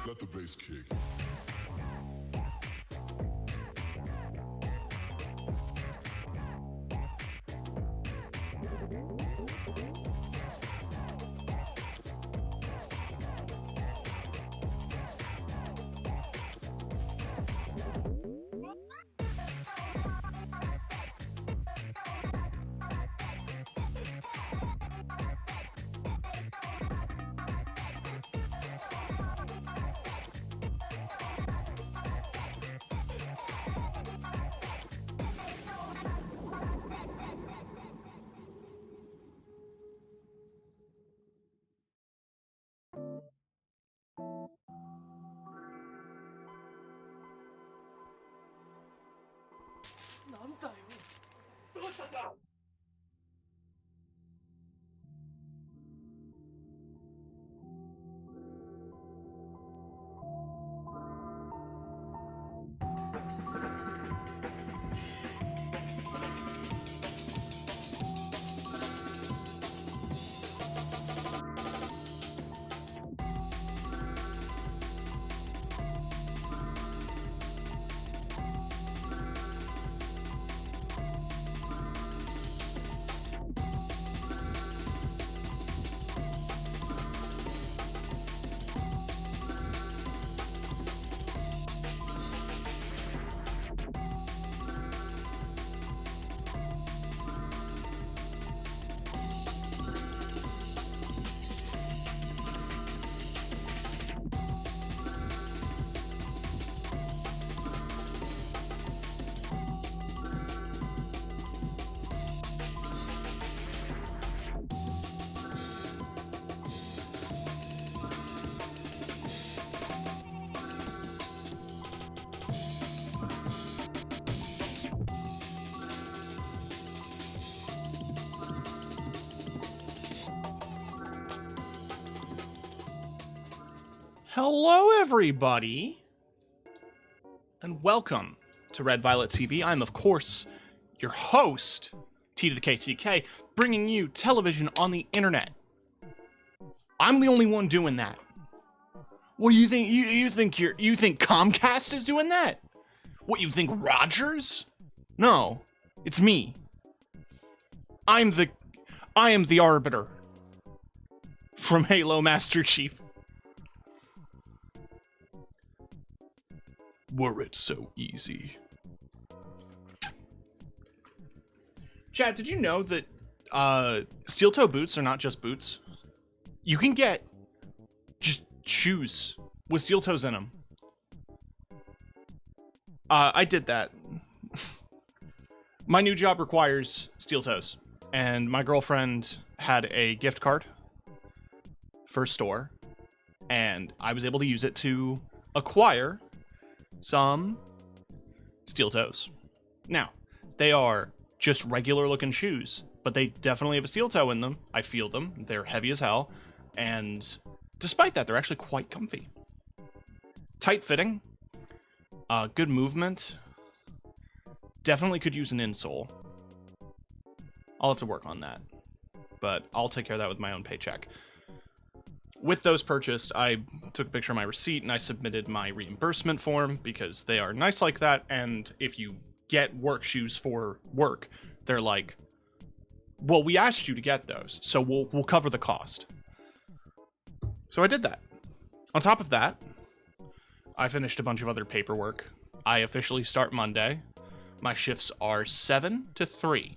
Let the bass kick. Hello, everybody, and welcome to Red Violet TV. I'm, of course, your host, T to the KTK, bringing you television on the internet. I'm the only one doing that. What do you think? You think Comcast is doing that? What, you think Rogers? No, it's me. I am the Arbiter from Halo Master Chief. Were it so easy. Chad, did you know that steel-toe boots are not just boots? You can get just shoes with steel toes in them. I did that. My new job requires steel toes, and my girlfriend had a gift card for a store, and I was able to use it to acquire some steel toes. Now, they are just regular looking shoes, but they definitely have a steel toe in them. I feel them. They're heavy as hell, and despite that, they're actually quite comfy. Tight fitting, good movement. Definitely could use an insole. I'll have to work on that, but I'll take care of that with my own paycheck. With those purchased, I took a picture of my receipt and I submitted my reimbursement form because they are nice like that. And if you get work shoes for work, they're like, well, we asked you to get those, so we'll cover the cost. So I did that. On top of that, I finished a bunch of other paperwork. I officially start Monday. My shifts are 7 to 3.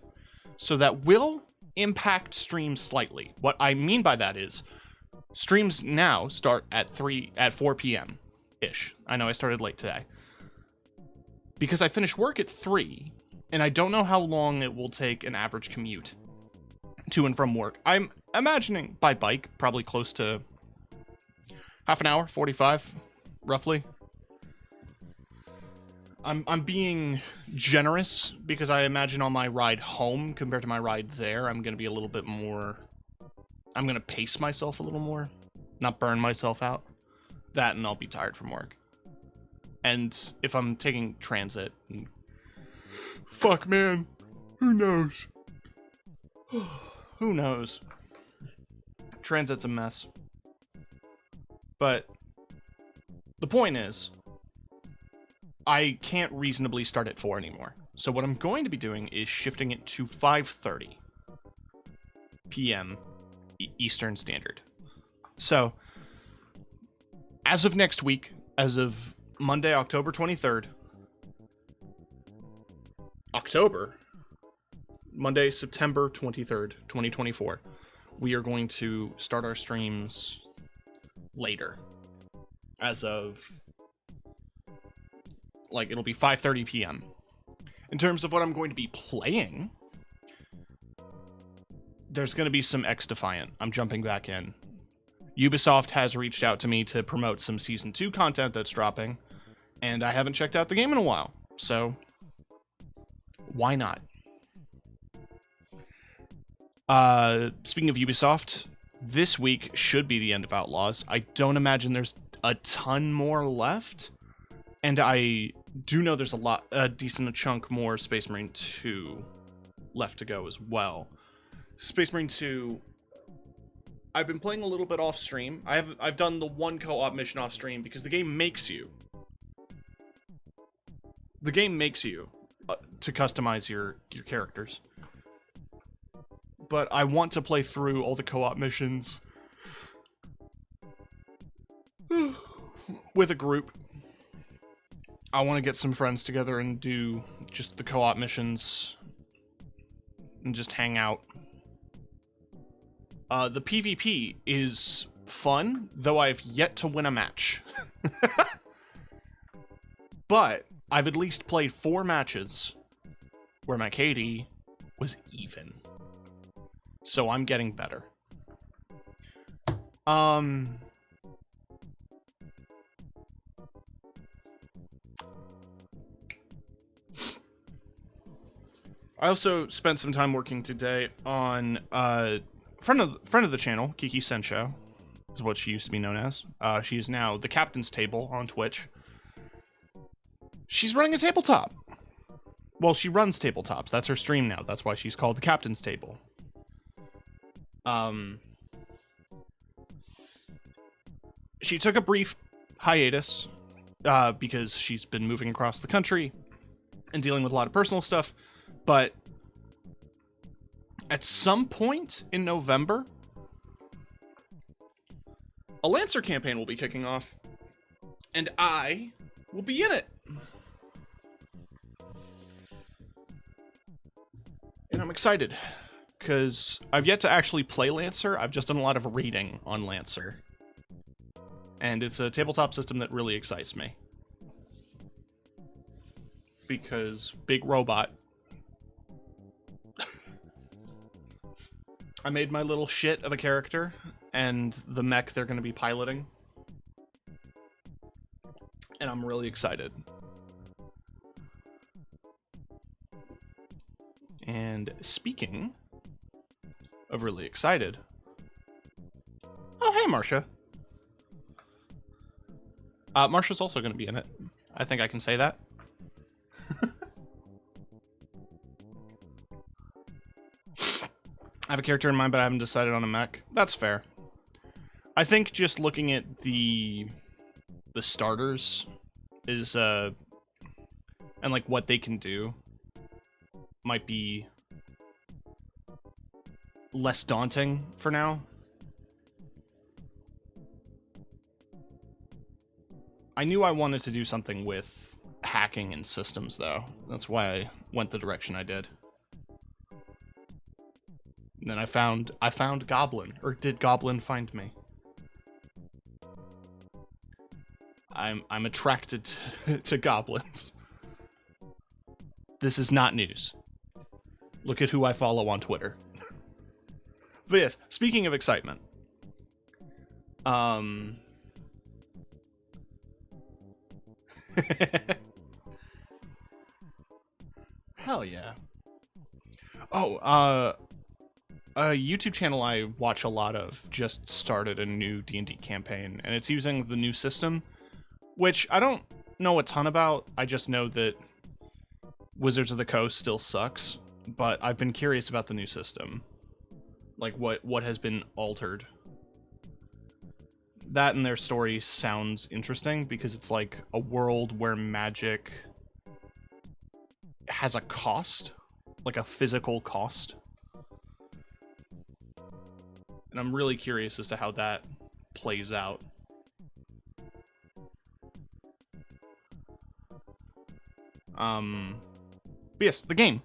So that will impact streams slightly. What I mean by that is streams now start at 4 p.m. ish. I know I started late today. Because I finish work at 3, and I don't know how long it will take an average commute to and from work. I'm imagining by bike, probably close to half an hour, 45, roughly. I'm being generous because I imagine on my ride home compared to my ride there, I'm going to be a little bit more... I'm going to pace myself a little more, not burn myself out. That, and I'll be tired from work. And if I'm taking transit... Fuck, man. Who knows? Who knows? Transit's a mess. But the point is, I can't reasonably start at 4 anymore. So what I'm going to be doing is shifting it to 5:30 p.m. Eastern Standard. So, as of next week, as of Monday, October 23rd, Monday, September 23rd, 2024, we are going to start our streams later. As of, like, it'll be 5:30 p.m. In terms of what I'm going to be playing, there's going to be some X-Defiant. I'm jumping back in. Ubisoft has reached out to me to promote some Season 2 content that's dropping, and I haven't checked out the game in a while, so why not? Speaking of Ubisoft, this week should be the end of Outlaws. I don't imagine there's a ton more left, and I do know there's a decent chunk more Space Marine 2 left to go as well. Space Marine 2, I've been playing a little bit off stream. I've done the one co-op mission off stream because the game makes you. The game makes you to customize your characters. But I want to play through all the co-op missions with a group. I want to get some friends together and do just the co-op missions and just hang out. The PvP is fun, though I've yet to win a match. But I've at least played 4 matches where my KD was even. So I'm getting better. I also spent some time working today on friend of the channel, Kiki Sensho, is what she used to be known as. She is now the Captain's Table on Twitch. She's running a tabletop. Well, she runs tabletops. That's her stream now. That's why she's called the Captain's Table. She took a brief hiatus because she's been moving across the country and dealing with a lot of personal stuff. But at some point in November, a Lancer campaign will be kicking off, and I will be in it. And I'm excited, because I've yet to actually play Lancer. I've just done a lot of reading on Lancer. And it's a tabletop system that really excites me. Because big robot. I made my little shit of a character, and the mech they're going to be piloting. And I'm really excited. And speaking of really excited... Oh, hey, Marcia. Marsha's also going to be in it. I think I can say that. I have a character in mind, but I haven't decided on a mech. That's fair. I think just looking at the starters is and like what they can do might be less daunting for now. I knew I wanted to do something with hacking and systems, though. That's why I went the direction I did. And then I found Goblin, or did Goblin find me? I'm attracted to goblins. This is not news. Look at who I follow on Twitter. But yes, speaking of excitement, hell yeah. Oh, a YouTube channel I watch a lot of just started a new D&D campaign, and it's using the new system, which I don't know a ton about. I just know that Wizards of the Coast still sucks, but I've been curious about the new system. Like, what has been altered. That and their story sounds interesting, because it's like a world where magic has a cost, like a physical cost. And I'm really curious as to how that plays out. But yes, the game.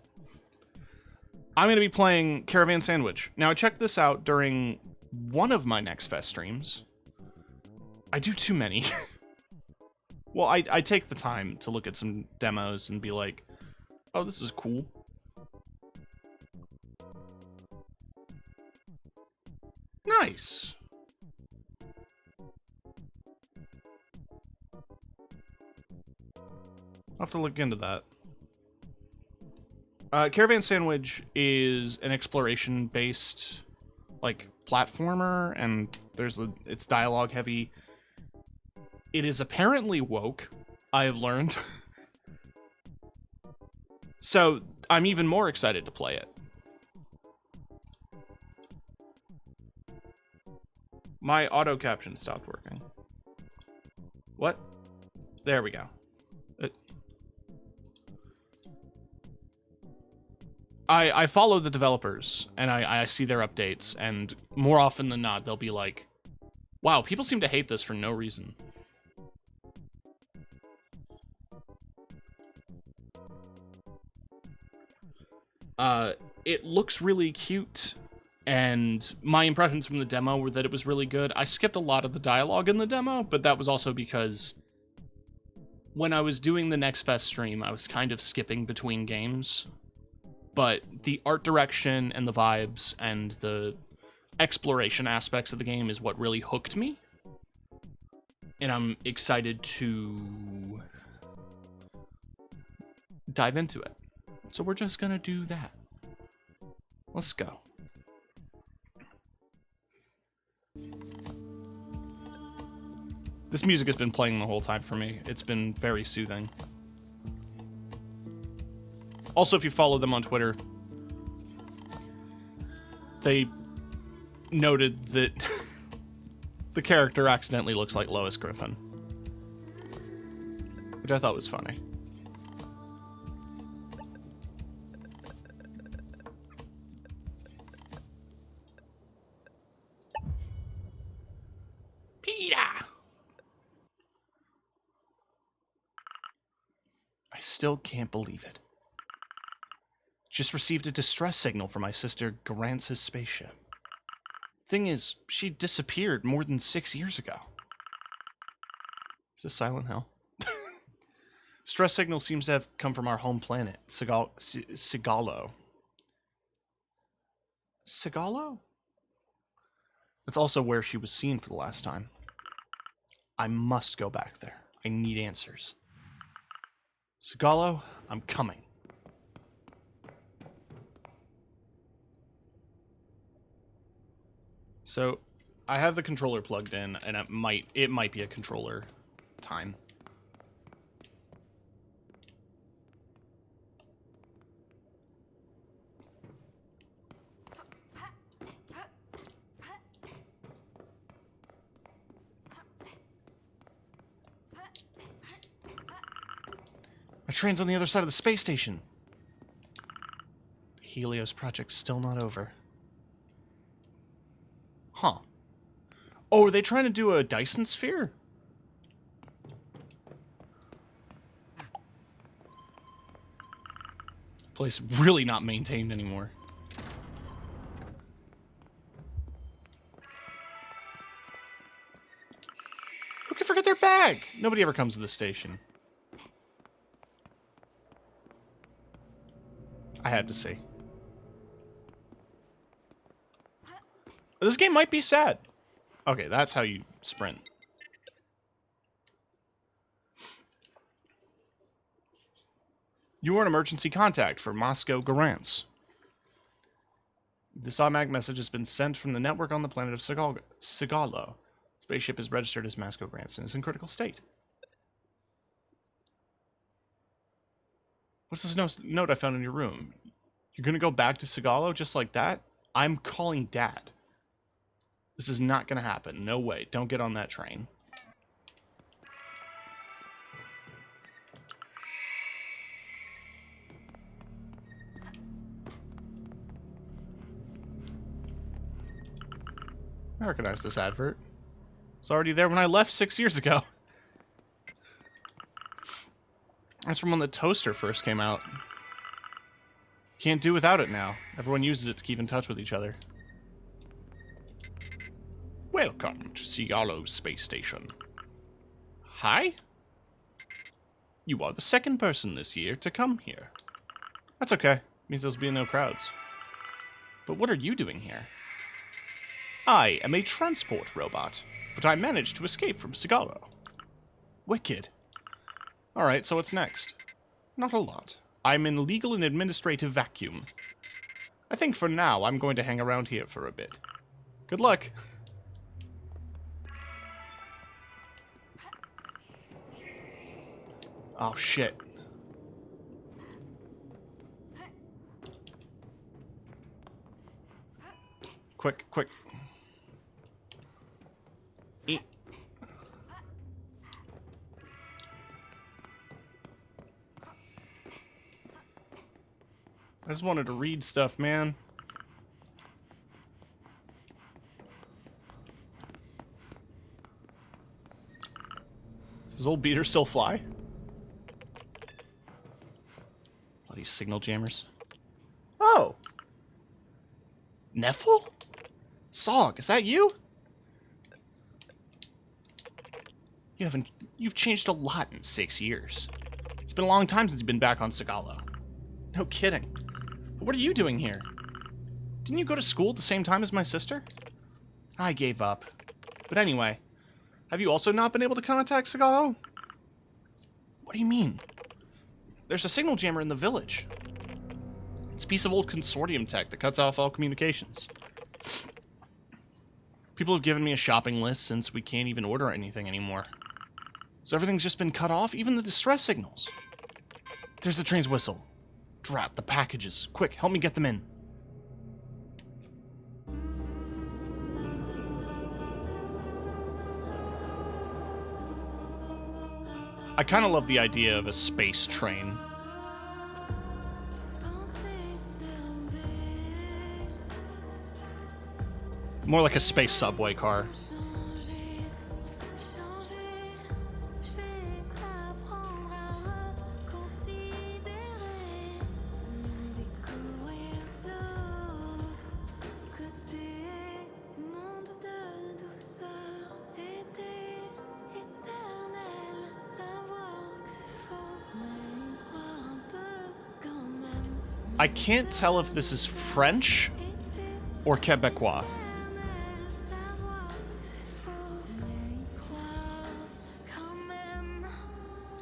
I'm going to be playing Caravan SandWitch. Now, I checked this out during one of my Next Fest streams. I do too many. Well, I take the time to look at some demos and be like, oh, this is cool. Nice. I'll have to look into that. Caravan SandWitch is an exploration-based, like, platformer, and it's dialogue heavy. It is apparently woke, I have learned. So, I'm even more excited to play it. My auto caption stopped working. What? There we go. I follow the developers, and I see their updates, and more often than not, they'll be like, wow, people seem to hate this for no reason. It looks really cute, and my impressions from the demo were that it was really good. I skipped a lot of the dialogue in the demo, but that was also because when I was doing the Next Fest stream, I was kind of skipping between games. But the art direction and the vibes and the exploration aspects of the game is what really hooked me. And I'm excited to dive into it. So we're just gonna do that. Let's go. This music has been playing the whole time for me. It's been very soothing. Also, if you follow them on Twitter, they noted that the character accidentally looks like Lois Griffin, which I thought was funny. Peter! I still can't believe it. Just received a distress signal from my sister Garance's spaceship. Thing is, she disappeared more than 6 years ago. Is this Silent Hill? Stress signal seems to have come from our home planet, Sigalo. Sigalo? That's also where she was seen for the last time. I must go back there. I need answers. Sigalo, I'm coming. So, I have the controller plugged in, and it might be a controller time. My train's on the other side of the space station. The Helios project's still not over. Huh. Oh, are they trying to do a Dyson sphere? Place really not maintained anymore. Who can forget their bag? Nobody ever comes to this station. I had to see. This game might be sad. Okay, that's how you sprint. You are an emergency contact for Moscow Garance. This automatic message has been sent from the network on the planet of Sigalo. Spaceship is registered as Moscow Garance and is in critical state. What's this note I found in your room? You're gonna go back to Sigalo just like that? I'm calling Dad. This is not gonna happen. No way. Don't get on that train. I recognize this advert. It's already there when I left 6 years ago. That's from when the toaster first came out. Can't do without it now. Everyone uses it to keep in touch with each other. Welcome to Sigalo Space Station. Hi? You are the second person this year to come here. That's okay. Means there'll be no crowds. But what are you doing here? I am a transport robot, but I managed to escape from Sigalo. Wicked. Alright, so what's next? Not a lot. I'm in legal and administrative vacuum. I think for now I'm going to hang around here for a bit. Good luck. Oh, shit. Quick, quick. Eat. I just wanted to read stuff, man. Does old beater still fly? Bloody signal jammers. Oh! Neffel? Sog, is that you? You've changed a lot in 6 years. It's been a long time since you've been back on Sigalo. No kidding. But what are you doing here? Didn't you go to school at the same time as my sister? I gave up. But anyway, have you also not been able to contact Sigalo? What do you mean? There's a signal jammer in the village. It's a piece of old consortium tech that cuts off all communications. People have given me a shopping list since we can't even order anything anymore. So everything's just been cut off, even the distress signals. There's the train's whistle. Drat the packages. Quick, help me get them in. I kind of love the idea of a space train. More like a space subway car. I can't tell if this is French or Quebecois.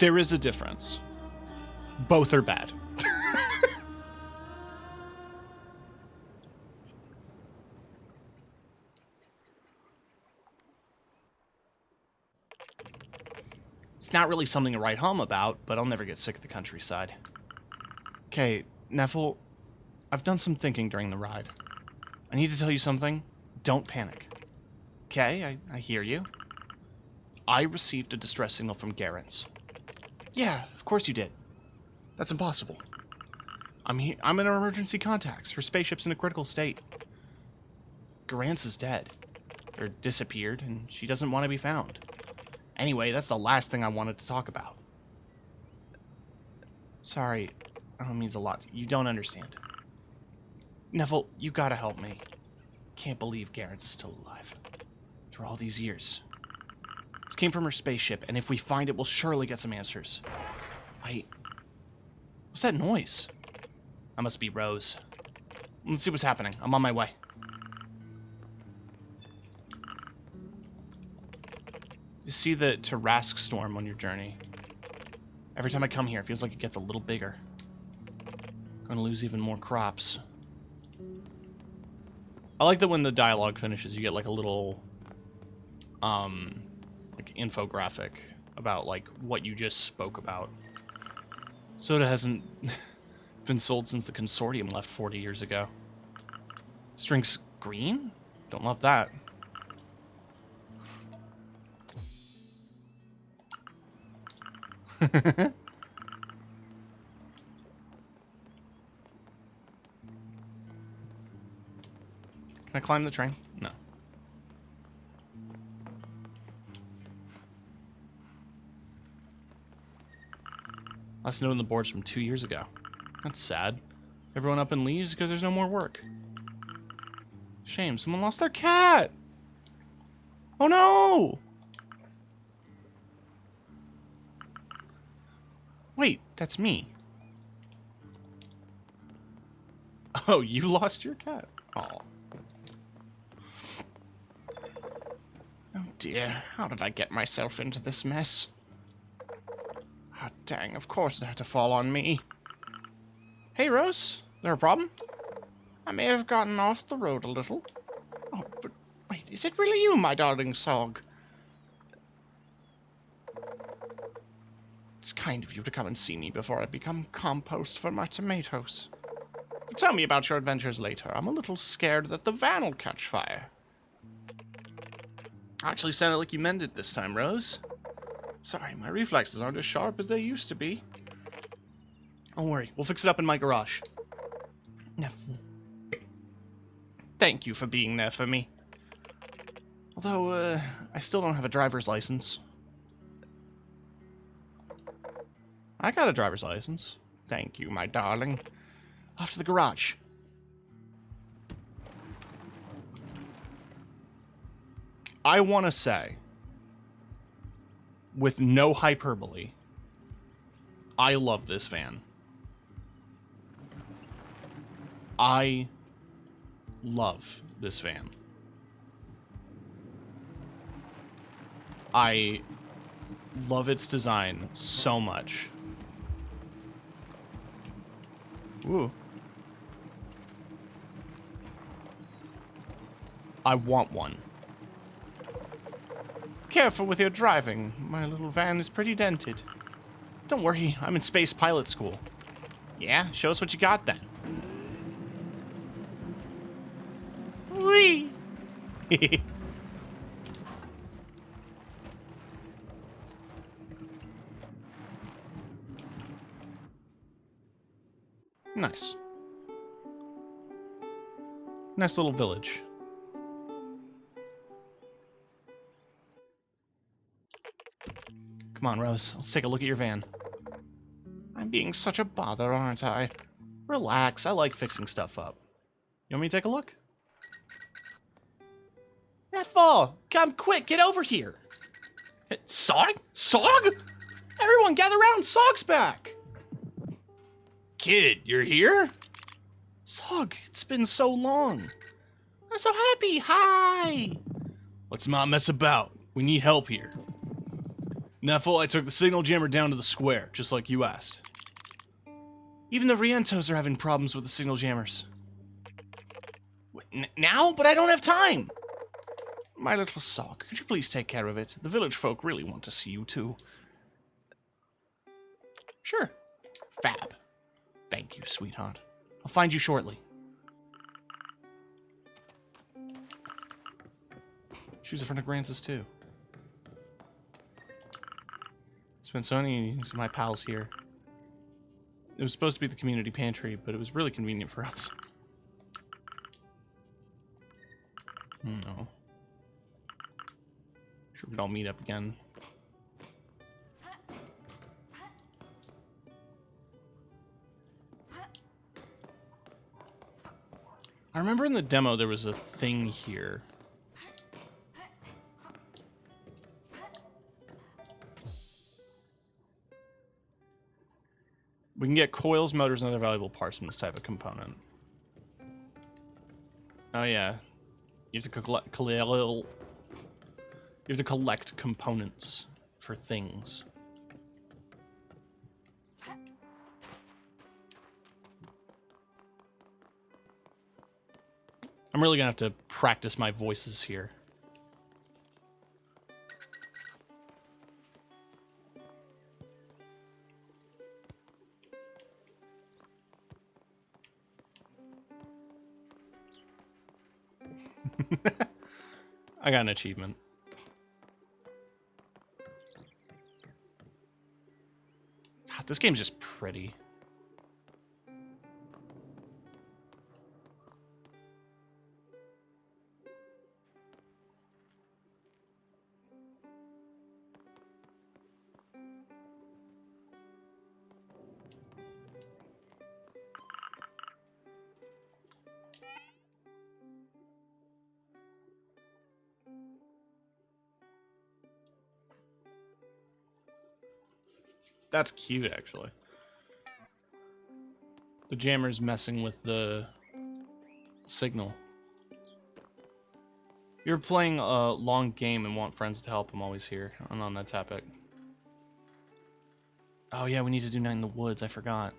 There is a difference. Both are bad. It's not really something to write home about, but I'll never get sick of the countryside. Okay, Neville, I've done some thinking during the ride. I need to tell you something. Don't panic. Okay, I hear you. I received a distress signal from Garance. Yeah, of course you did. That's impossible. I'm in her emergency contacts. Her spaceship's in a critical state. Garance is dead. Or disappeared, and she doesn't want to be found. Anyway, that's the last thing I wanted to talk about. Sorry, that means a lot. You don't understand. Neville, you gotta help me. Can't believe Garance is still alive. After all these years. This came from her spaceship, and if we find it, we'll surely get some answers. What's that noise? That must be Rose. Let's see what's happening. I'm on my way. You see the Tarrasque storm on your journey. Every time I come here, it feels like it gets a little bigger. Gonna lose even more crops. I like that when the dialogue finishes, you get like a little, like infographic about like what you just spoke about. Soda hasn't been sold since the consortium left 40 years ago. This drink's green? Don't love that. Can I climb the train? No. Last note on the board's from 2 years ago. That's sad. Everyone up and leaves because there's no more work. Shame, someone lost their cat! Oh no! Wait, that's me. Oh, you lost your cat? Oh. Oh dear, how did I get myself into this mess? Ah, dang, of course it had to fall on me. Hey, Rose, there a problem? I may have gotten off the road a little. Oh, but wait, is it really you, my darling Sog? It's kind of you to come and see me before I become compost for my tomatoes. But tell me about your adventures later. I'm a little scared that the van will catch fire. Actually sounded like you meant it this time, Rose. Sorry, my reflexes aren't as sharp as they used to be. Don't worry, we'll fix it up in my garage. Thank you for being there for me. Although, I still don't have a driver's license. I got a driver's license. Thank you, my darling. Off to the garage. I want to say, with no hyperbole, I love this van. I love this van. I love its design so much. Ooh. I want one. Careful with your driving. My little van is pretty dented. Don't worry, I'm in space pilot school. Yeah, show us what you got then. Whee! Nice. Nice little village. Come on, Rose. Let's take a look at your van. I'm being such a bother, aren't I? Relax. I like fixing stuff up. You want me to take a look? Ethel! Come quick! Get over here! Sog? Sog? Everyone gather around! Sog's back! Kid, you're here? Sog, it's been so long. I'm so happy. Hi! What's my mess about? We need help here. Neffel, I took the signal jammer down to the square, just like you asked. Even the Rientos are having problems with the signal jammers. Now? But I don't have time! My little Sog, could you please take care of it? The village folk really want to see you too. Sure. Fab. Thank you, sweetheart. I'll find you shortly. She was a friend of Grance's, too. Smithsonian, my pals here. It was supposed to be the community pantry, but it was really convenient for us. No. Sure we'd all meet up again. I remember in the demo there was a thing here. We can get coils, motors, and other valuable parts from this type of component. Oh yeah. You have to collect components for things. I'm really gonna have to practice my voices here. I got an achievement. God, this game's just pretty. That's cute, actually. The jammer's messing with the signal. You're playing a long game and want friends to help. I'm always here. I'm on that topic. Oh yeah, we need to do Night in the Woods. I forgot.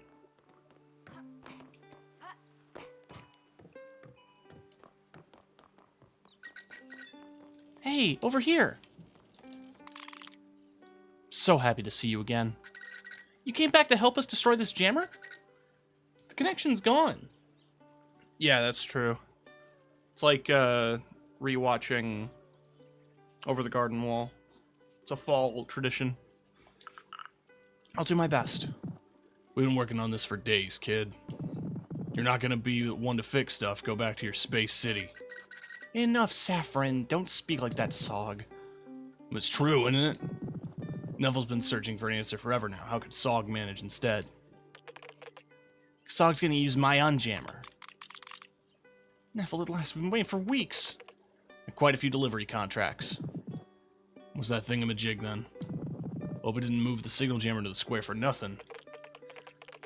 Hey, over here. So happy to see you again. You came back to help us destroy this jammer? The connection's gone. Yeah, that's true. It's like rewatching Over the Garden Wall. It's a fall tradition. I'll do my best. We've been working on this for days, kid. You're not gonna be the one to fix stuff. Go back to your space city. Enough, Saffron. Don't speak like that to Sog. It's true, isn't it? Neville's been searching for an answer forever now. How could Sog manage instead? Sog's gonna use my unjammer. Neville, at last, we've been waiting for weeks. And quite a few delivery contracts. What's that thingamajig then? Hope it didn't move the signal jammer to the square for nothing.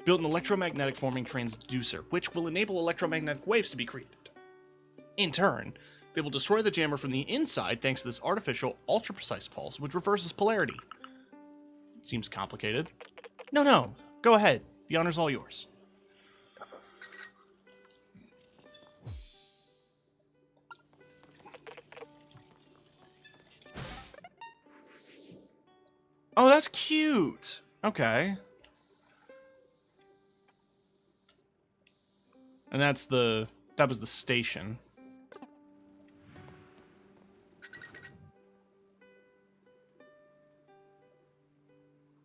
Built an electromagnetic forming transducer, which will enable electromagnetic waves to be created. In turn, they will destroy the jammer from the inside thanks to this artificial, ultra-precise pulse, which reverses polarity. Seems complicated. No. Go ahead. The honor's all yours. Oh, that's cute. Okay. And that was the station.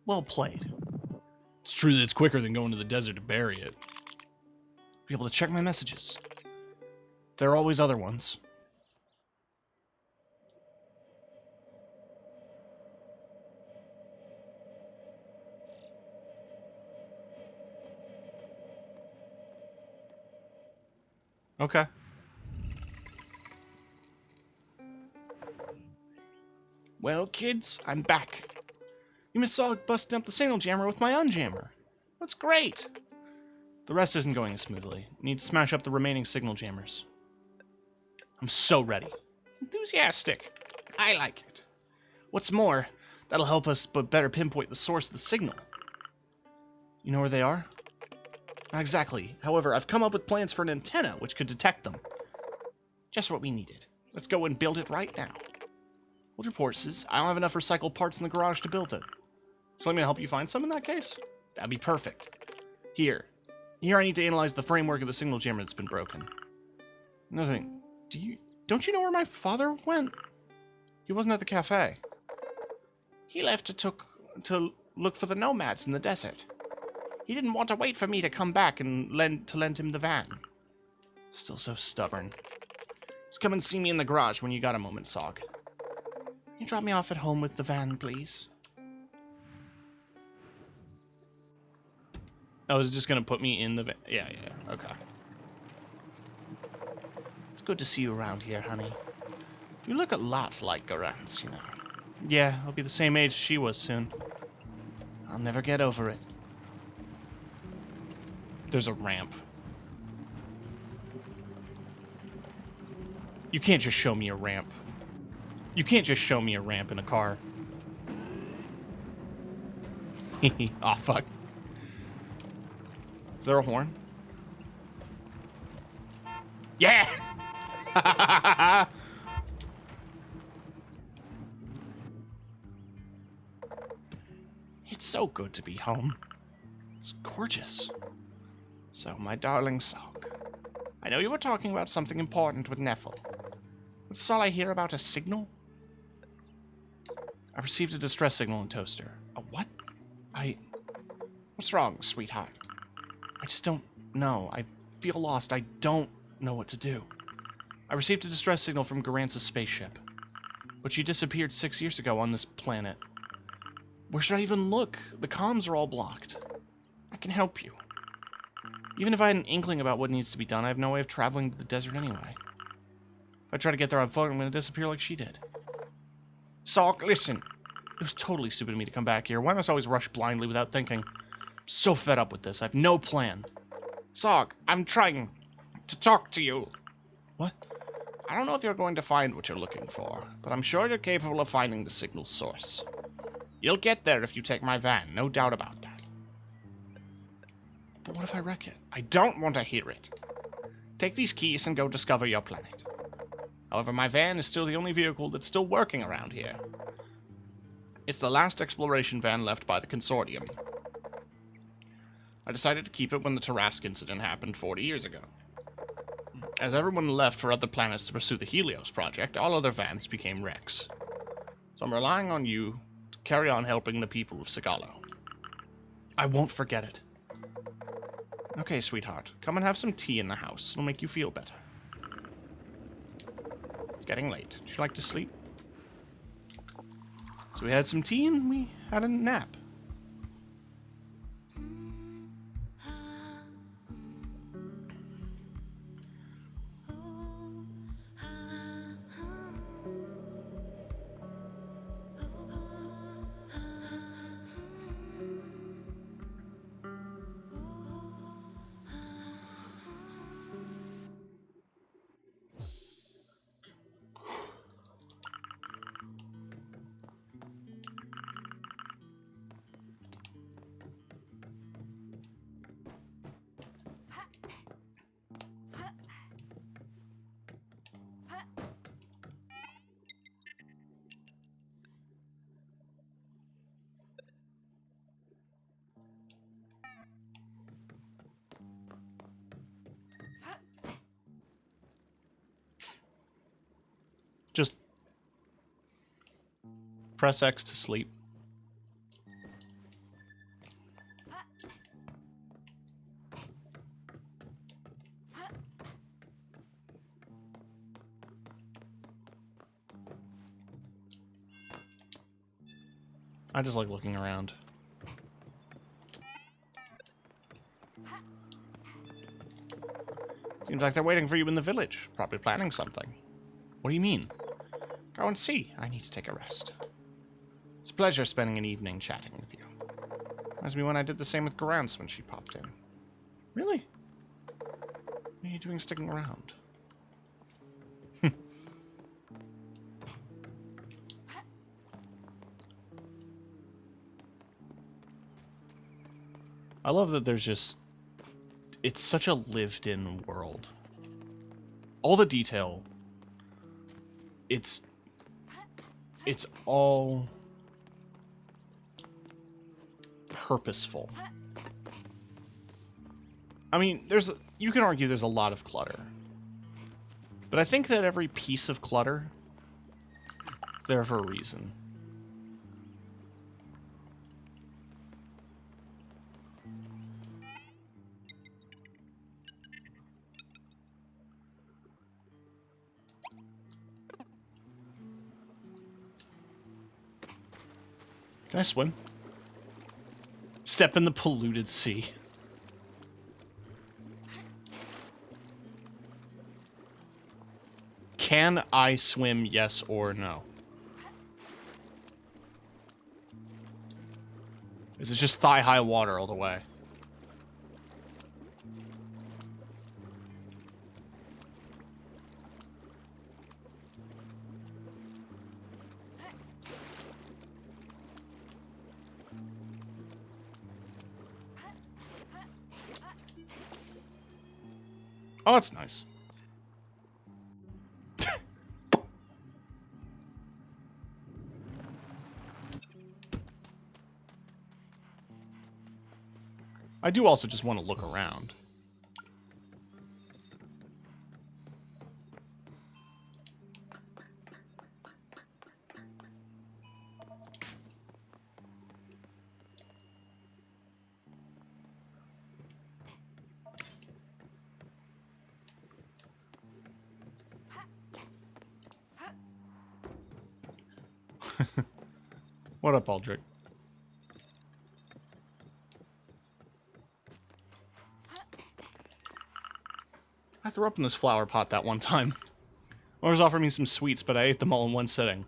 Well played. It's true that it's quicker than going to the desert to bury it. Be able to check my messages. There are always other ones. Okay. Well, kids, I'm back. You must saw busting up the signal jammer with my unjammer. That's great. The rest isn't going as smoothly. Need to smash up the remaining signal jammers. I'm so ready. Enthusiastic. I like it. What's more, that'll help us but better pinpoint the source of the signal. You know where they are? Not exactly. However, I've come up with plans for an antenna which could detect them. Just what we needed. Let's go and build it right now. Hold your horses. I don't have enough recycled parts in the garage to build it. So let me help you find some in that case. That'd be perfect. Here I need to analyze the framework of the signal jammer that's been broken. Another thing, don't you know where my father went? He wasn't at the cafe. He left to look for the nomads in the desert. He didn't want to wait for me to come back and lend him the van. Still so stubborn. Just come and see me in the garage when you got a moment, Sog. Can you drop me off at home with the van, please? I was just gonna put me in the van. Yeah, okay. It's good to see you around here, honey. You look a lot like Garance, you know. Yeah, I'll be the same age she was soon. I'll never get over it. There's a ramp. You can't just show me a ramp. You can't just show me a ramp in a car. Aw, fuck. Is there a horn? Yeah! It's so good to be home. It's gorgeous. So, my darling Sog, I know you were talking about something important with Neffel. That's all I hear about a signal? I received a distress signal in Toaster. A what? What's wrong, sweetheart? I just don't know. I feel lost. I don't know what to do. I received a distress signal from Garance's spaceship, but she disappeared 6 years ago on this planet. Where should I even look? The comms are all blocked. I can help you. Even if I had an inkling about what needs to be done, I have no way of traveling to the desert anyway. If I try to get there on foot, I'm going to disappear like she did. Sog, listen. It was totally stupid of me to come back here. Why must I always rush blindly without thinking? I'm so fed up with this. I have no plan. Sog, I'm trying to talk to you. What? I don't know if you're going to find what you're looking for, but I'm sure you're capable of finding the signal source. You'll get there if you take my van, no doubt about that. But what if I wreck it? I don't want to hear it. Take these keys and go discover your planet. However, my van is still the only vehicle that's still working around here. It's the last exploration van left by the Consortium. I decided to keep it when the Tarask incident happened 40 years ago. As everyone left for other planets to pursue the Helios project, all other vans became wrecks. So I'm relying on you to carry on helping the people of Sigalo. I won't forget it. Okay, sweetheart. Come and have some tea in the house. It'll make you feel better. It's getting late. Would you like to sleep? So we had some tea and we had a nap. Just press X to sleep. I just like looking around. Seems like they're waiting for you in the village, probably planning something. What do you mean? Go and see. I need to take a rest. It's a pleasure spending an evening chatting with you. Reminds me when I did the same with Garance when she popped in. Really? What are you doing sticking around? I love that there's just... It's such a lived-in world. All the detail... It's all purposeful. I mean, you can argue there's a lot of clutter. But I think that every piece of clutter is there for a reason. Can I swim? Step in the polluted sea. Can I swim, yes or no? Is it just thigh-high water all the way? Oh, that's nice. I do also just want to look around. What up, Aldrich? I threw up in this flower pot that one time. Or was offering me some sweets, but I ate them all in one sitting.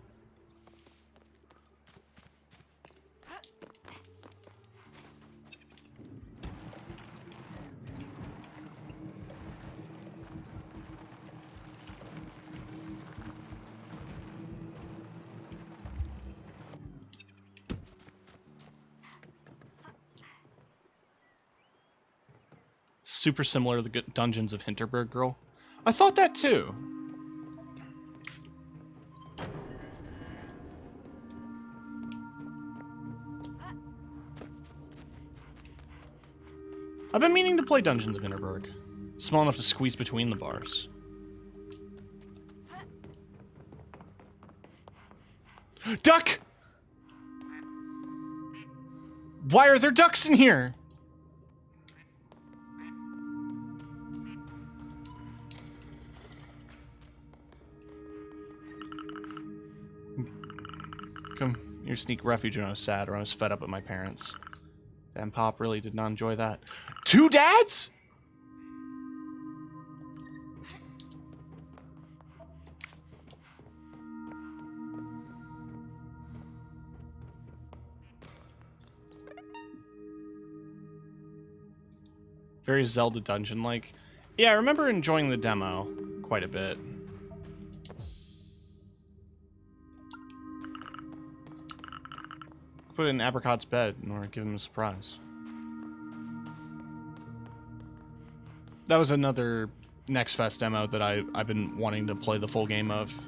Super similar to the dungeons of Hinterberg Girl. I thought that too. I've been meaning to play Dungeons of Hinterberg. Small enough to squeeze between the bars. Duck! Why are there ducks in here? Come here, sneak refuge when I was sad or I was fed up with my parents. Damn, Pop really did not enjoy that. 2 dads?! Very Zelda dungeon-like. Yeah, I remember enjoying the demo quite a bit. Put it in Apricot's bed in order to give him a surprise. That was another Next Fest demo that I've been wanting to play the full game of.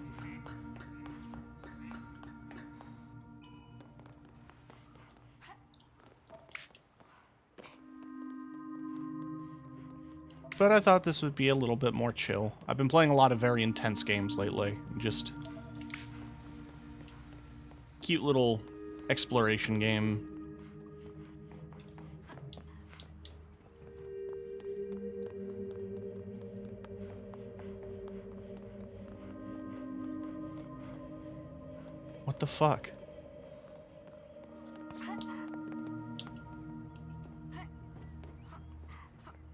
But I thought this would be a little bit more chill. I've been playing a lot of very intense games lately. Just cute little exploration game. What the fuck?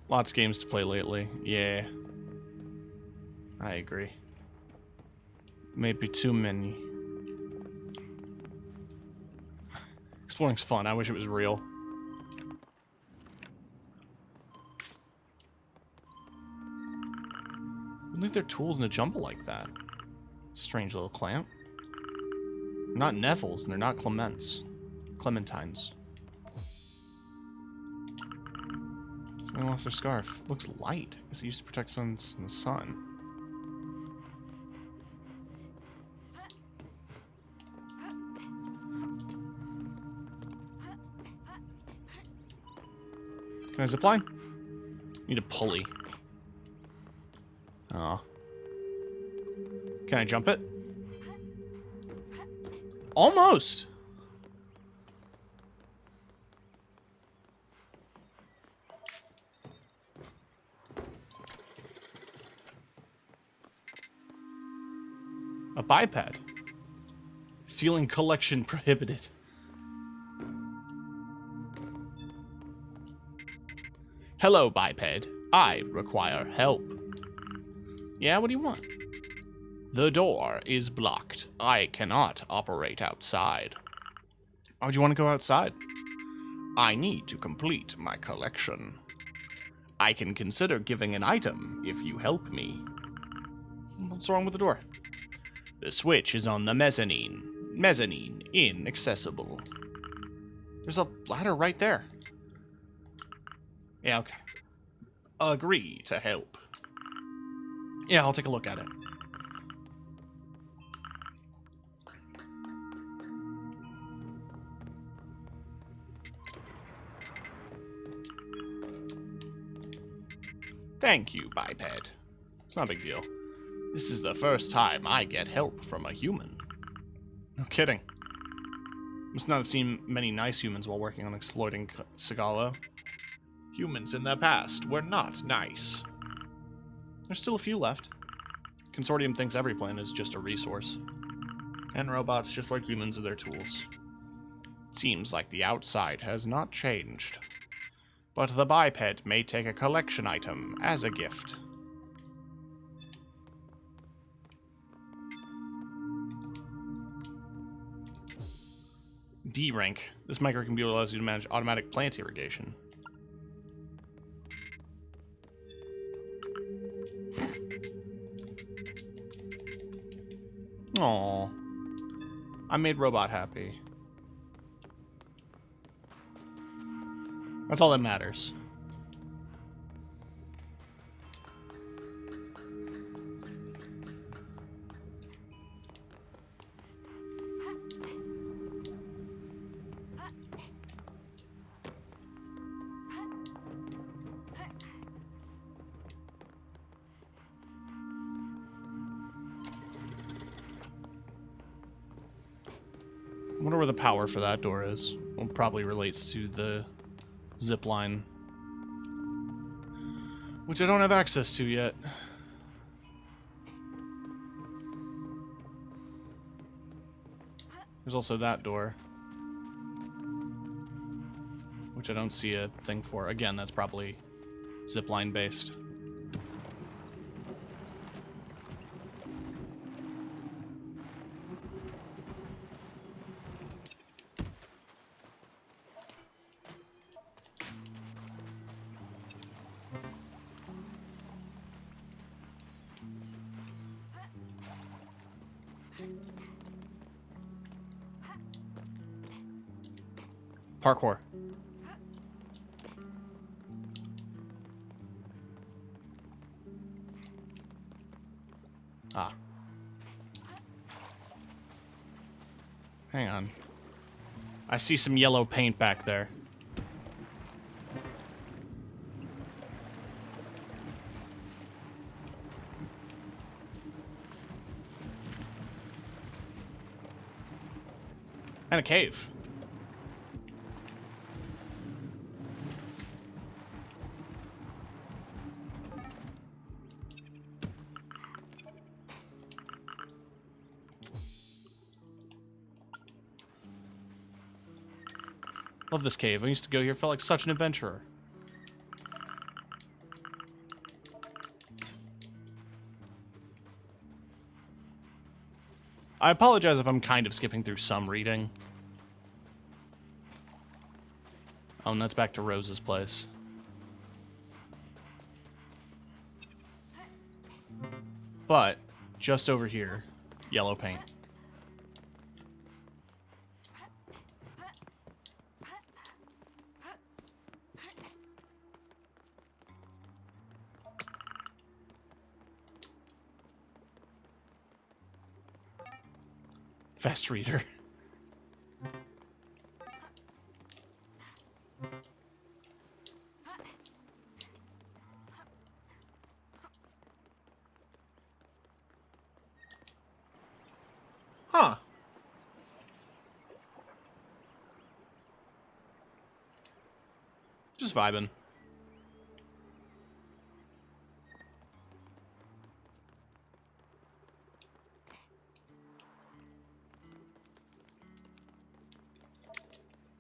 Lots of games to play lately. Yeah. I agree. Maybe too many. Exploring's fun. I wish it was real. Wouldn't leave their tools in a jumble like that. Strange little clamp. They're not Neville's, and they're not Clementines. Someone lost their scarf. Looks light, because it used to protect sun from the sun. Can I zipline? Need a pulley. Oh. Can I jump it? Almost! A biped. Stealing collection prohibited. Hello, biped. I require help. Yeah, what do you want? The door is blocked. I cannot operate outside. Why would you want to go outside? I need to complete my collection. I can consider giving an item if you help me. What's wrong with the door? The switch is on the mezzanine. Mezzanine inaccessible. There's a ladder right there. Yeah, okay. Agree to help. Yeah, I'll take a look at it. Thank you, biped. It's not a big deal. This is the first time I get help from a human. No kidding. Must not have seen many nice humans while working on exploiting Sagala. Humans in the past were not nice. There's still a few left. Consortium thinks every planet is just a resource. And robots, just like humans, are their tools. Seems like the outside has not changed. But the biped may take a collection item as a gift. D rank. This microcomputer allows you to manage automatic plant irrigation. Aww. I made Robot happy. That's all that matters. I wonder where the power for that door is. Well, it probably relates to the zip line, which I don't have access to yet. There's also that door, which I don't see a thing for. Again, that's probably zip line based. Parkour. Ah. Hang on. I see some yellow paint back there. And a cave. Love this cave. I used to go here, felt like such an adventurer. I apologize if I'm kind of skipping through some reading. Oh, and that's back to Rose's place. But, just over here, yellow paint. Fast reader. Just vibing.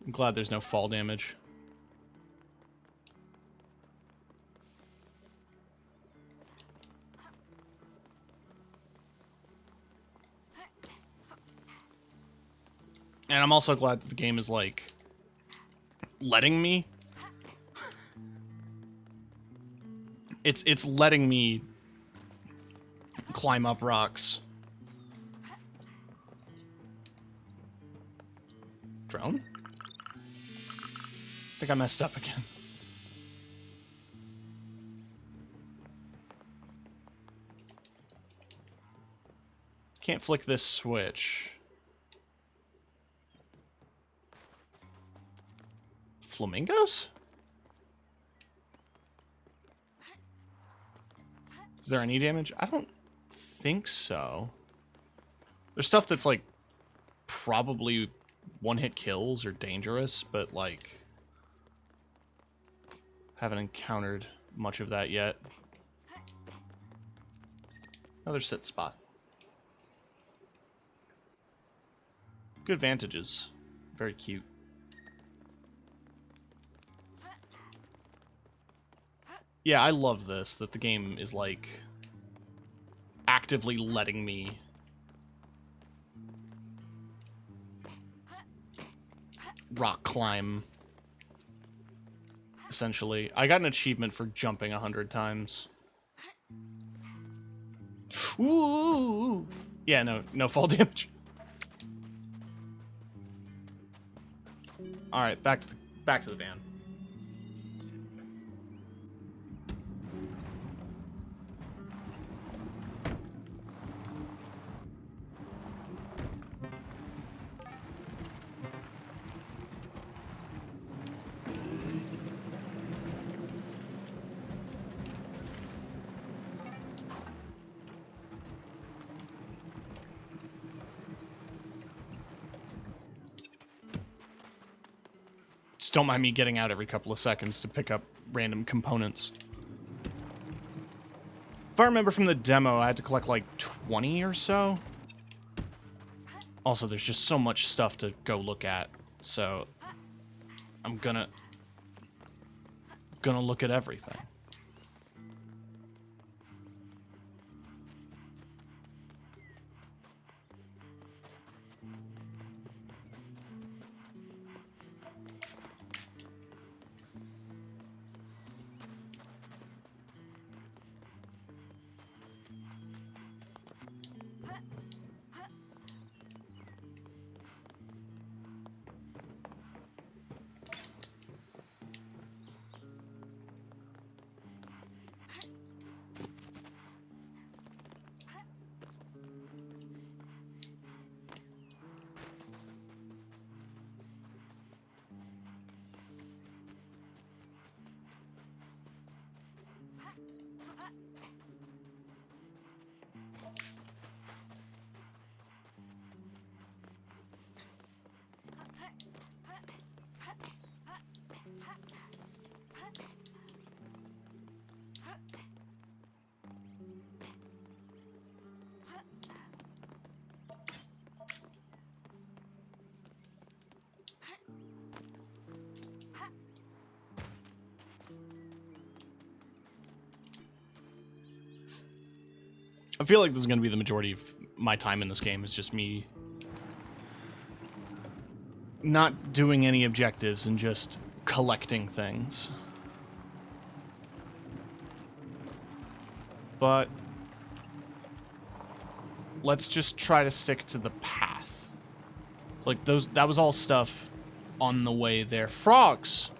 I'm glad there's no fall damage. And I'm also glad that the game is, like, letting me. It's letting me climb up rocks. Drone? I think I messed up again. Can't flick this switch. Flamingos? Is there any damage? I don't think so. There's stuff that's, like, probably one-hit kills or dangerous, but, like, haven't encountered much of that yet. Another sit spot. Good vantages. Very cute. Yeah, I love this, that the game is, like, actively letting me rock climb, essentially. I got an achievement for jumping 100 times. Ooh! Yeah, no fall damage. Alright, back to the van. Just don't mind me getting out every couple of seconds to pick up random components. If I remember from the demo, I had to collect like 20 or so. Also, there's just so much stuff to go look at, so I'm gonna look at everything. I feel like this is going to be the majority of my time in this game, is just me not doing any objectives and just collecting things. But let's just try to stick to the path. Like that was all stuff on the way there. Frogs!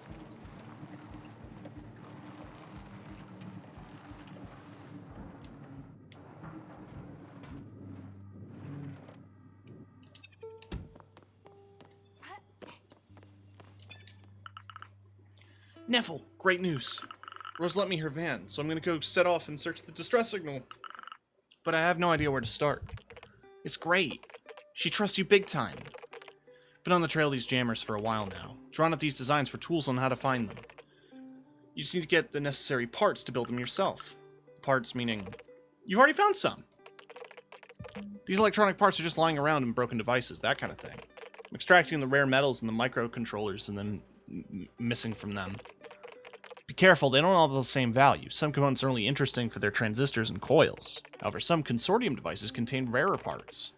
Neville, great news. Rose lent me her van, so I'm gonna go set off and search the distress signal. But I have no idea where to start. It's great. She trusts you big time. Been on the trail of these jammers for a while now, drawn up these designs for tools on how to find them. You just need to get the necessary parts to build them yourself. Parts meaning you've already found some. These electronic parts are just lying around in broken devices, that kind of thing. I'm extracting the rare metals and the microcontrollers and then missing from them. Be careful, they don't all have the same value. Some components are only interesting for their transistors and coils. However, some consortium devices contain rarer parts.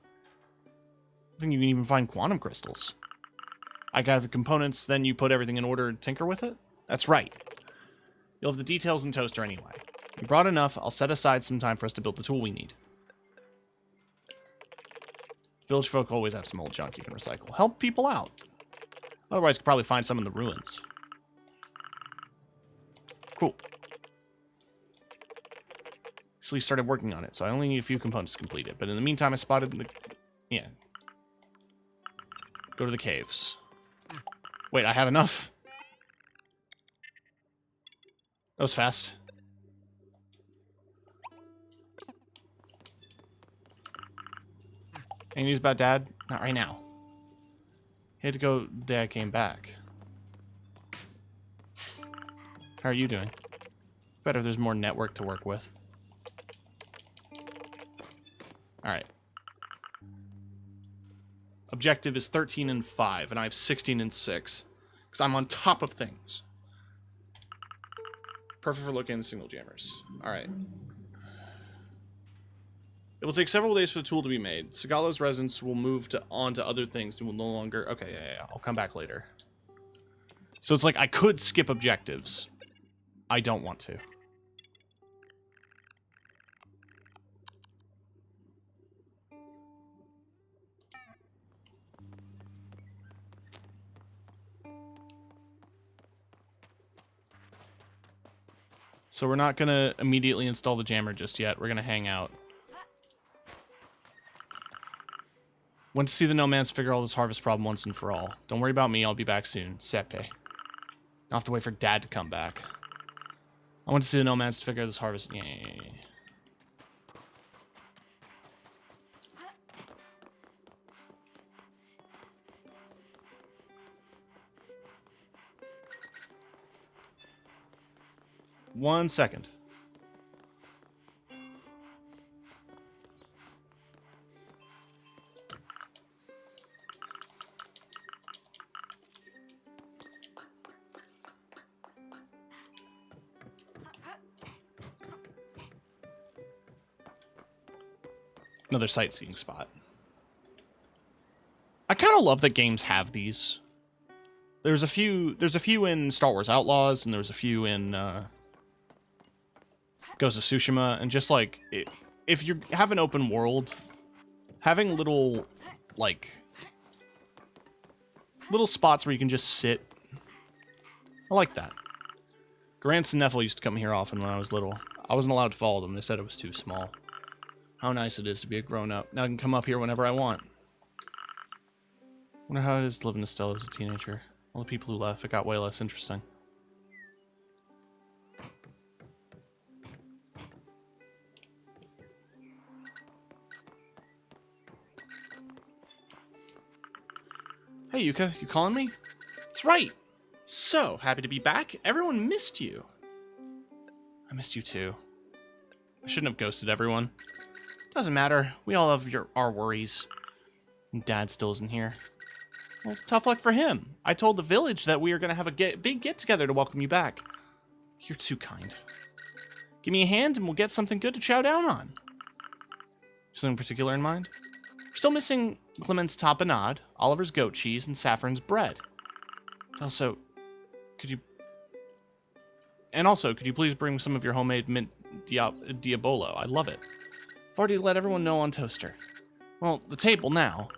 I think you can even find quantum crystals. I gather the components, then you put everything in order and tinker with it? That's right. You'll have the details in Toaster anyway. You brought enough, I'll set aside some time for us to build the tool we need. Village folk always have some old junk you can recycle. Help people out. Otherwise, you could probably find some in the ruins. Cool. Actually started working on it, so I only need a few components to complete it. But in the meantime, I spotted the... Yeah. Go to the caves. Wait, I have enough? That was fast. Any news about Dad? Not right now. He had to go. Dad came back. How are you doing? Better if there's more network to work with. Alright. Objective is 13 and 5, and I have 16 and 6. Because I'm on top of things. Perfect for looking at signal jammers. Alright. It will take several days for the tool to be made. Sagalo's residents will move on to other things and will no longer... Okay, yeah. I'll come back later. So it's like I could skip objectives. I don't want to. So we're not going to immediately install the jammer just yet. We're going to hang out. Want to see the No Man's figure all this harvest problem once and for all. Don't worry about me, I'll be back soon. Sepe. I'll have to wait for Dad to come back. I want to see the No Man's figure this harvest. Yeah. 1 second. Another sightseeing spot. I kind of love that games have these. There's a few in Star Wars Outlaws, and there's a few in Ghost of Tsushima, and just like if you have an open world, having little spots where you can just sit. I like that. Grants and Neffel used to come here often when I was little. I wasn't allowed to follow them. They said it was too small. How nice it is to be a grown-up. Now I can come up here whenever I want. Wonder how it is to live in Estella as a teenager. All the people who left, it got way less interesting. Hey Yuka, you calling me? That's right! So, happy to be back. Everyone missed you. I missed you too. I shouldn't have ghosted everyone. Doesn't matter. We all have our worries. And Dad still isn't here. Well, tough luck for him. I told the village that we are going to have a big get-together to welcome you back. You're too kind. Give me a hand and we'll get something good to chow down on. Something particular in mind? We're still missing Clement's tapenade, Oliver's goat cheese, and Saffron's bread. Also, could you please bring some of your homemade mint Diabolo? I love it. I've already let everyone know on Toaster. Well, the table now.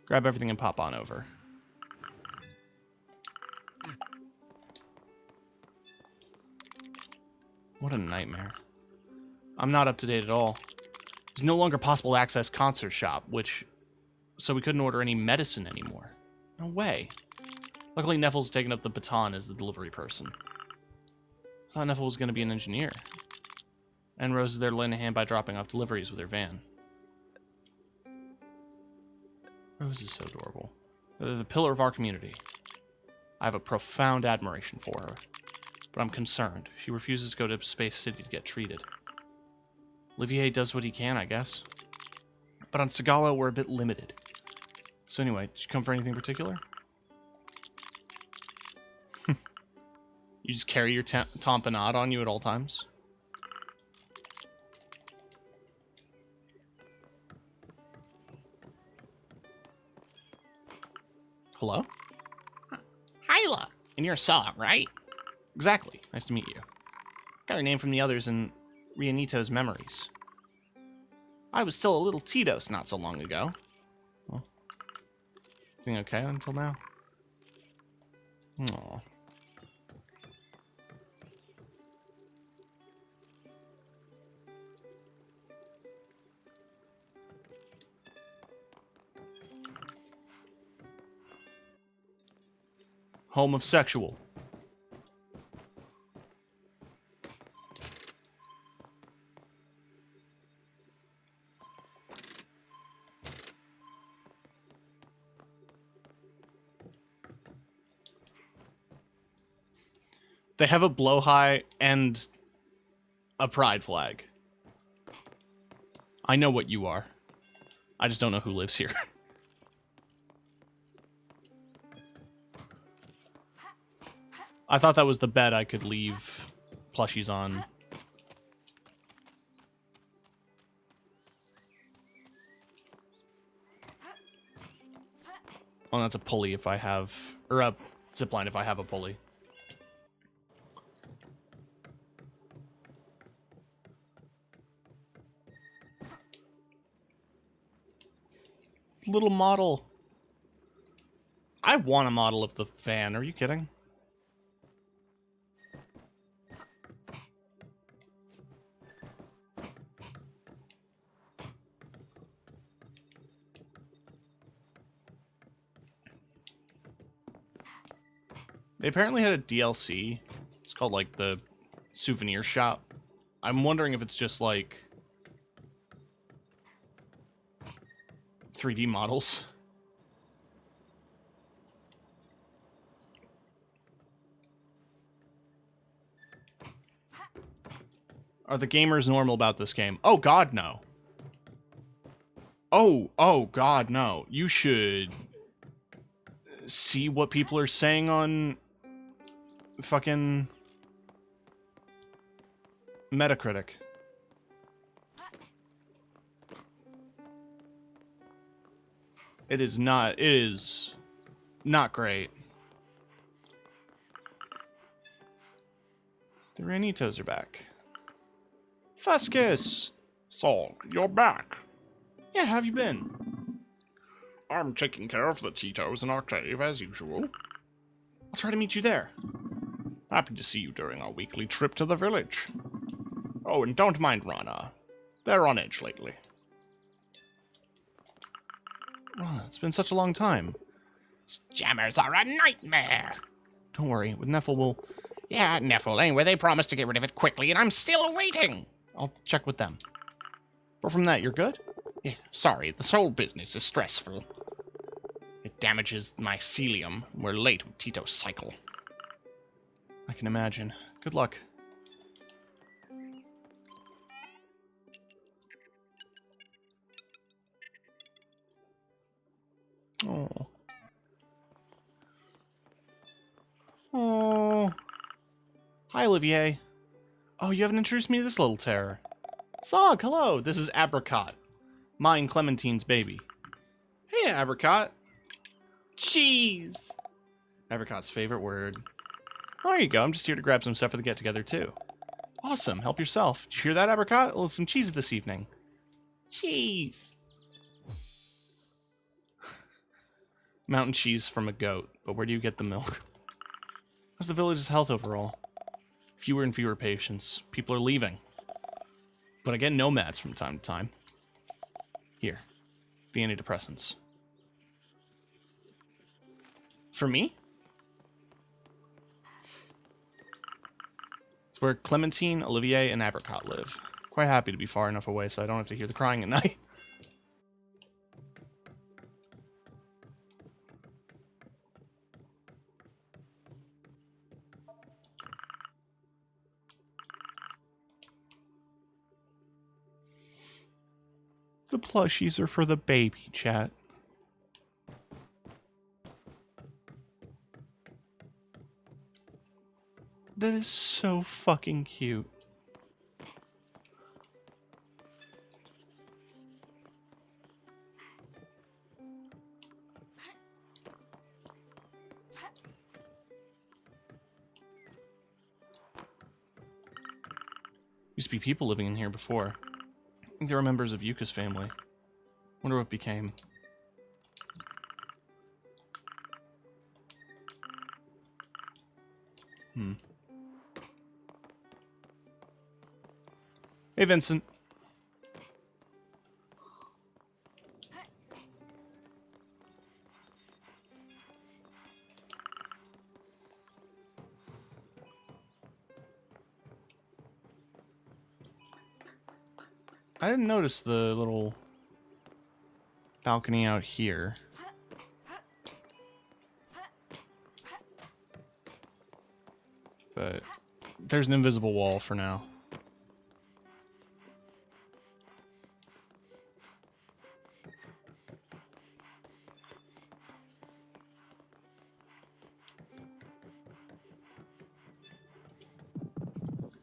Grab everything and pop on over. What a nightmare. I'm not up to date at all. There's no longer possible to access Concert Shop, so we couldn't order any medicine anymore. No way. Luckily, Neffel's taken up the baton as the delivery person. I thought Neffel was going to be an engineer. And Rose is there to lend a hand by dropping off deliveries with her van. Rose is so adorable. They're the pillar of our community. I have a profound admiration for her. but I'm concerned. She refuses to go to Space City to get treated. Olivier does what he can, I guess. But on Sagala, we're a bit limited. So anyway, did you come for anything particular? You just carry your tamponade on you at all times? Hello? Hyla, and you're Saw, right? Exactly. Nice to meet you. Got your name from the others in Rianito's memories. I was still a little Tito's not so long ago. Well, everything okay until now? Aww. Homosexual. They have a blowhigh and a pride flag. I know what you are. I just don't know who lives here. I thought that was the bed I could leave plushies on. Oh, that's a pulley if I have... Or a zipline if I have a pulley. Little model. I want a model of the van. Are you kidding? They apparently had a DLC. It's called, like, the Souvenir Shop. I'm wondering if it's just, like, 3D models. Are the gamers normal about this game? Oh, God, no. Oh, God, no. You should see what people are saying on fucking Metacritic. It is not great. The Ranitos are back. Fuscus! So, you're back. Yeah, how have you been? I'm taking care of the Titos in our cave as usual. I'll try to meet you there. Happy to see you during our weekly trip to the village. Oh, and don't mind Rana. They're on edge lately. Oh, it's been such a long time. Jammers are a nightmare. Don't worry, with Neffel we'll... Yeah, Neffel. Anyway, they promised to get rid of it quickly, and I'm still waiting. I'll check with them. But from that, you're good? Yeah, sorry, this whole business is stressful. It damages my celium. We're late with Tito's cycle. I can imagine. Good luck. Oh. Oh. Hi, Olivier. Oh, you haven't introduced me to this little terror. Sog, hello. This is Apricot. Mine Clementine's baby. Hey, Apricot. Cheese. Apricot's favorite word. Oh, there you go. I'm just here to grab some stuff for the get-together, too. Awesome. Help yourself. Did you hear that, Apricot? Well, some cheese this evening. Cheese. Mountain cheese from a goat. But where do you get the milk? How's the village's health overall? Fewer and fewer patients. People are leaving. But I get nomads from time to time. Here. The antidepressants. For me? It's where Clementine, Olivier, and Apricot live. Quite happy to be far enough away so I don't have to hear the crying at night. The plushies are for the baby, chat. That is so fucking cute. Used to be people living in here before. I think they were members of Yuka's family. Wonder what became. Hey, Vincent. I didn't notice the little balcony out here. But there's an invisible wall for now.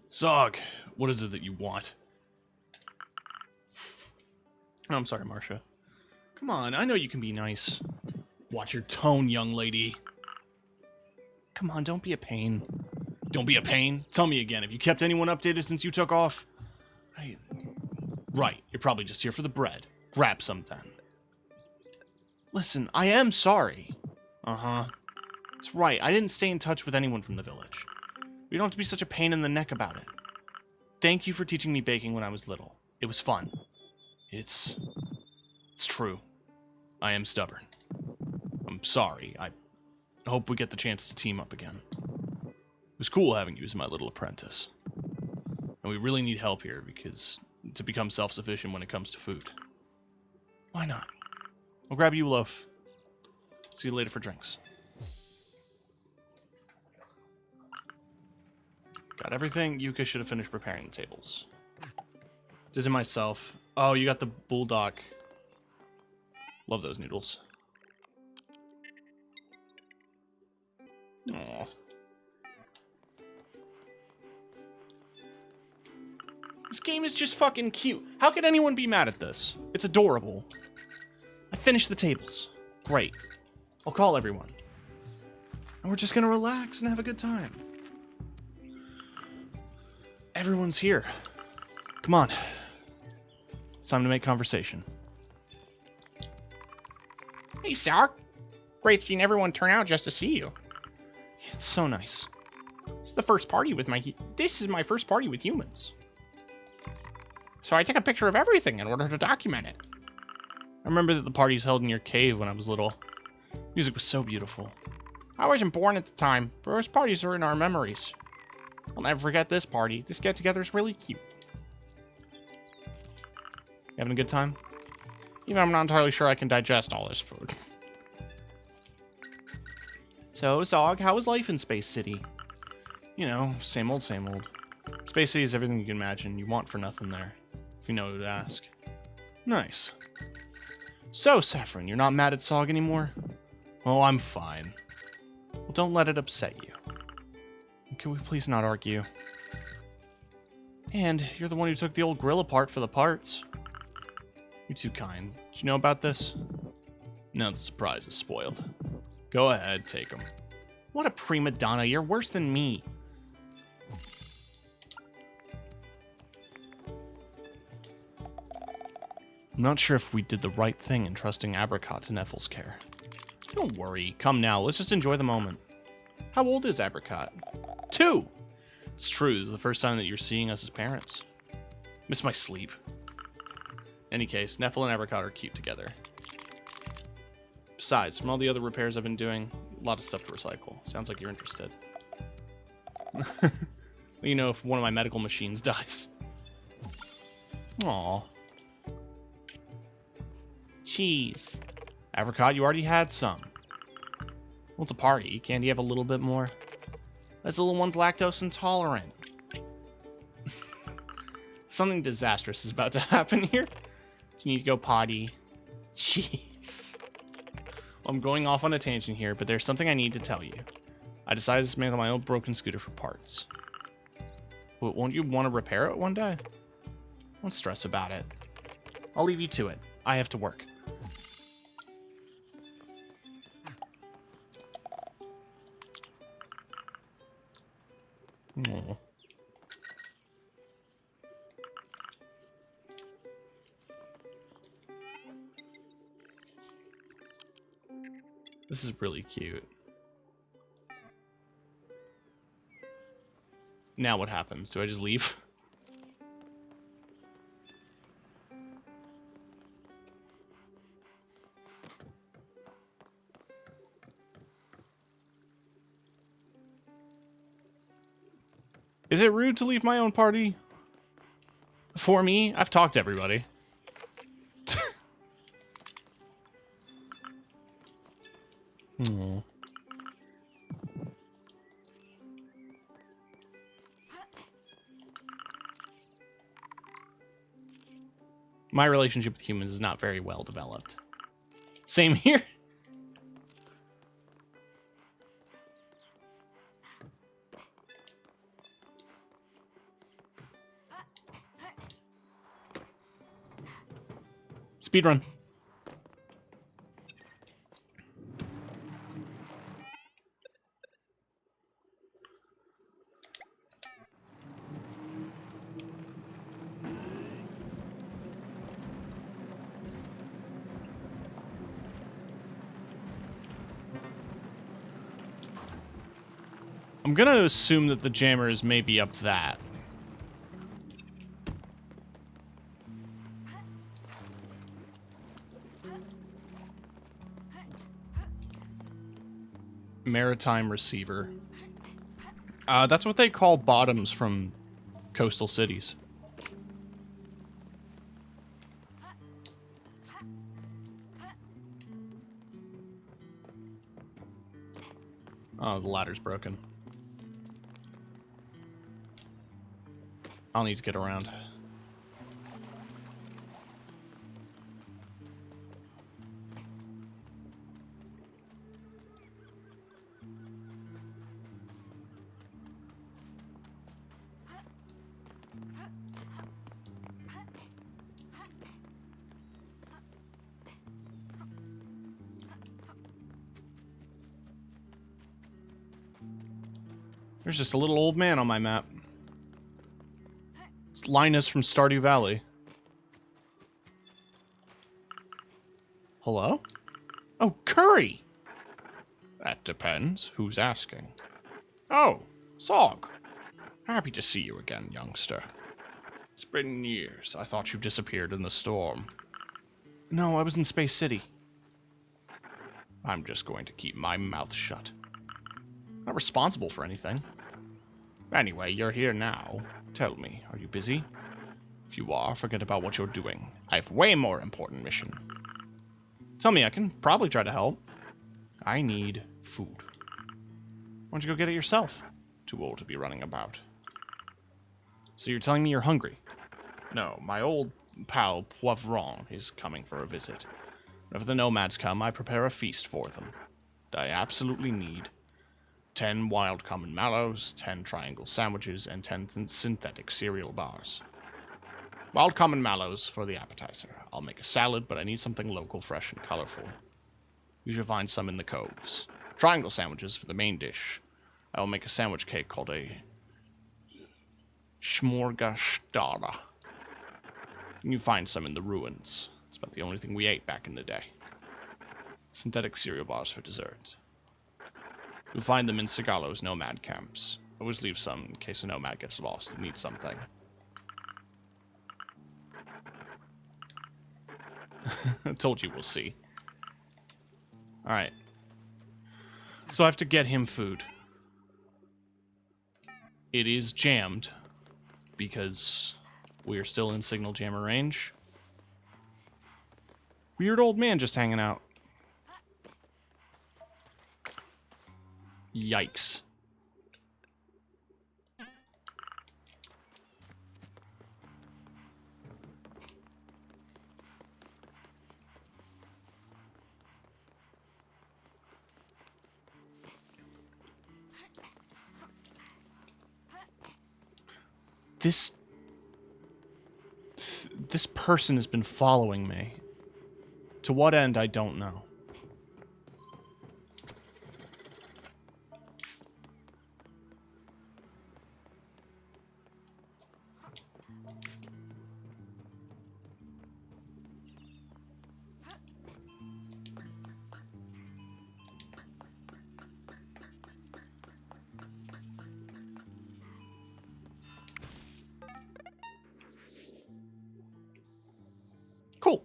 Zog, what is it that you want? Oh, I'm sorry, Marcia. Come on, I know you can be nice. Watch your tone, young lady. Come on, don't be a pain. Don't be a pain? Tell me again, have you kept anyone updated since you took off? Right, you're probably just here for the bread. Grab some then. Listen, I am sorry. Uh-huh. That's right, I didn't stay in touch with anyone from the village. You don't have to be such a pain in the neck about it. Thank you for teaching me baking when I was little. It was fun. It's true. I am stubborn. I'm sorry. I hope we get the chance to team up again. It was cool having you as my little apprentice. And we really need help here because to become self-sufficient when it comes to food. Why not? I'll grab you a loaf. See you later for drinks. Got everything. Yuka should have finished preparing the tables. Did it myself. Oh, you got the bulldog. Love those noodles. Aww. This game is just fucking cute. How could anyone be mad at this? It's adorable. I finished the tables. Great. I'll call everyone. And we're just gonna relax and have a good time. Everyone's here. Come on. It's time to make conversation. Hey, Sock. Great seeing everyone turn out just to see you. It's so nice. This is my first party with humans. So I took a picture of everything in order to document it. I remember that the parties held in your cave when I was little. Music was so beautiful. I wasn't born at the time, but those parties are in our memories. I'll never forget this party. This get-together is really cute. You having a good time? Even I'm not entirely sure I can digest all this food. So, Zog, how was life in Space City? You know, same old, same old. Space City is everything you can imagine. You want for nothing there, if you know who to ask. Nice. So, Saffron, you're not mad at Zog anymore? Oh, I'm fine. Well, don't let it upset you. Can we please not argue? And you're the one who took the old grill apart for the parts. You're too kind. Did you know about this? Now the surprise is spoiled. Go ahead, take them. What a prima donna. You're worse than me. I'm not sure if we did the right thing in trusting Apricot to Neffel's care. Don't worry. Come now. Let's just enjoy the moment. How old is Apricot? 2! It's true. This is the first time that you're seeing us as parents. Miss my sleep. In any case, Neffel and Apricot are cute together. Besides, from all the other repairs I've been doing, a lot of stuff to recycle. Sounds like you're interested. You know, if one of my medical machines dies. Aww. Cheese. Apricot, you already had some. Well, it's a party. Can't you have a little bit more? This little one's lactose intolerant. Something disastrous is about to happen here. You need to go potty. Jeez. I'm going off on a tangent here, but there's something I need to tell you. I decided to dismantle my own broken scooter for parts. Won't you want to repair it one day? Don't stress about it. I'll leave you to it. I have to work. Oh. This is really cute. Now what happens? Do I just leave? Is it rude to leave my own party? For me? I've talked to everybody. Aww. My relationship with humans is not very well developed. Same here. Speedrun. I'm gonna assume that the jammer is maybe up that. Maritime receiver. That's what they call bottoms from coastal cities. Oh, the ladder's broken. I'll need to get around. There's just a little old man on my map. It's Linus from Stardew Valley. Hello? Oh, Curry! That depends. Who's asking? Oh, Zog. Happy to see you again, youngster. It's been years. I thought you disappeared in the storm. No, I was in Space City. I'm just going to keep my mouth shut. Not responsible for anything. Anyway, you're here now. Tell me, are you busy? If you are, forget about what you're doing. I have way more important mission. Tell me, I can probably try to help. I need food. Why don't you go get it yourself? Too old to be running about. So you're telling me you're hungry? No, my old pal Poivron is coming for a visit. Whenever the nomads come, I prepare a feast for them. I absolutely need 10 wild common mallows, 10 triangle sandwiches, and 10 synthetic cereal bars. Wild common mallows for the appetizer. I'll make a salad, but I need something local, fresh, and colorful. You should find some in the coves. Triangle sandwiches for the main dish. I will make a sandwich cake called a Schmorgastada. You can find some in the ruins. It's about the only thing we ate back in the day. Synthetic cereal bars for dessert. You'll find them in Sigalo's nomad camps. Always leave some in case a nomad gets lost and needs something. I told you we'll see. Alright. So I have to get him food. It is jammed because we are still in signal jammer range. Weird old man just hanging out. Yikes. This person has been following me. To what end, I don't know. Cool.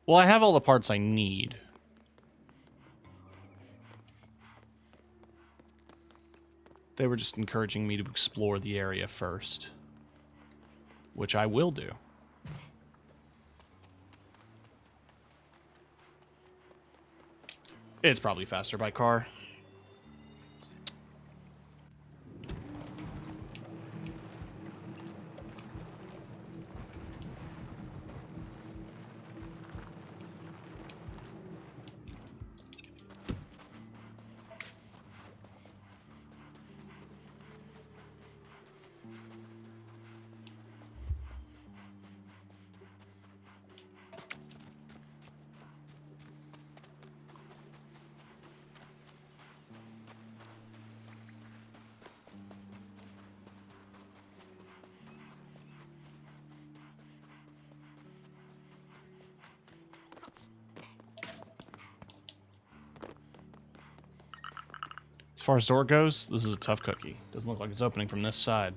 Well, I have all the parts I need. They were just encouraging me to explore the area first, which I will do. It's probably faster by car. As far as door goes, this is a tough cookie. Doesn't look like it's opening from this side.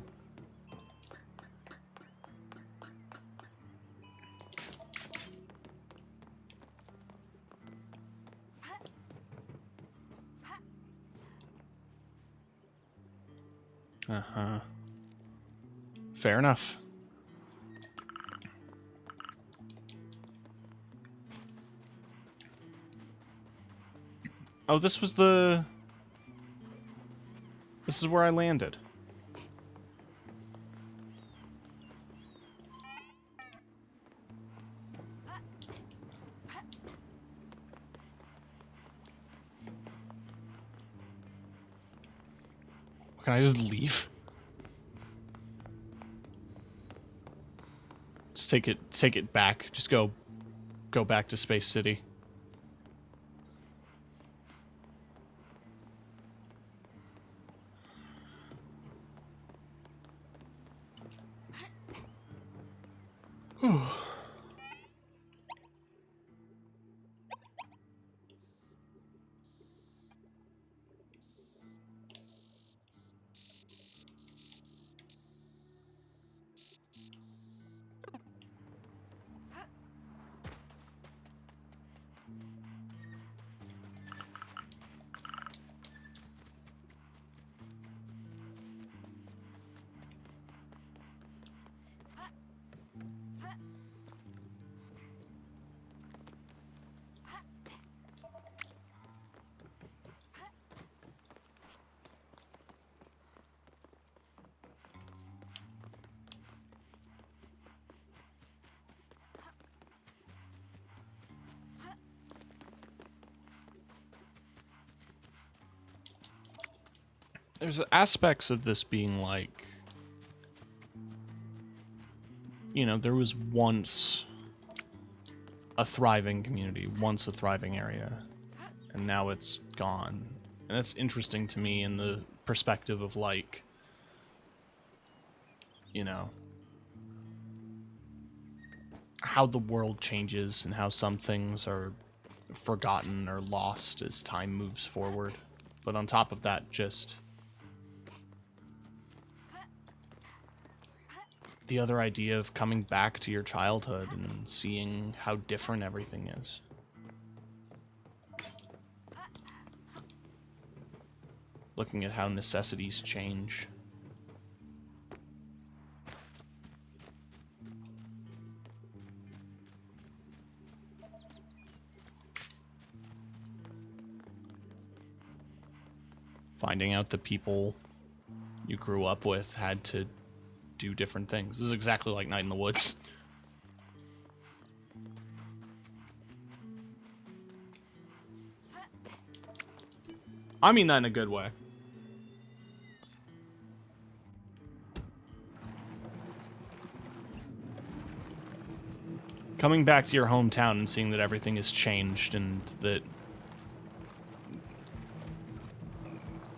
Uh-huh. Fair enough. Oh, this was the... This is where I landed. Can I just leave? Just take it back. Just go back to Space City. There's aspects of this being like, you know, there was once a thriving community, once a thriving area, and now it's gone. And that's interesting to me in the perspective of, like, you know, how the world changes and how some things are forgotten or lost as time moves forward. But on top of that, just the other idea of coming back to your childhood and seeing how different everything is. Looking at how necessities change. Finding out the people you grew up with had to do different things. This is exactly like Night in the Woods. I mean that in a good way. Coming back to your hometown and seeing that everything has changed and that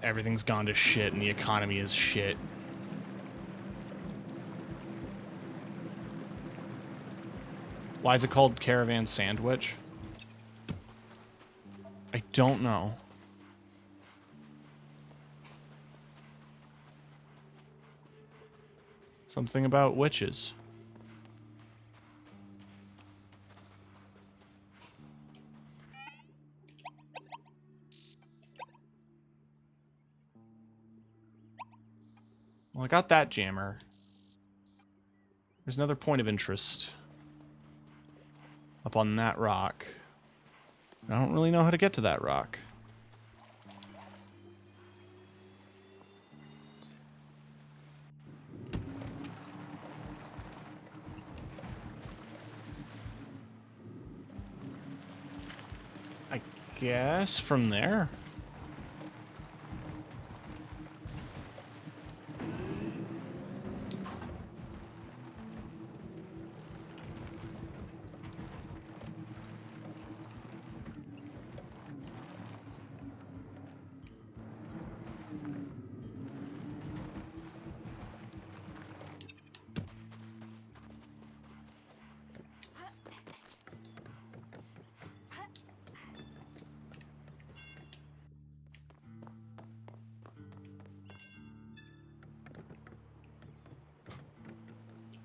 everything's gone to shit and the economy is shit. Why is it called Caravan SandWitch? I don't know. Something about witches. Well, I got that jammer. There's another point of interest up on that rock. I don't really know how to get to that rock. I guess from there.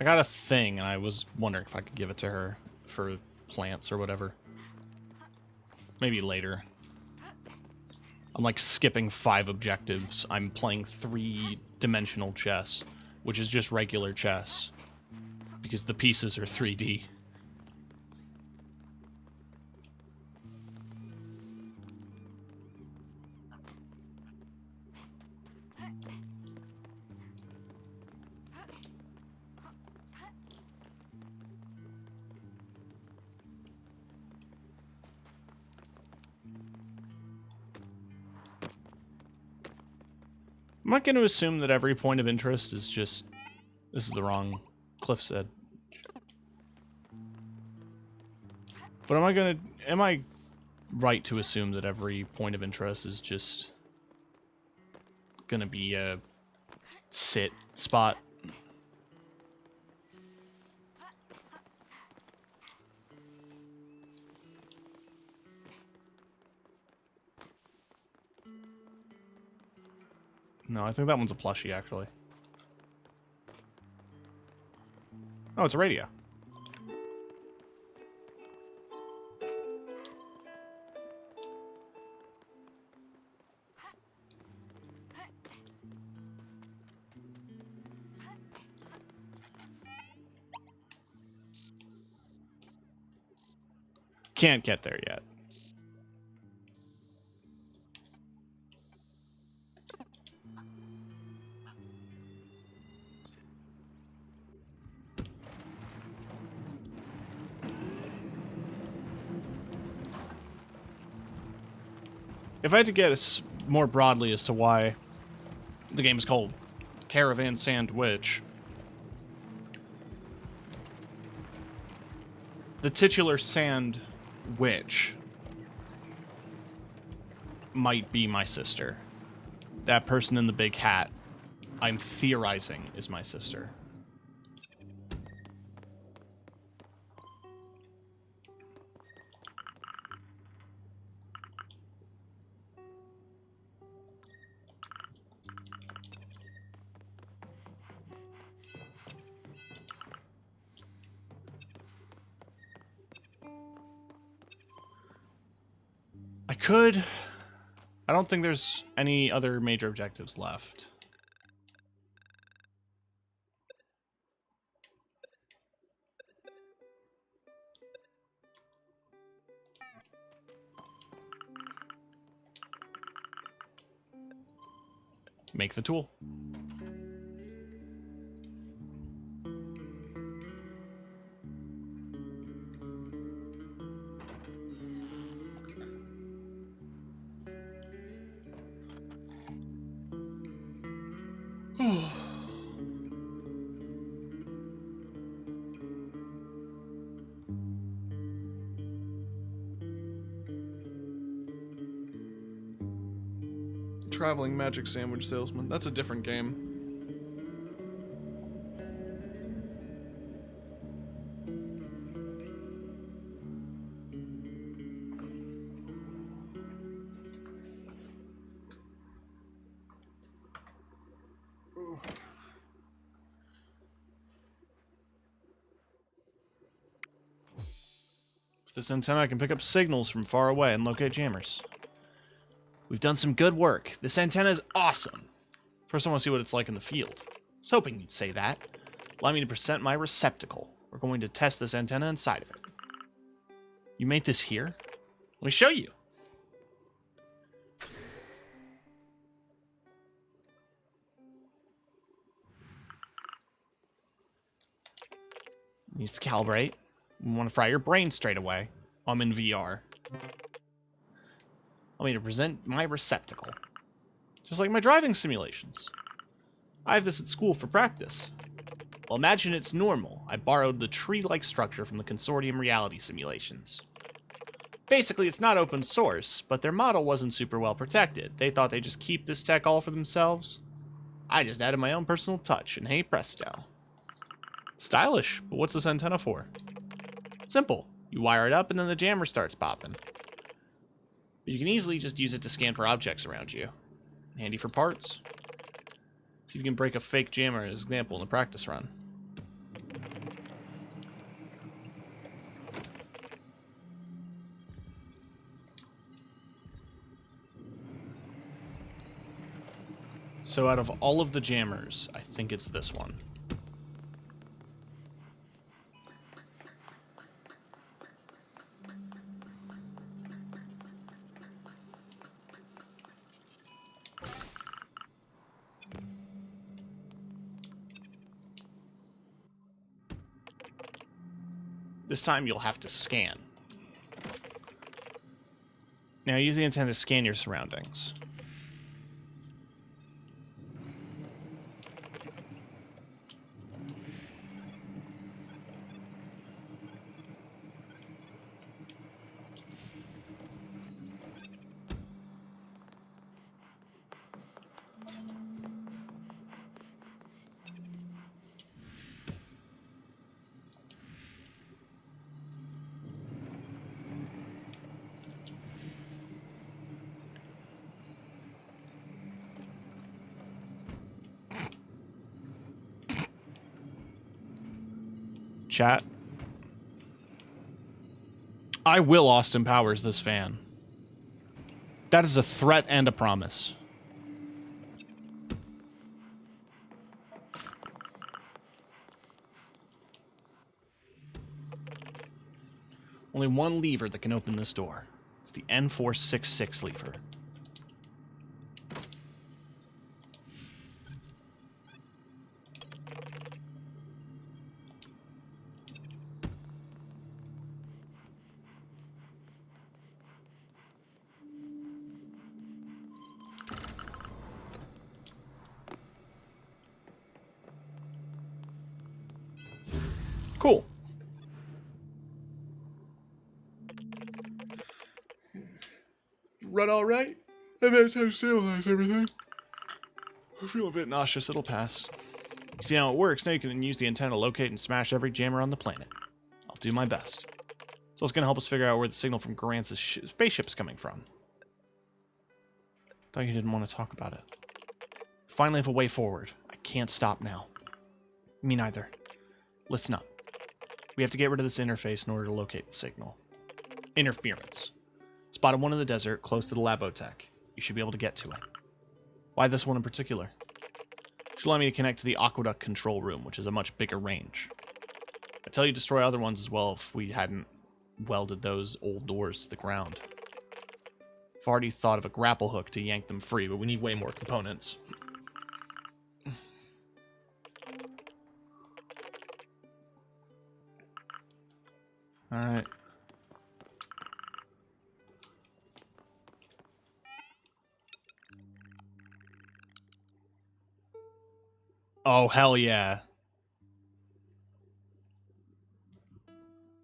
I got a thing, and I was wondering if I could give it to her for plants or whatever. Maybe later. I'm like skipping 5 objectives. I'm playing 3-dimensional chess, which is just regular chess, because the pieces are 3D. I'm not going to assume that every point of interest is just... This is the wrong cliff's edge. But am I right to assume that every point of interest is just going to be a sit spot? No, I think that one's a plushie, actually. Oh, it's a radio. Can't get there yet. If I had to guess more broadly as to why the game is called Caravan SandWitch, the titular Sand Witch might be my sister. That person in the big hat, I'm theorizing, is my sister. I don't think there's any other major objectives left. make the tool. Traveling magic sandwich salesman. That's a different game. With this antenna, I can pick up signals from far away and locate jammers. We've done some good work. This antenna is awesome. First, I want to see what it's like in the field. I was hoping you'd say that. Allow me to present my receptacle. We're going to test this antenna inside of it. You made this here? Let me show you. Needs to calibrate. We want to fry your brain straight away. I'm in VR. Allow me to present my receptacle. Just like my driving simulations. I have this at school for practice. Well, imagine it's normal. I borrowed the tree-like structure from the consortium reality simulations. Basically, it's not open source, but their model wasn't super well protected. They thought they'd just keep this tech all for themselves. I just added my own personal touch, and hey presto. Stylish, but what's this antenna for? Simple. You wire it up, and then the jammer starts popping. But you can easily just use it to scan for objects around you. Handy for parts. See if you can break a fake jammer as an example in the practice run. So out of all of the jammers, I think it's this one. This time you'll have to scan. Now use the antenna to scan your surroundings. Chat. I will Austin Powers this fan. That is a threat and a promise. Only one lever that can open this door. It's the N466 lever. Cool. Run all right? I've had time to stabilize everything. I feel a bit nauseous. It'll pass. You see how it works? Now you can use the antenna to locate and smash every jammer on the planet. I'll do my best. It's also going to help us figure out where the signal from Garant's spaceship's coming from. Thought you didn't want to talk about it. Finally have a way forward. I can't stop now. Me neither. Listen up. We have to get rid of this interface in order to locate the signal. Interference. Spotted one in the desert, close to the Labotech. You should be able to get to it. Why this one in particular? Should allow me to connect to the aqueduct control room, which is a much bigger range. I tell you destroy other ones as well if we hadn't welded those old doors to the ground. I've already thought of a grapple hook to yank them free, but we need way more components. Alright. Oh, hell yeah.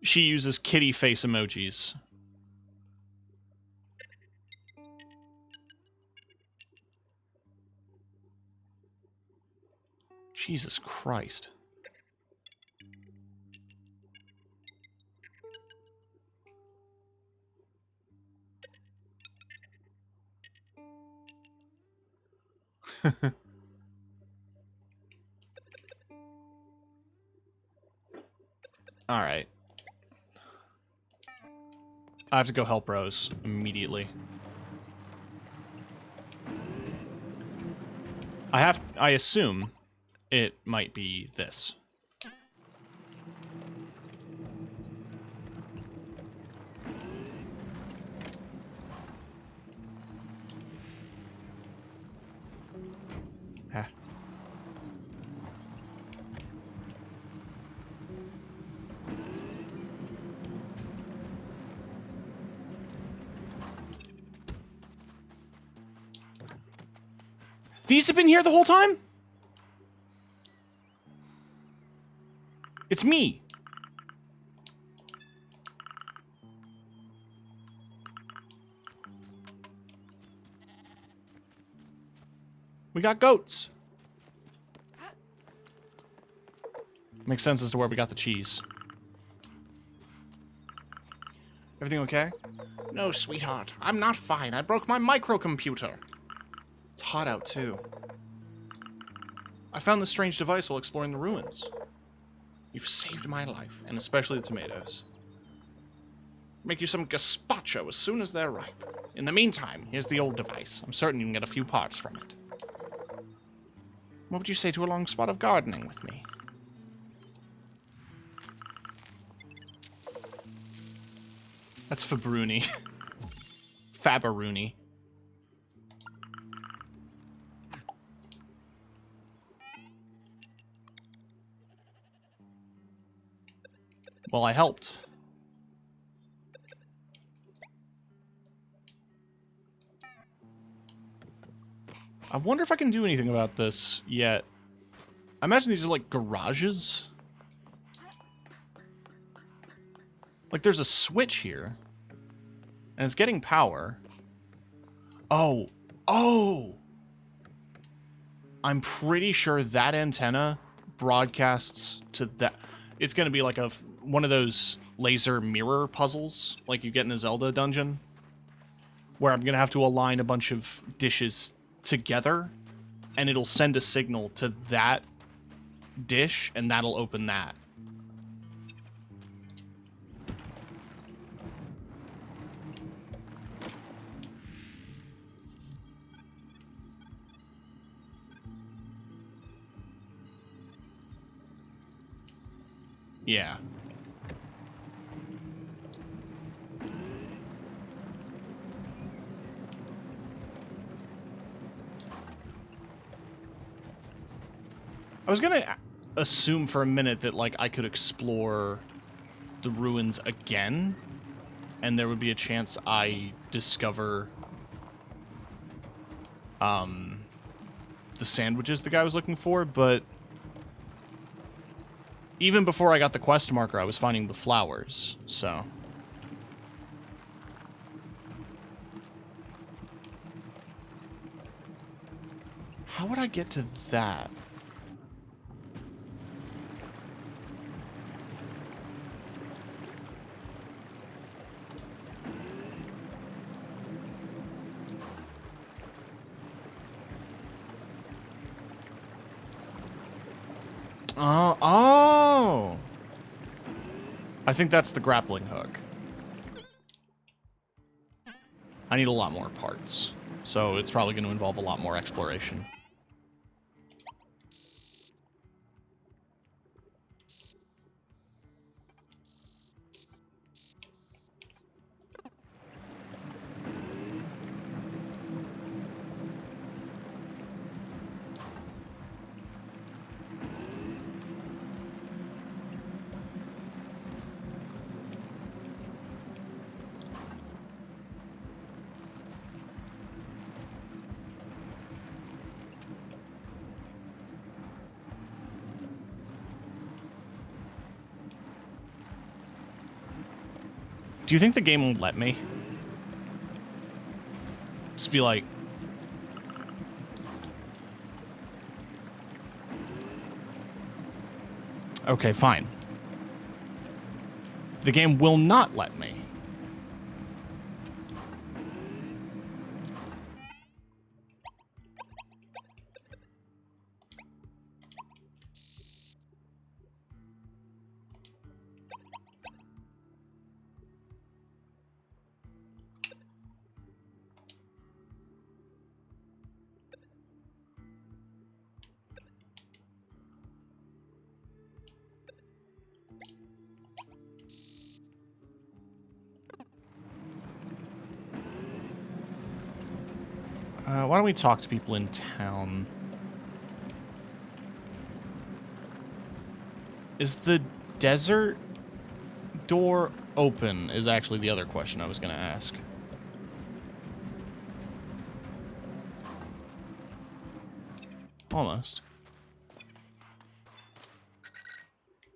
She uses kitty face emojis. Jesus Christ. Alright. I have to go help Rose immediately. I assume it might be this. Ah. These have been here the whole time? It's me. We got goats. Makes sense as to where we got the cheese. Everything okay? No, sweetheart. I'm not fine. I broke my microcomputer. It's hot out, too. I found this strange device while exploring the ruins. You've saved my life, and especially the tomatoes. Make you some gazpacho as soon as they're ripe. In the meantime, here's the old device. I'm certain you can get a few parts from it. What would you say to a long spot of gardening with me? That's Fabruni. Fabaruni. Well, I helped. I wonder if I can do anything about this yet. I imagine these are like garages. Like there's a switch here. And it's getting power. Oh. Oh! I'm pretty sure that antenna broadcasts to that. It's going to be like one of those laser mirror puzzles like you get in a Zelda dungeon. Where I'm going to have to align a bunch of dishes together. And it'll send a signal to that dish. And that'll open that. Yeah. I was gonna assume for a minute that, like, I could explore the ruins again, and there would be a chance I discover, the sandwiches the guy was looking for, but even before I got the quest marker, I was finding the flowers, so... How would I get to that? Oh! I think that's the grappling hook. I need a lot more parts, so it's probably going to involve a lot more exploration. Do you think the game will let me? Just be like... Okay, fine. The game will not let me. Why don't we talk to people in town? Is the desert door open? Is actually the other question I was going to ask. Almost.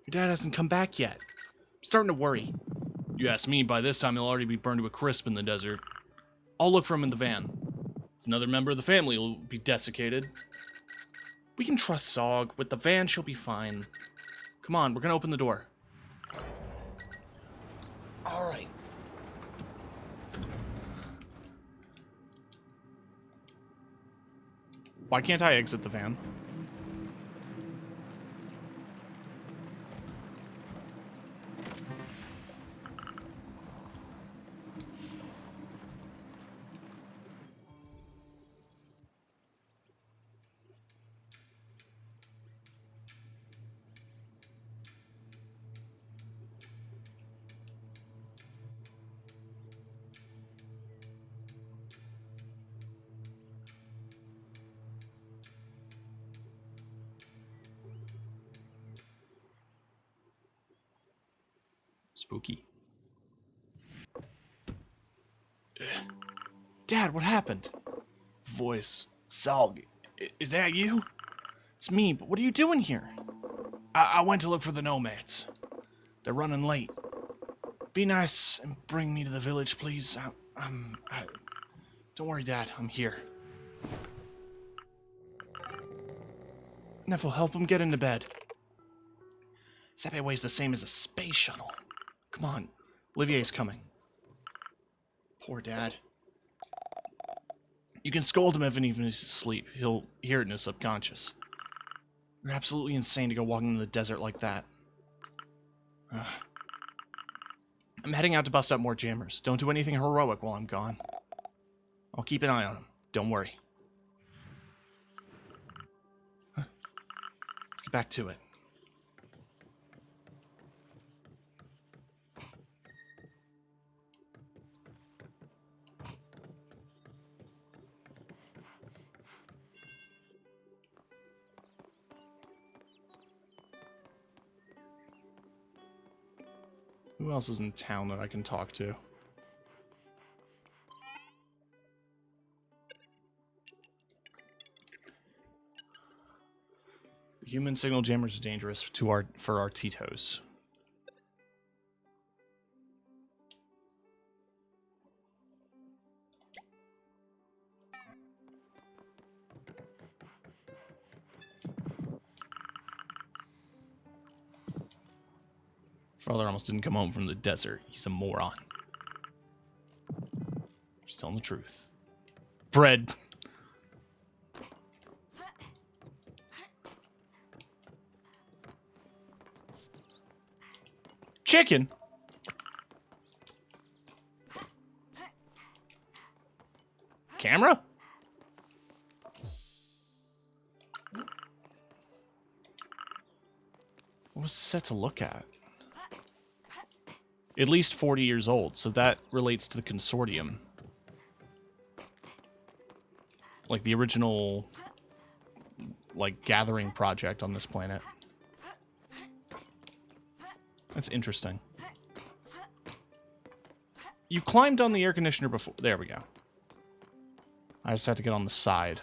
Your dad hasn't come back yet. I'm starting to worry. You ask me, by this time he'll already be burned to a crisp in the desert. I'll look for him in the van. It's another member of the family will be desiccated. We can trust Zog. With the van, she'll be fine. Come on, we're gonna open the door. Alright. Why can't I exit the van? Spooky. Dad, what happened? Voice. Zog. Is that you? It's me, but what are you doing here? I went to look for the nomads. They're running late. Be nice and bring me to the village, please. Don't worry, Dad. I'm here. Neff will help him get into bed. That weighs the same as a space shuttle. Come on. Olivier's coming. Poor Dad. You can scold him even if he's asleep. He'll hear it in his subconscious. You're absolutely insane to go walking in the desert like that. I'm heading out to bust up more jammers. Don't do anything heroic while I'm gone. I'll keep an eye on him. Don't worry. Let's get back to it. Who else is in town that I can talk to? The human signal jammers are dangerous for our Titos. Father almost didn't come home from the desert. He's a moron. Just telling the truth. Bread. Chicken. Camera? What was set to look at? At least 40 years old, so that relates to the consortium. Like the original, like, gathering project on this planet. That's interesting. You climbed on the air conditioner before. There we go. I just had to get on the side.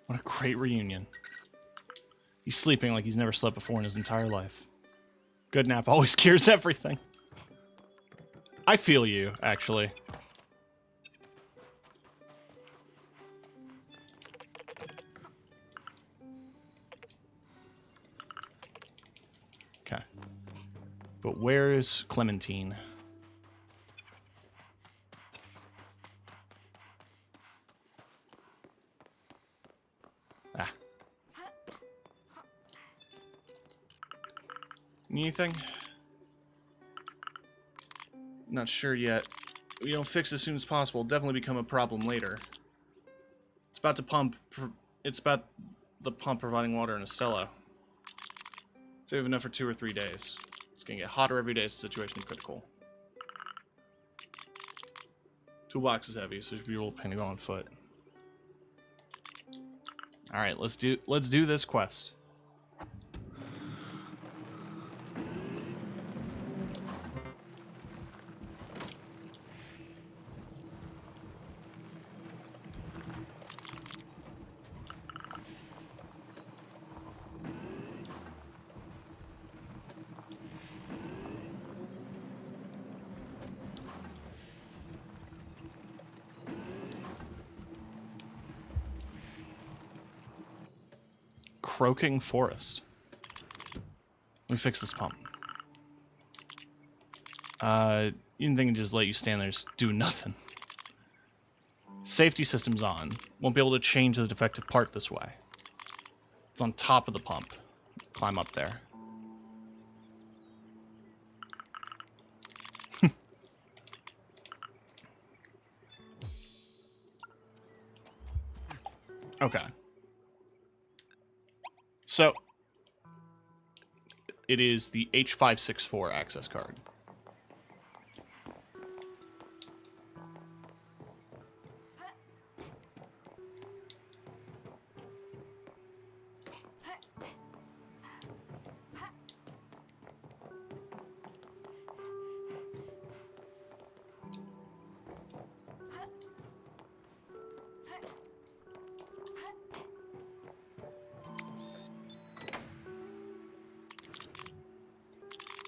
What a great reunion. He's sleeping like he's never slept before in his entire life. Good nap always cures everything. I feel you, actually. Okay. But where is Clementine? Ah. Need anything? Not sure yet. We don't fix as soon as possible. It'll definitely become a problem later. It's about to pump. It's about the pump providing water in Estella. Save enough for 2 or 3 days. It's gonna get hotter every day as the situation is critical. Toolbox is heavy, so it should be a little pain to go on foot. All right, let's do this quest. Croaking Forest. Let me fix this pump. You didn't think I'd just let you stand there, just do nothing. Safety system's on. Won't be able to change the defective part this way. It's on top of the pump. Climb up there. Okay. So, it is the H564 access card.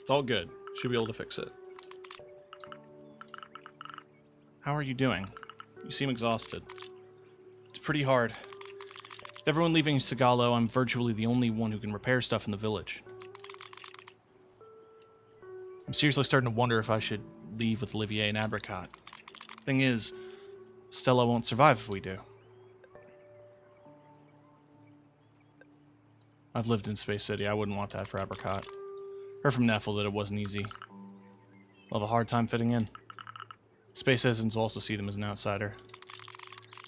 It's all good. Should be able to fix it. How are you doing? You seem exhausted. It's pretty hard. With everyone leaving Sigalo, I'm virtually the only one who can repair stuff in the village. I'm seriously starting to wonder if I should leave with Olivier and Abricot. Thing is, Stella won't survive if we do. I've lived in Space City. I wouldn't want that for Abricot. Heard from Neffel that it wasn't easy. They'll have a hard time fitting in. Space citizens will also see them as an outsider.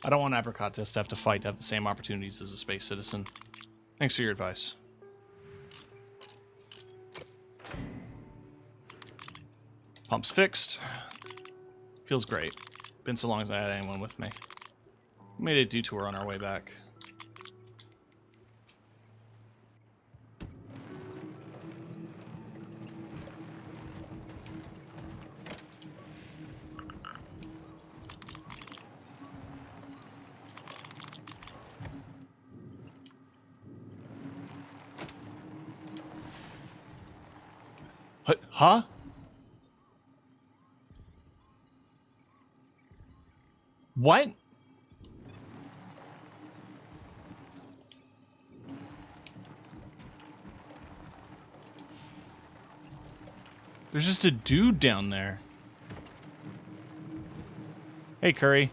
I don't want Abricot to have to fight to have the same opportunities as a space citizen. Thanks for your advice. Pump's fixed. Feels great. Been so long as I had anyone with me. We made a detour on our way back. Huh? What? There's just a dude down there. Hey, Curry.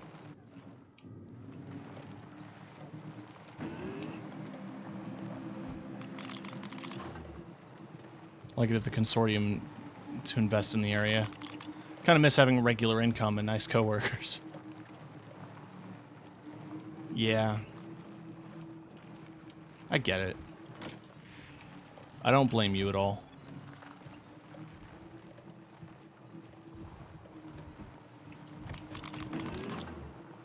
Like it if the consortium to invest in the area. Kind of miss having regular income and nice coworkers. Yeah. I get it. I don't blame you at all.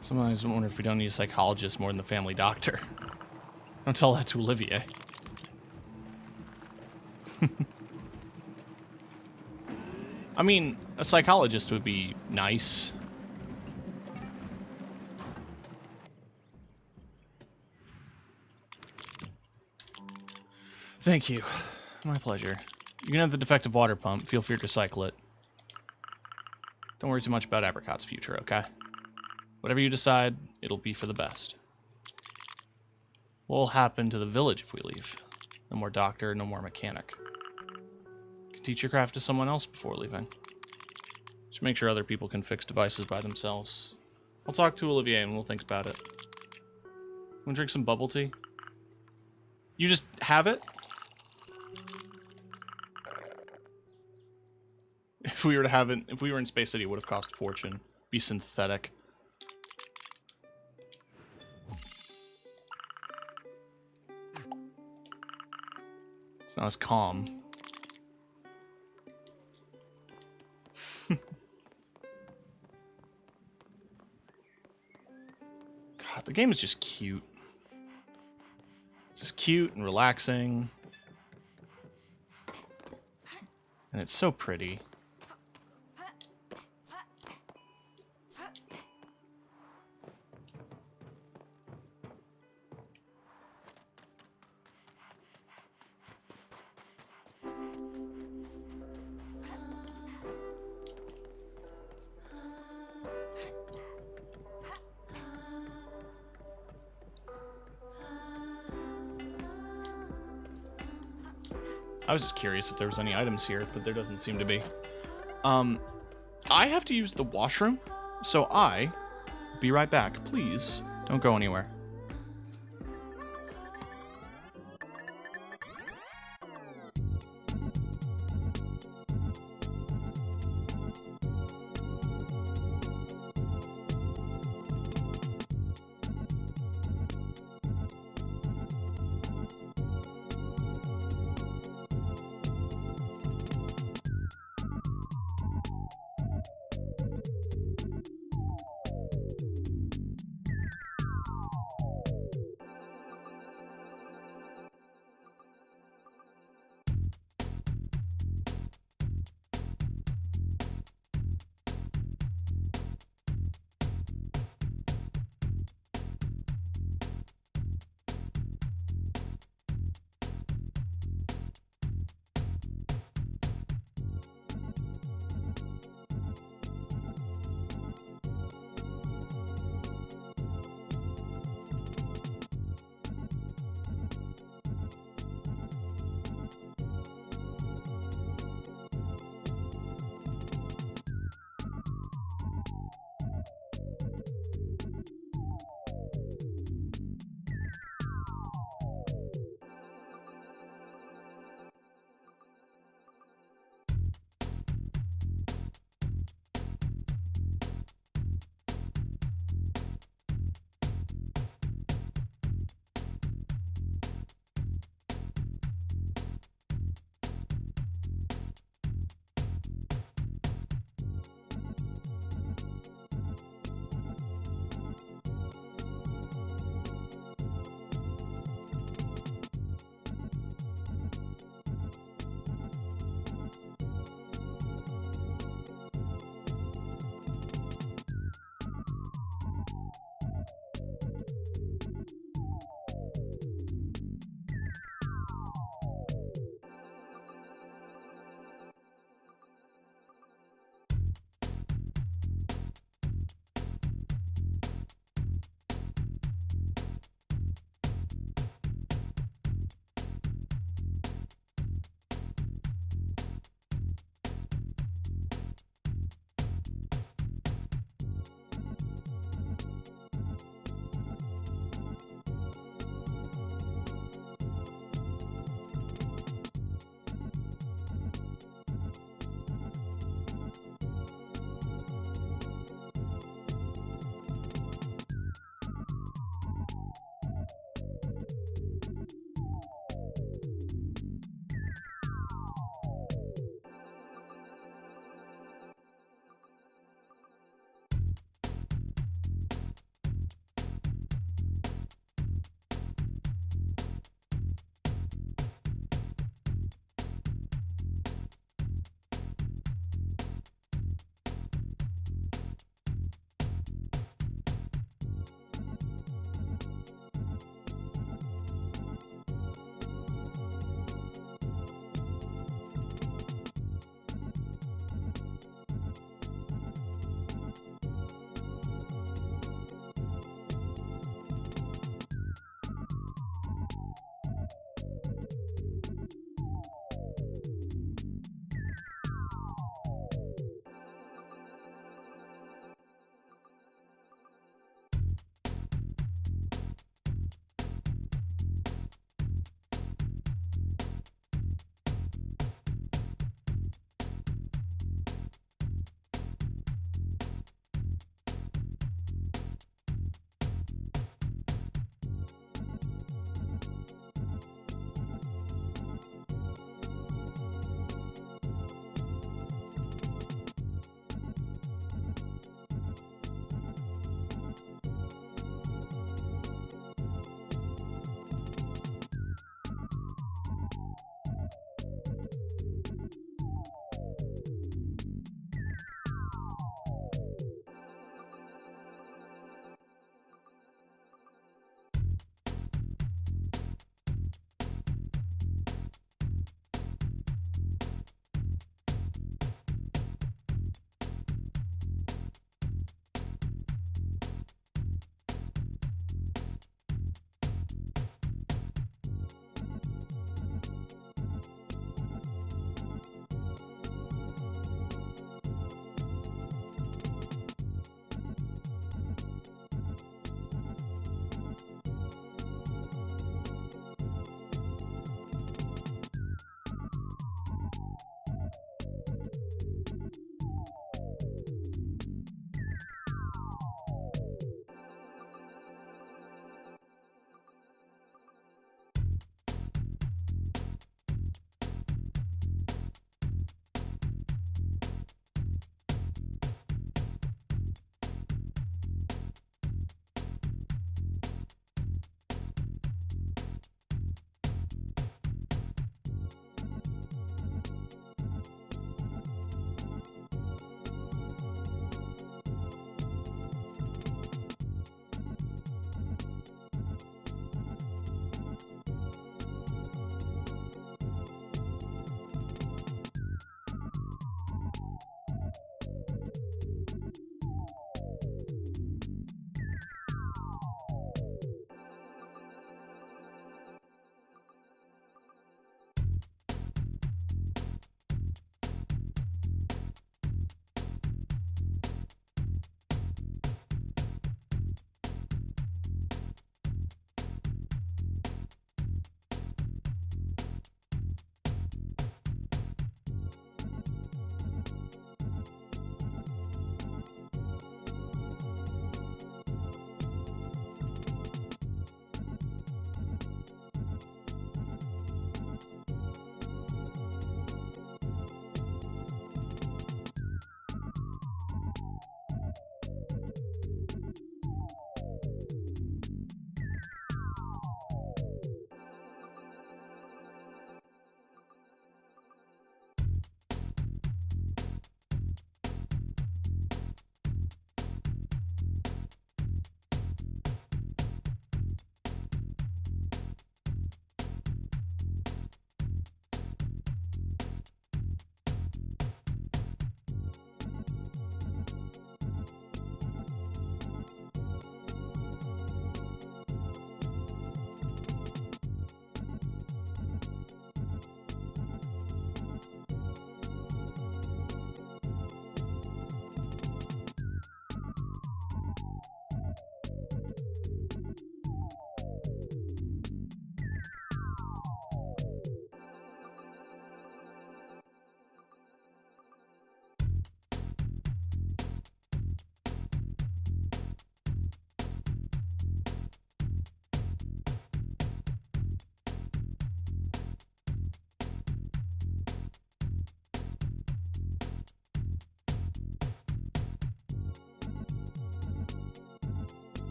Sometimes I wonder if we don't need a psychologist more than the family doctor. Don't tell that to Olivier. I mean, a psychologist would be nice. Thank you. My pleasure. You can have the defective water pump. Feel free to cycle it. Don't worry too much about Apricot's future, okay? Whatever you decide, it'll be for the best. What'll happen to the village if we leave? No more doctor, no more mechanic. You can teach your craft to someone else before leaving. Just make sure other people can fix devices by themselves. I'll talk to Olivier and we'll think about it. Wanna drink some bubble tea? You just have it? If we were to have it, if we were in Space City, it would have cost a fortune. Be synthetic. It's not as calm. God, the game is just cute. It's just cute and relaxing. And it's so pretty. I was just curious if there was any items here, but there doesn't seem to be. I have to use the washroom, so I'll be right back. Please, don't go anywhere.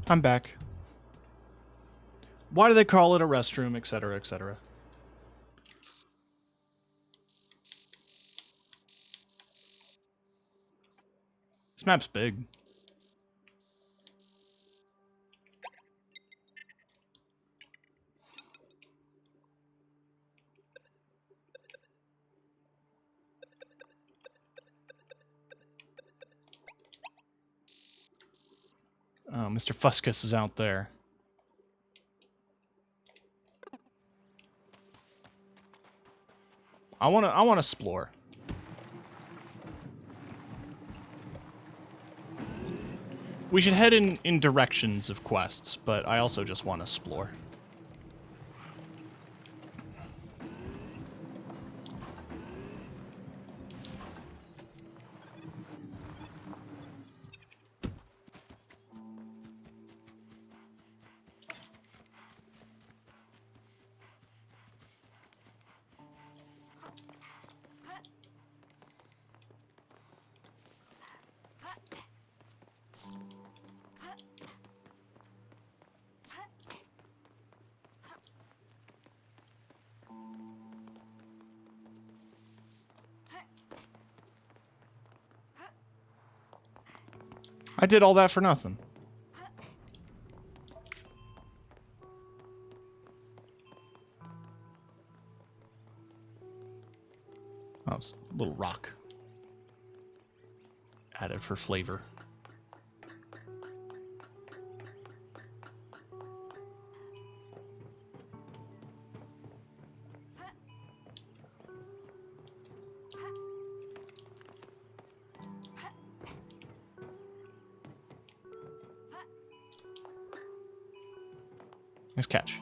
I'm back. Why do they call it a restroom, etc., etc.? This map's big. Oh, Mr. Fuscus is out there. I wanna explore. We should head in directions of quests, but I also just want to explore. I did all that for nothing. Oh, it's a little rock. Added for flavor. Nice catch.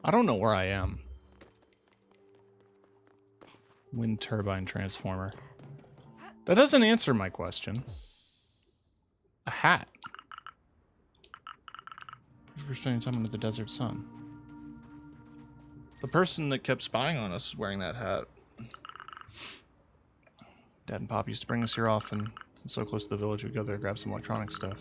I don't know where I am. Wind turbine transformer. That doesn't answer my question. A hat. We're spending time under the desert sun. The person that kept spying on us is wearing that hat. Dad and Pop used to bring us here often. Since so close to the village, we'd go there to grab some electronic stuff.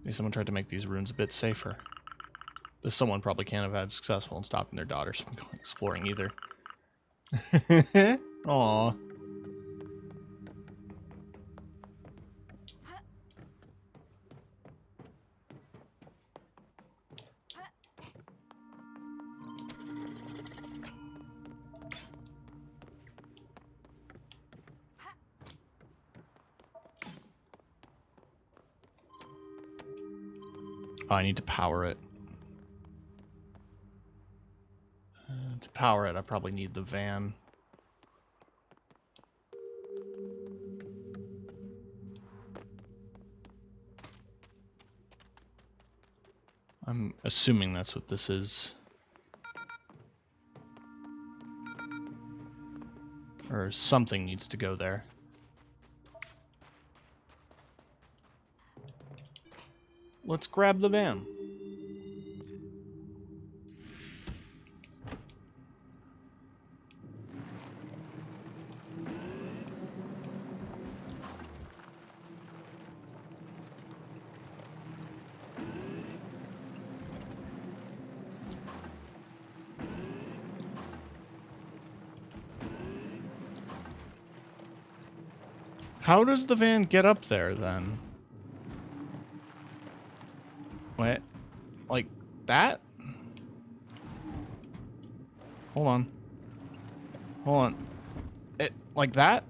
Maybe someone tried to make these runes a bit safer. This someone probably can't have had successful in stopping their daughters from going exploring either. Aww. Oh, I need to power it. To power it, I probably need the van. I'm assuming that's what this is. Or something needs to go there. Let's grab the van. How does the van get up there, then? What? Like that? Hold on. Hold on. It, like that?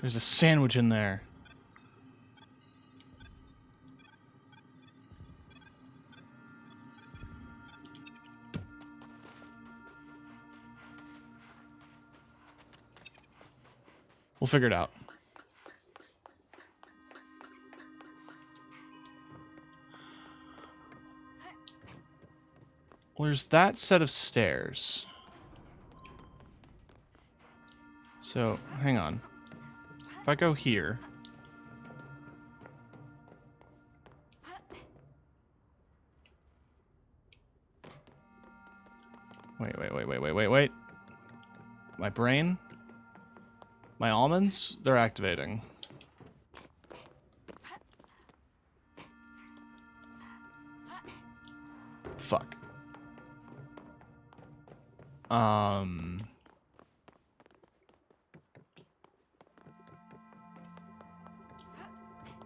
There's a sandwich in there. We'll figure it out. Well, there's that set of stairs. So, hang on. If I go here... Wait. My brain? My almonds? They're activating. Fuck.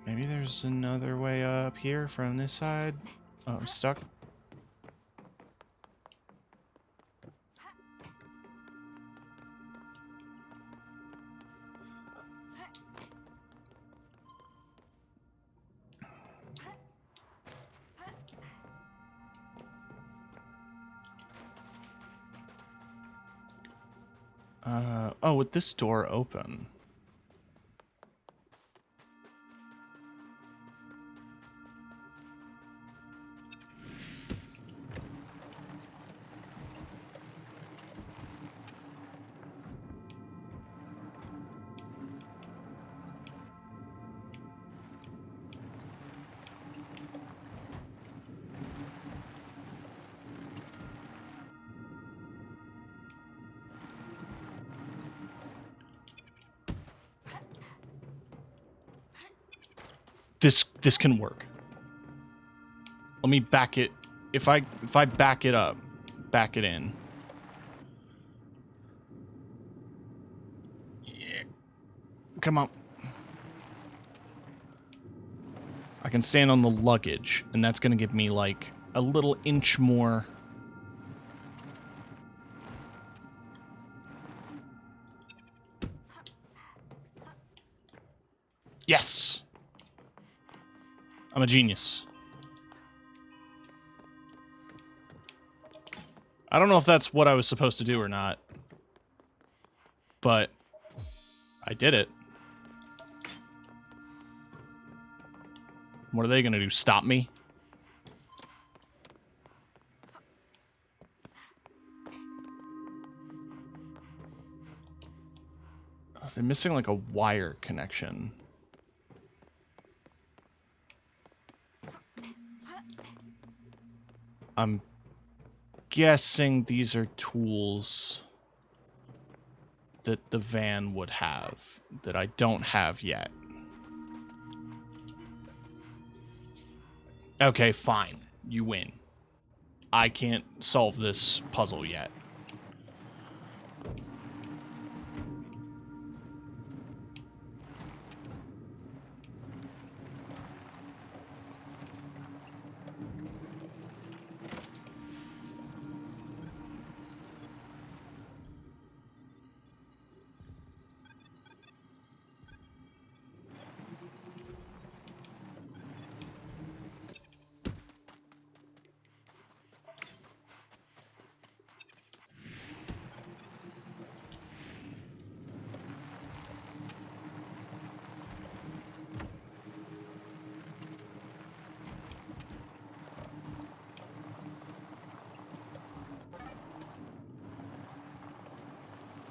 Maybe there's another way up here from this side. Oh, I'm stuck. Oh, with this door open. This can work. Let me back it. If I back it up, back it in. Yeah. Come on. I can stand on the luggage, and that's gonna give me like a little inch more. Yes. I'm a genius. I don't know if that's what I was supposed to do or not, but I did it. What are they gonna do? Stop me? Oh, they're missing like a wire connection. I'm guessing these are tools that the van would have that I don't have yet. Okay, fine. You win. I can't solve this puzzle yet.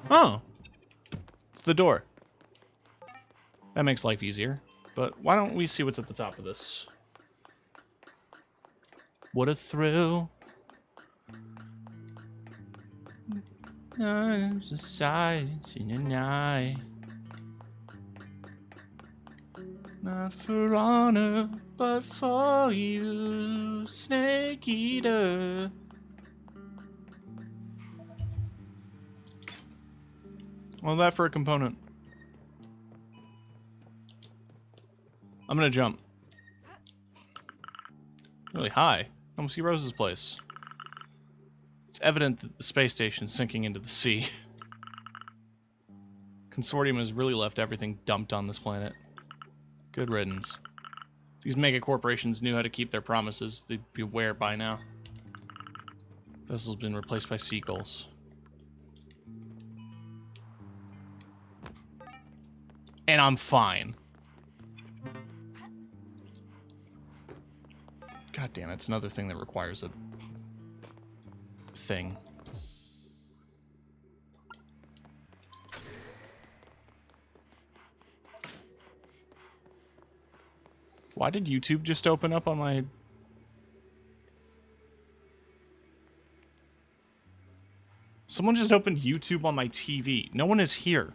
Oh. It's the door. That makes life easier. But why don't we see what's at the top of this? What a thrill. There's a sight in the night. Not for honor, but for you, Snake Eater. Well, that for a component. I'm gonna jump. Really high. Almost see Rose's place. It's evident that the space station's sinking into the sea. Consortium has really left everything dumped on this planet. Good riddance. These mega corporations knew how to keep their promises. They'd be aware by now. Vessel's been replaced by seagulls. And I'm fine. God damn it, it's another thing that requires a thing. Why did YouTube just open up on my... Someone just opened YouTube on my TV. No one is here.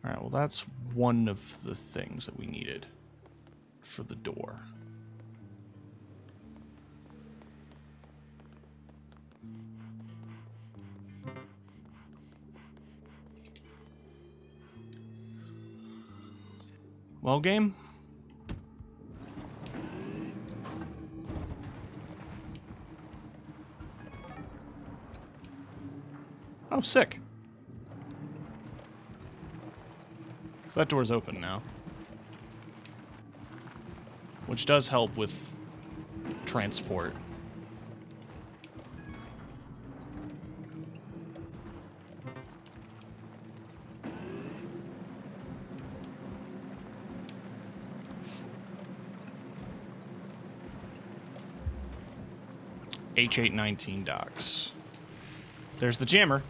Alright, well that's one of the things that we needed for the door. Well, game? Oh, sick. So that door's open now. Which does help with transport. H819 docks. There's the jammer.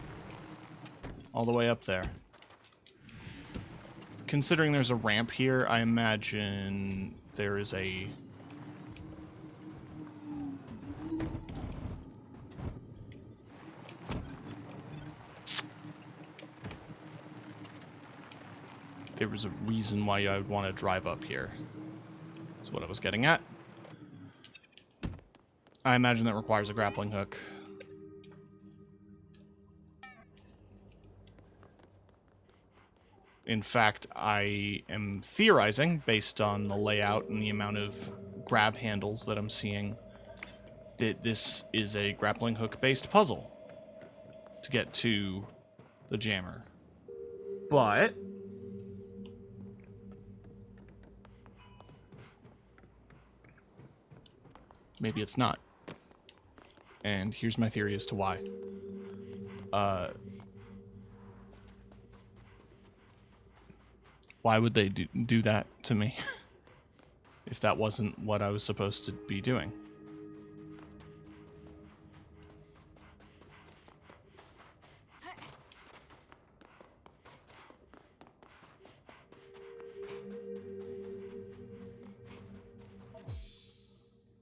All the way up there. Considering there's a ramp here, I imagine there is a... There was a reason why I would want to drive up here. That's what I was getting at. I imagine that requires a grappling hook. In fact, I am theorizing, based on the layout and the amount of grab handles that I'm seeing, that this is a grappling hook-based puzzle to get to the jammer. But... maybe it's not. And here's my theory as to why. Why would they do that to me if that wasn't what I was supposed to be doing?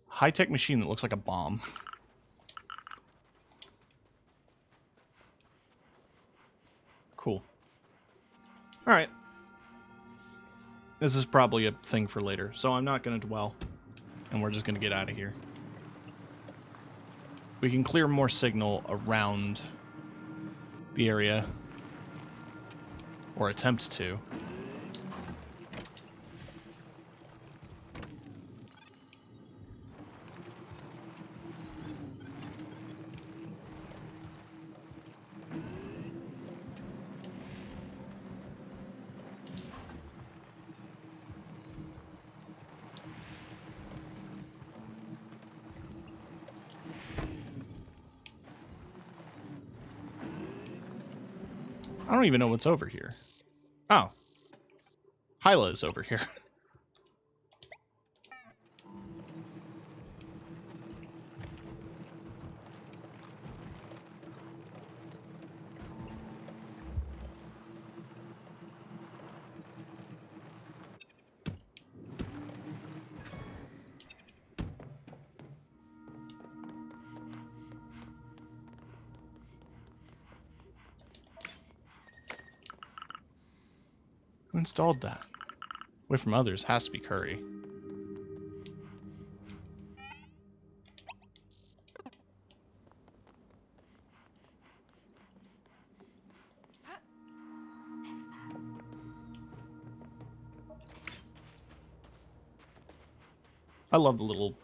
High-tech machine that looks like a bomb. Cool. Alright. This is probably a thing for later, so I'm not going to dwell. And we're just going to get out of here. We can clear more signal around the area. Or attempt to. I don't even know what's over here. Oh. Hyla is over here. Who installed that? Away from others has to be Curry. I love the little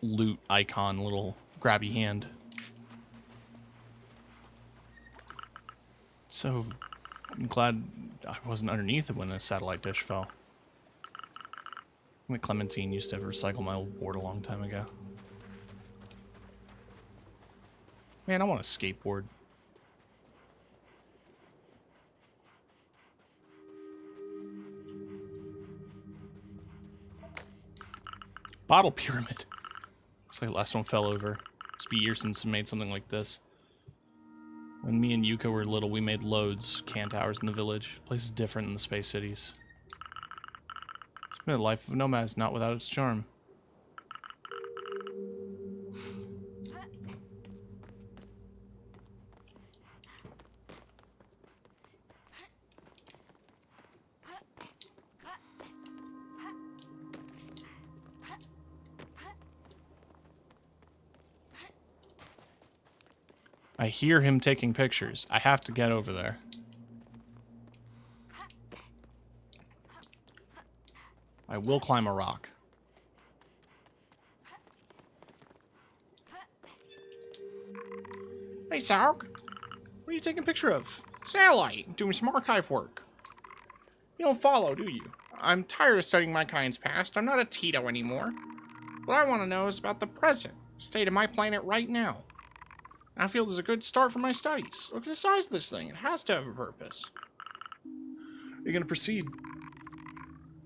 loot icon, little grabby hand. So, I'm glad I wasn't underneath it when the satellite dish fell. I think Clementine used to recycle my old board a long time ago. Man, I want a skateboard. Bottle pyramid. Looks like the last one fell over. It's been years since I made something like this. When me and Yuka were little, we made loads. Can towers in the village. Place is different than the space cities. It's been a life of nomads, not without its charm. I hear him taking pictures. I have to get over there. I will climb a rock. Hey, Sark. What are you taking a picture of? Satellite. Doing some archive work. You don't follow, do you? I'm tired of studying my kind's past. I'm not a Tito anymore. What I want to know is about the present. State of my planet right now. I feel there's a good start for my studies. Look at the size of this thing. It has to have a purpose. Are you going to proceed?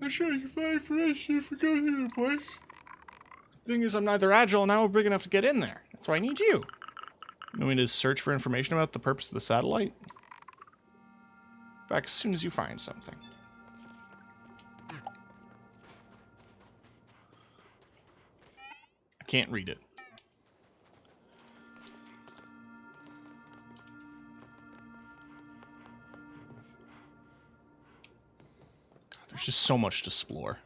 I'm sure you can find information if we go through the place. The thing is, I'm neither agile nor big enough to get in there. That's why I need you. You want me to search for information about the purpose of the satellite? Back as soon as you find something. I can't read it. There's just so much to explore.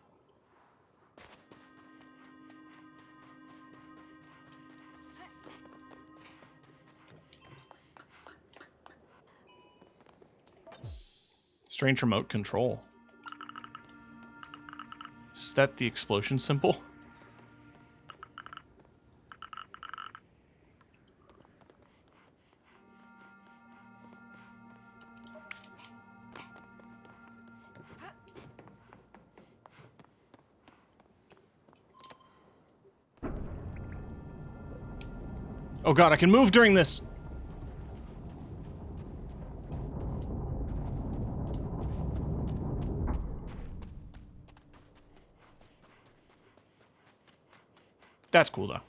Strange remote control. Is that the explosion symbol? Oh god, I can move during this! That's cool, though.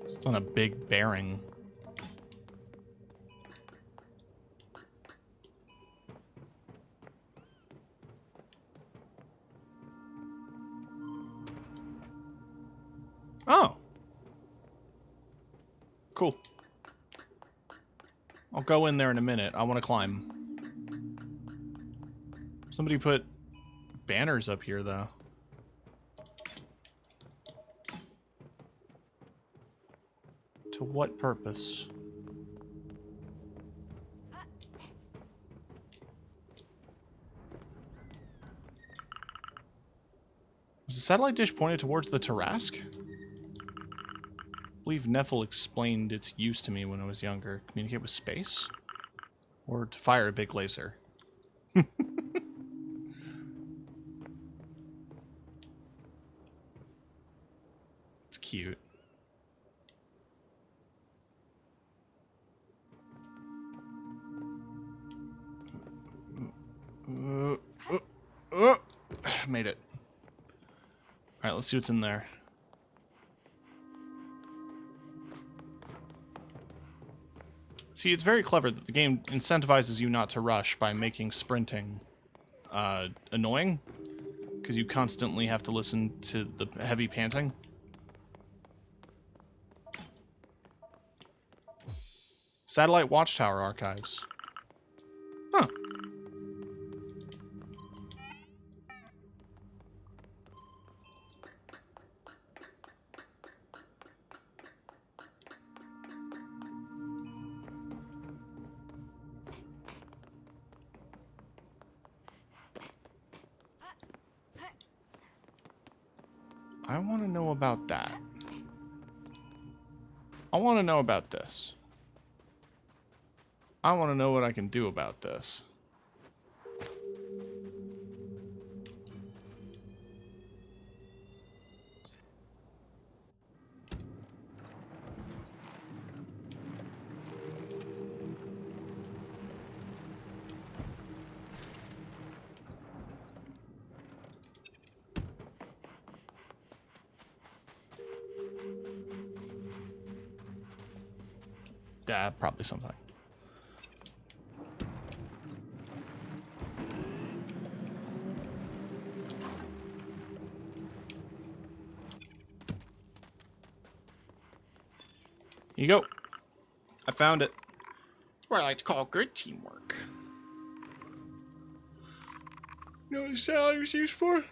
It's on a big bearing. Oh. Cool. I'll go in there in a minute. I want to climb. Somebody put banners up here, though. To what purpose? Was the satellite dish pointed towards the Tarask? I believe Neffel explained its use to me when I was younger. Communicate with space? Or to fire a big laser? It's cute. Made it. Alright, let's see what's in there. See, it's very clever that the game incentivizes you not to rush by making sprinting annoying, because you constantly have to listen to the heavy panting. Satellite Watchtower Archives. Huh. I want to know about that. I want to know about this. I want to know what I can do about this. Yeah, probably something. Here you go. I found it. It's what I like to call good teamwork. You know what the salary was used for?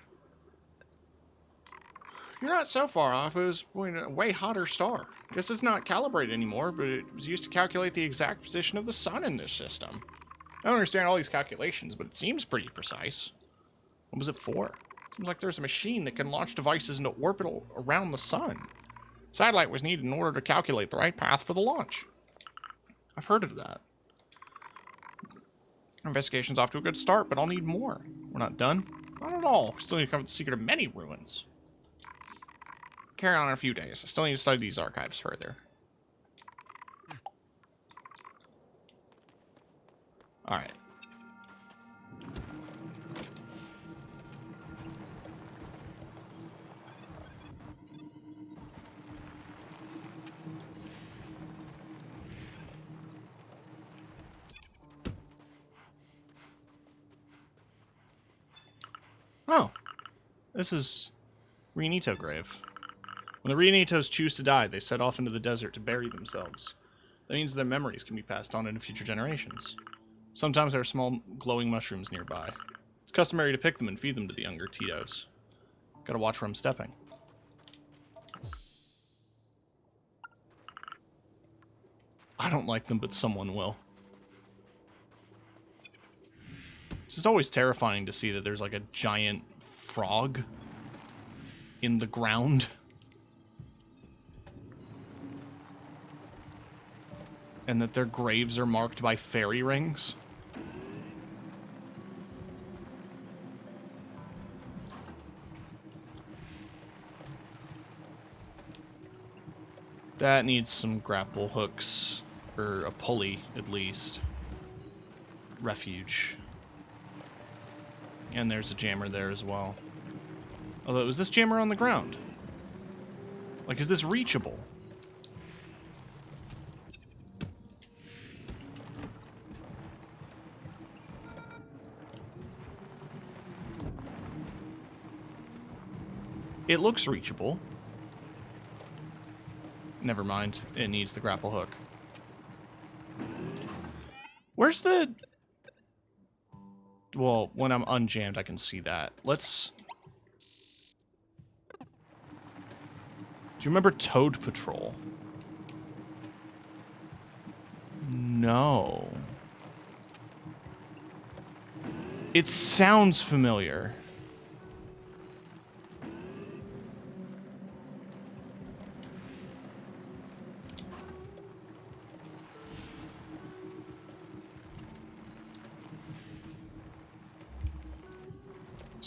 You're not so far off. It was a way hotter star. Guess it's not calibrated anymore, but it was used to calculate the exact position of the sun in this system. I don't understand all these calculations, but it seems pretty precise. What was it for? Seems like there's a machine that can launch devices into orbit around the sun. Satellite was needed in order to calculate the right path for the launch. I've heard of that. Investigation's off to a good start, but I'll need more. We're not done. Not at all. We still need to cover the secret of many ruins. Carry on in a few days. I still need to study these archives further. Alright. Oh. This is Rianito grave. When the Rianitos choose to die, they set off into the desert to bury themselves. That means their memories can be passed on into future generations. Sometimes there are small glowing mushrooms nearby. It's customary to pick them and feed them to the younger Titos. Gotta watch where I'm stepping. I don't like them, but someone will. It's just always terrifying to see that there's like a giant frog in the ground. And that their graves are marked by fairy rings. That needs some grapple hooks, or a pulley at least. Refuge. And there's a jammer there as well. Although, is this jammer on the ground? Like, is this reachable? It looks reachable. Never mind. It needs the grapple hook. Where's the... Well, when I'm unjammed, I can see that. Let's... Do you remember Toad Patrol? No. It sounds familiar.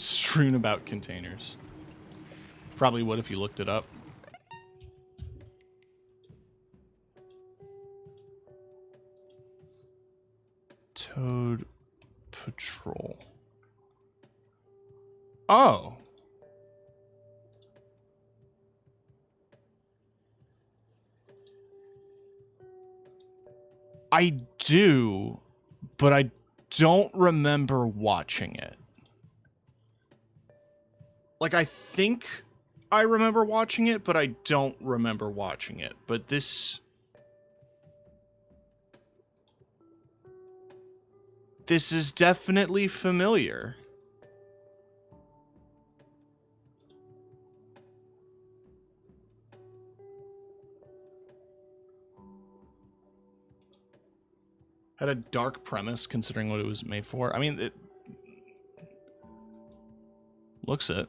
Strewn about containers. Probably would if you looked it up. Toad Patrol. Oh. I do, but I don't remember watching it. Like, I think I remember watching it, but I don't remember watching it. But this is definitely familiar. Had a dark premise considering what it was made for. I mean, it looks it.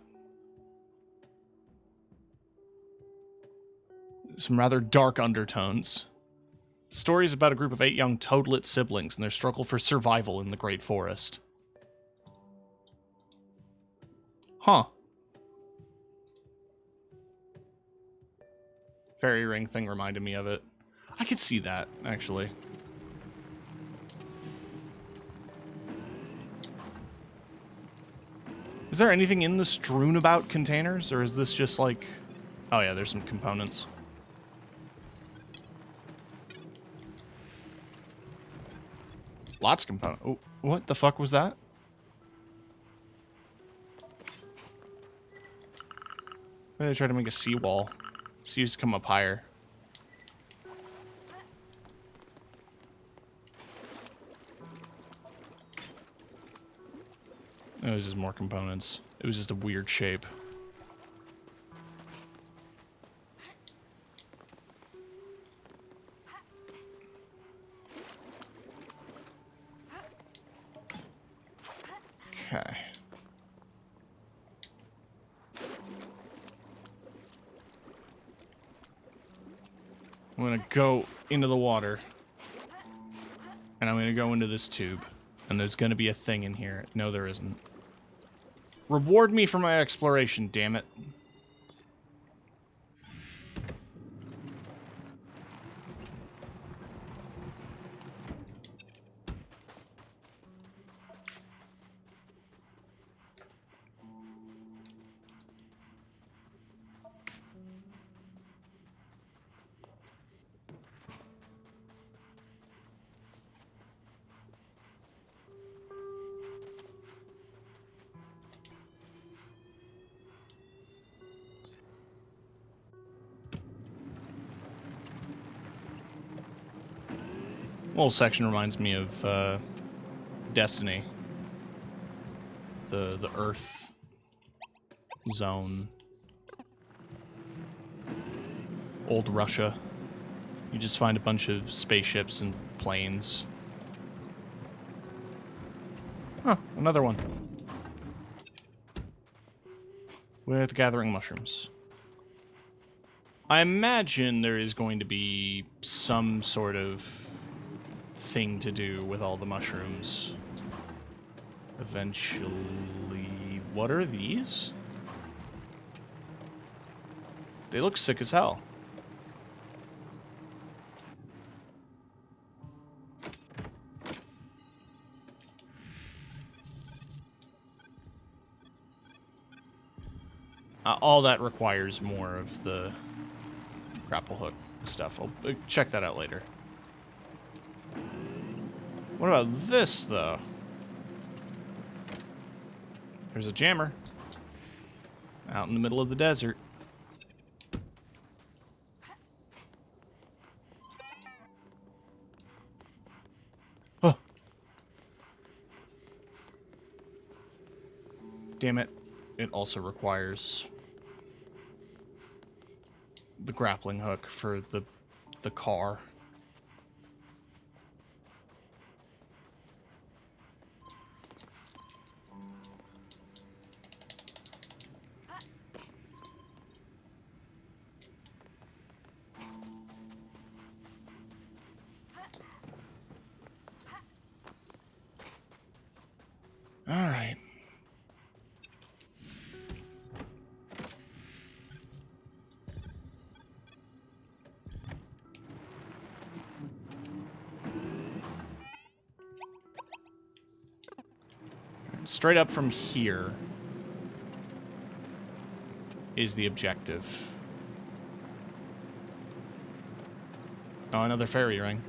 Some rather dark undertones. The story is about a group of 8 young toadlet siblings and their struggle for survival in the Great Forest. Huh. Fairy ring thing reminded me of it. I could see that, actually. Is there anything in the strewn about containers, or is this just like... Oh yeah, there's some components. Lots of components. Oh, what the fuck was that? Maybe they tried to make a seawall. Seas come up higher. It was just more components. It was just a weird shape. Okay. I'm gonna go into the water. And I'm gonna go into this tube. And there's gonna be a thing in here. No, there isn't. Reward me for my exploration, damn it. Whole section reminds me of Destiny. The Earth zone. Old Russia. You just find a bunch of spaceships and planes. Huh, another one. With gathering mushrooms. I imagine there is going to be some sort of thing to do with all the mushrooms. Eventually... What are these? They look sick as hell. All that requires more of the grapple hook stuff. I'll check that out later. What about this, though? There's a jammer. Out in the middle of the desert. Oh. Damn it. It also requires the grappling hook for the car. All right. straight up from here is the objective. Oh, another fairy ring.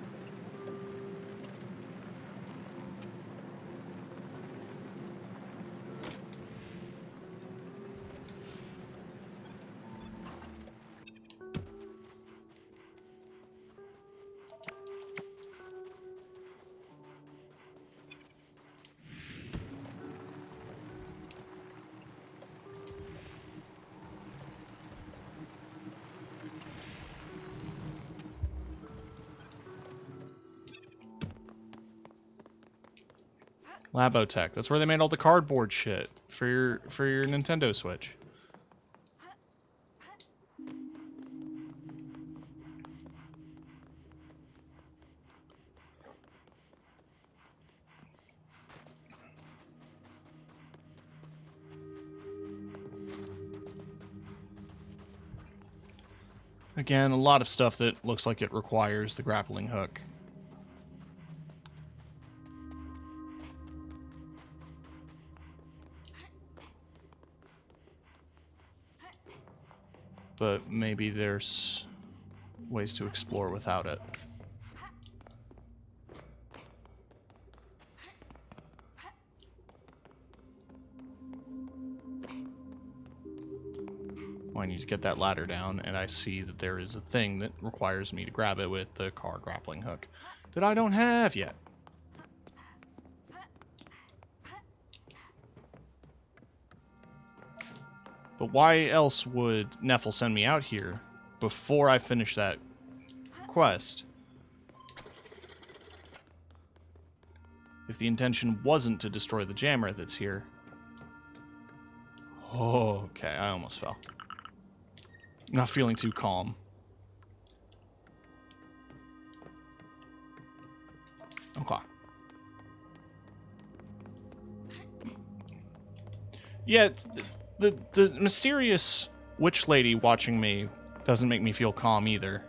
Labotech. That's where they made all the cardboard shit for your Nintendo Switch. Again, a lot of stuff that looks like it requires the grappling hook. But maybe there's ways to explore without it. Well, I need to get that ladder down, and I see that there is a thing that requires me to grab it with the car grappling hook that I don't have yet. But why else would Neffel send me out here before I finish that quest? If the intention wasn't to destroy the jammer that's here. Oh, okay, I almost fell. Not feeling too calm. Okay. Yeah, the mysterious witch lady watching me doesn't make me feel calm either.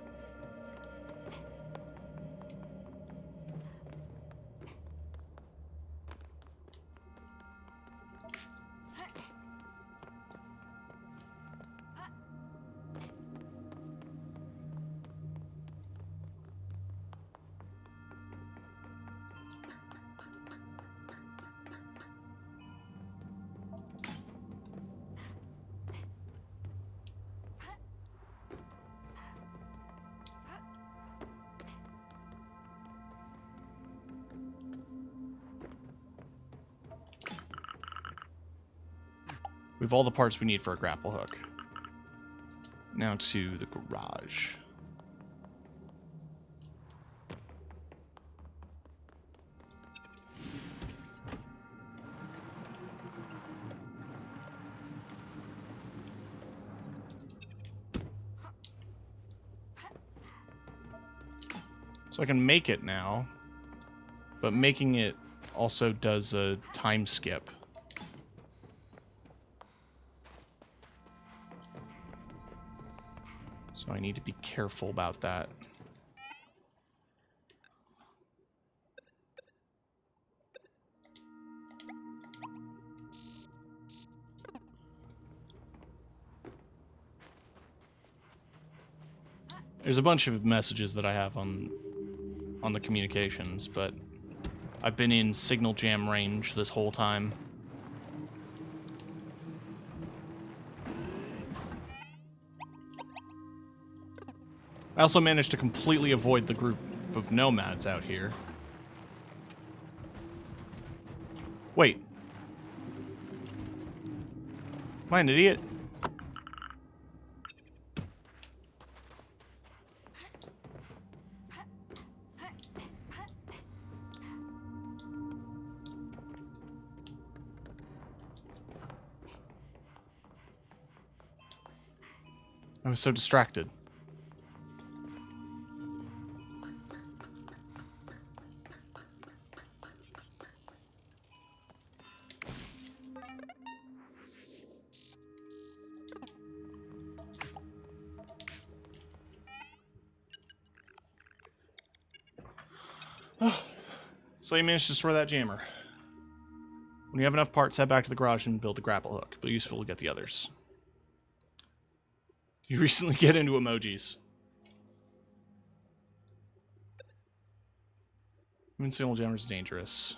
We have all the parts we need for a grapple hook. Now to the garage. So I can make it now, but making it also does a time skip. So I need to be careful about that. There's a bunch of messages that I have on the communications, but I've been in signal jam range this whole time. I also managed to completely avoid the group of nomads out here. Wait. Am I an idiot? I was so distracted. So you managed to destroy that jammer. When you have enough parts, head back to the garage and build the grapple hook. It'll be useful to get the others. You recently get into emojis. Signal jammer is dangerous.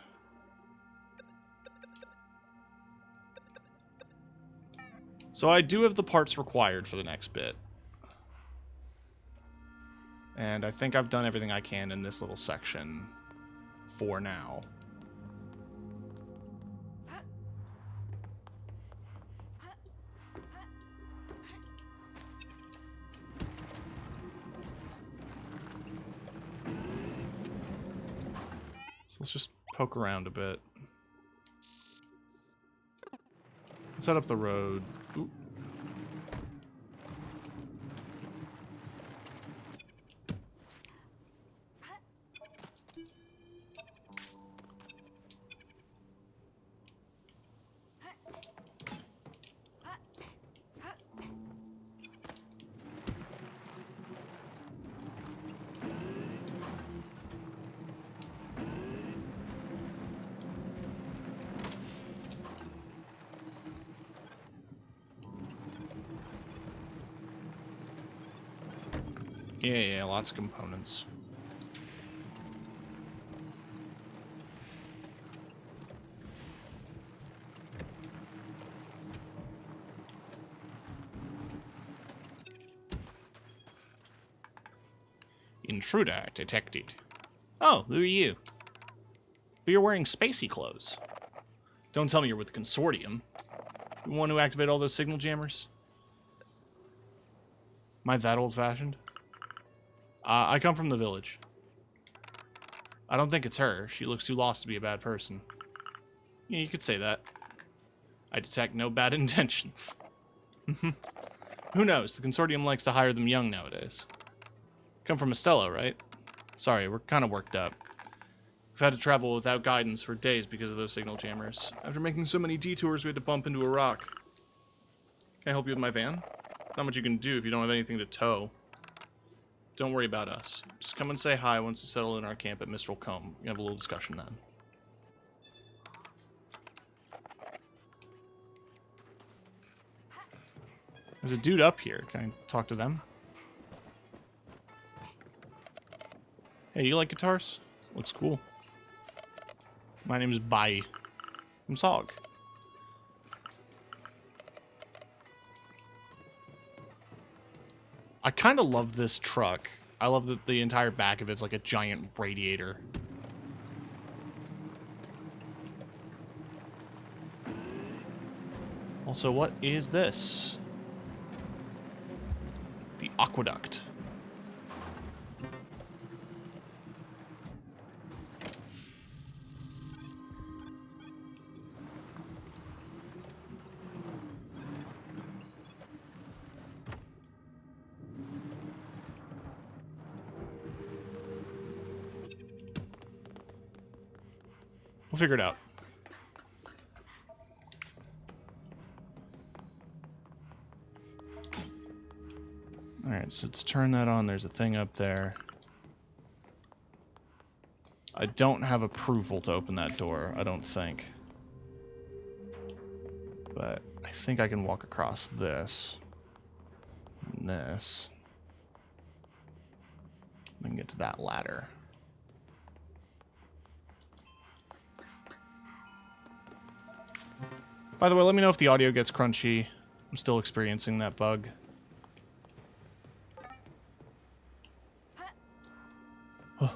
So I do have the parts required for the next bit. And I think I've done everything I can in this little section for now. So let's just poke around a bit. Set up the road. Ooh. Yeah, lots of components. Intruder detected. Oh, who are you? But you're wearing spacey clothes. Don't tell me you're with the Consortium. You want to activate all those signal jammers? Am I that old-fashioned? I come from the village. I don't think it's her. She looks too lost to be a bad person. Yeah, you could say that. I detect no bad intentions. Who knows? The Consortium likes to hire them young nowadays. Come from Estella, right? Sorry, we're kind of worked up. We've had to travel without guidance for days because of those signal jammers. After making so many detours, we had to bump into a rock. Can I help you with my van? Not much you can do if you don't have anything to tow. Don't worry about us. Just come and say hi once you settle in our camp at Mistral Combe. We can have a little discussion then. There's a dude up here. Can I talk to them? Hey, you like guitars? This looks cool. My name is Bai. I'm Sog. I kind of love this truck. I love that the entire back of it's like a giant radiator. Also, what is this? The aqueduct. We'll figure it out. Alright, so to turn that on, there's a thing up there. I don't have approval to open that door, I don't think. But I think I can walk across this. And this. I can get to that ladder. By the way, let me know if the audio gets crunchy. I'm still experiencing that bug. Huh.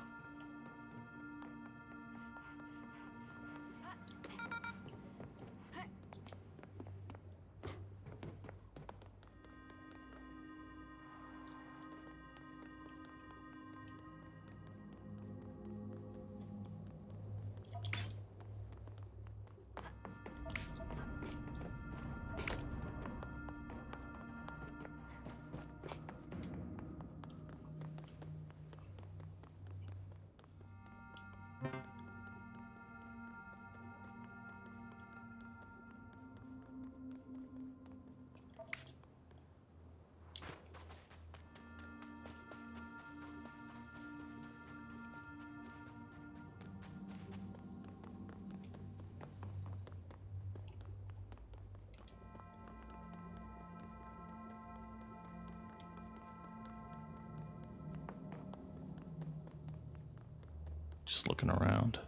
Just looking around.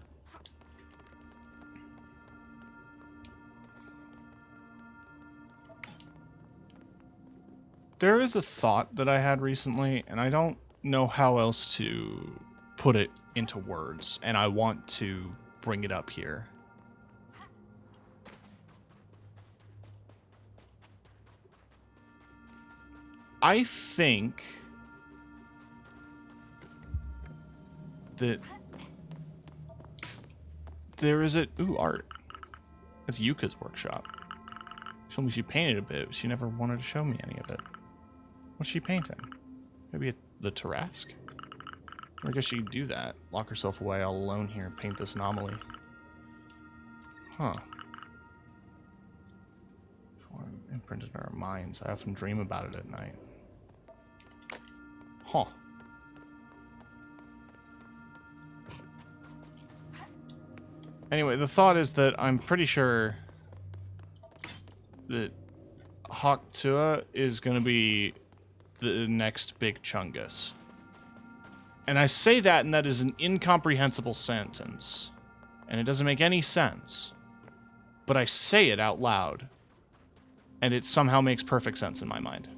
There is a thought that I had recently, and I don't know how else to put it into words, and I want to bring it up here. I think that there is a... Ooh, art. That's Yuka's workshop. She told me she painted a bit, but she never wanted to show me any of it. What's she painting? Maybe the Tarrasque? I guess she could do that. Lock herself away all alone here and paint this anomaly. Huh. Imprinted in our minds. I often dream about it at night. Huh. Anyway, the thought is that I'm pretty sure that Haktua is going to be the next big Chungus. And I say that, and that is an incomprehensible sentence. And it doesn't make any sense. But I say it out loud. And it somehow makes perfect sense in my mind.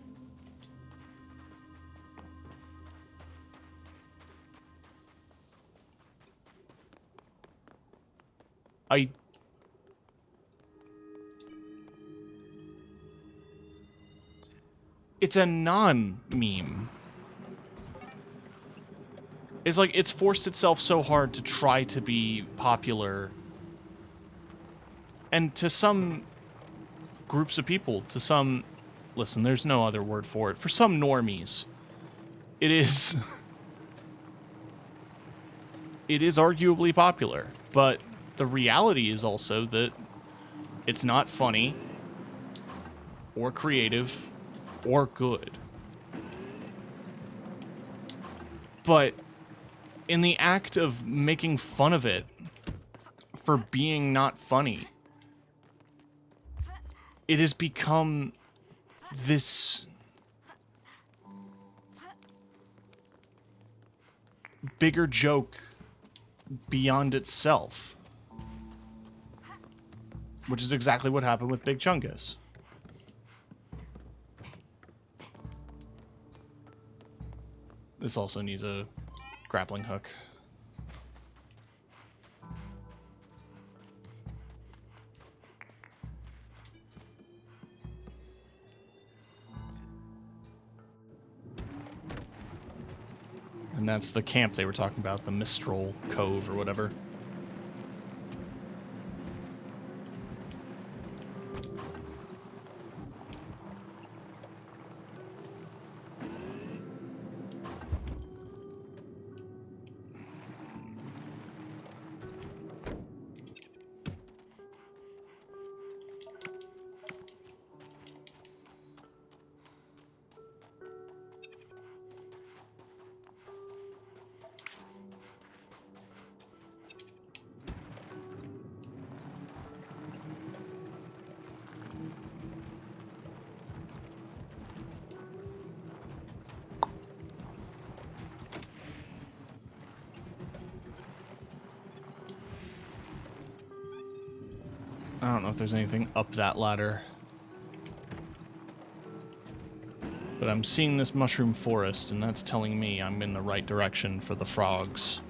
It's a non-meme. It's like it's forced itself so hard to try to be popular. And to some groups of people, to some... Listen, there's no other word for it. For some normies, it is... it is arguably popular. But the reality is also that it's not funny, or creative, or good. But in the act of making fun of it for being not funny, it has become this bigger joke beyond itself. Which is exactly what happened with Big Chungus. This also needs a grappling hook. And that's the camp they were talking about, the Mistral Cove or whatever. I don't know if there's anything up that ladder. But I'm seeing this mushroom forest, and that's telling me I'm in the right direction for the frogs.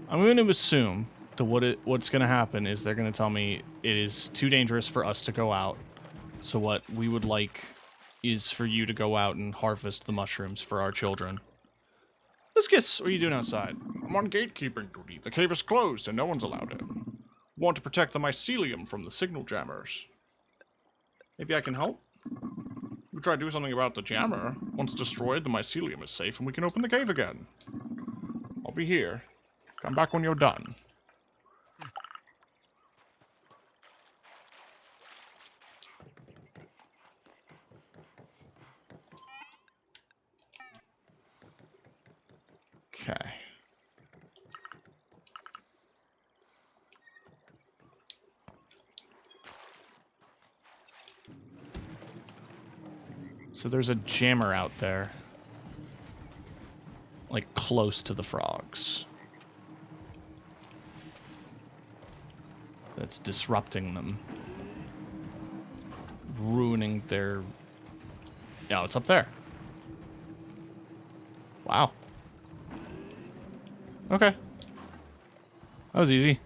I'm going to assume that what's going to happen is they're going to tell me it is too dangerous for us to go out. So what we would like is for you to go out and harvest the mushrooms for our children. Liscus, what are you doing outside? I'm on gatekeeping duty. The cave is closed and no one's allowed in. Want to protect the mycelium from the signal jammers. Maybe I can help? We try to do something about the jammer. Once destroyed, the mycelium is safe and we can open the cave again. I'll be here. Come back when you're done. Okay. So there's a jammer out there. Like, close to the frogs. That's disrupting them. Ruining their... No, it's up there. Wow. Okay. That was easy.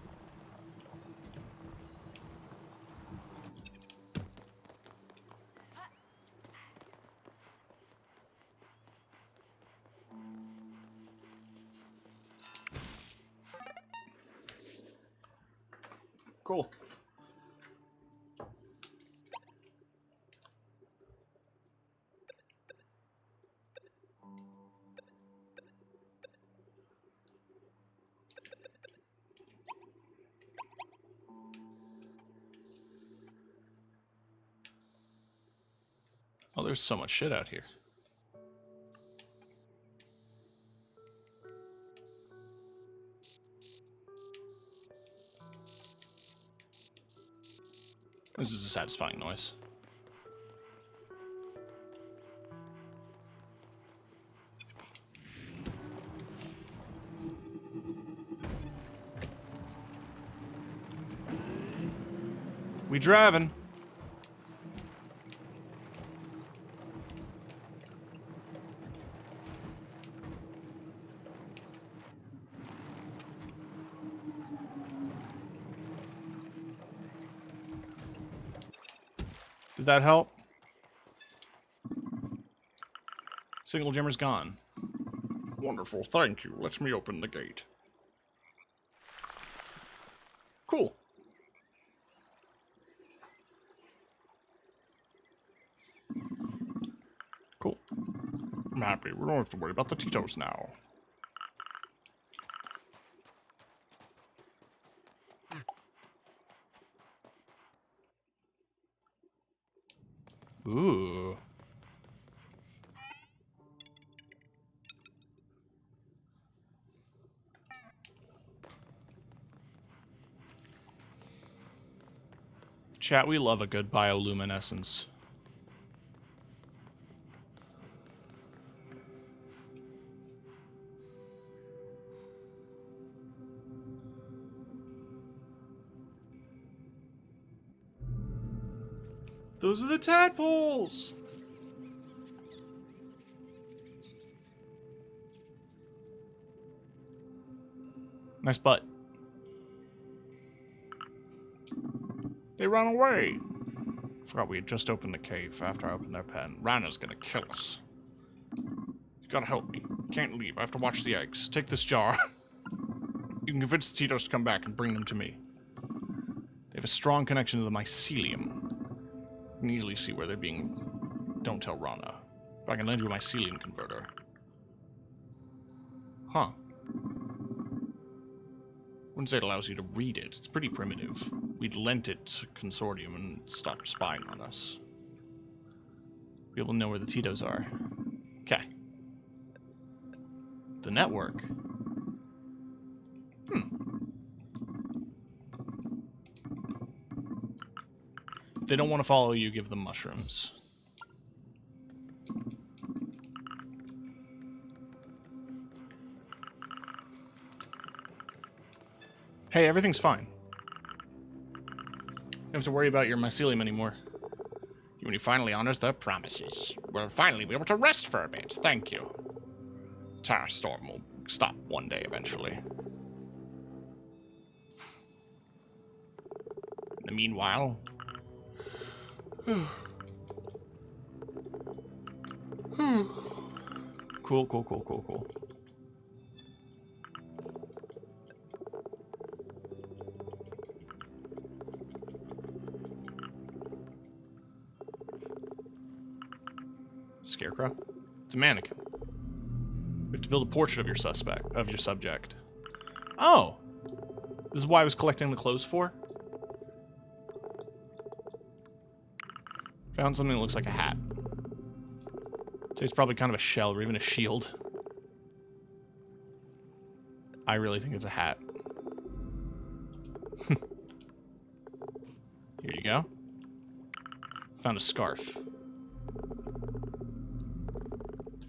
Cool. Oh, there's so much shit out here. This is a satisfying noise. We driving. Did that help? Single jammer's gone. Wonderful, thank you. Let me open the gate. Cool. Cool. I'm happy. We don't have to worry about the Tito's now. Ooh. Chat, we love a good bioluminescence. Those are the tadpoles! Nice butt. They run away. Forgot we had just opened the cave after I opened their pen. Rana's gonna kill us. You gotta help me. Can't leave. I have to watch the eggs. Take this jar. You can convince Tito's to come back and bring them to me. They have a strong connection to the mycelium. You can easily see where they're being... Don't tell Rana. But I can lend you a mycelium converter. Huh. Wouldn't say it allows you to read it. It's pretty primitive. We'd lent it to Consortium and stopped spying on us. Be able to know where the Tito's are. Okay. The network. If they don't want to follow you, give them mushrooms. Hey, everything's fine. You don't have to worry about your mycelium anymore. When he finally honors their promises, we'll finally be able to rest for a bit. Thank you. Terror Storm will stop one day eventually. In the meanwhile... Cool. Scarecrow? It's a mannequin. We have to build a portrait of your subject. Oh! This is why I was collecting the clothes for? Found something that looks like a hat. I'd say it's probably kind of a shell or even a shield. I really think it's a hat. Here you go. Found a scarf.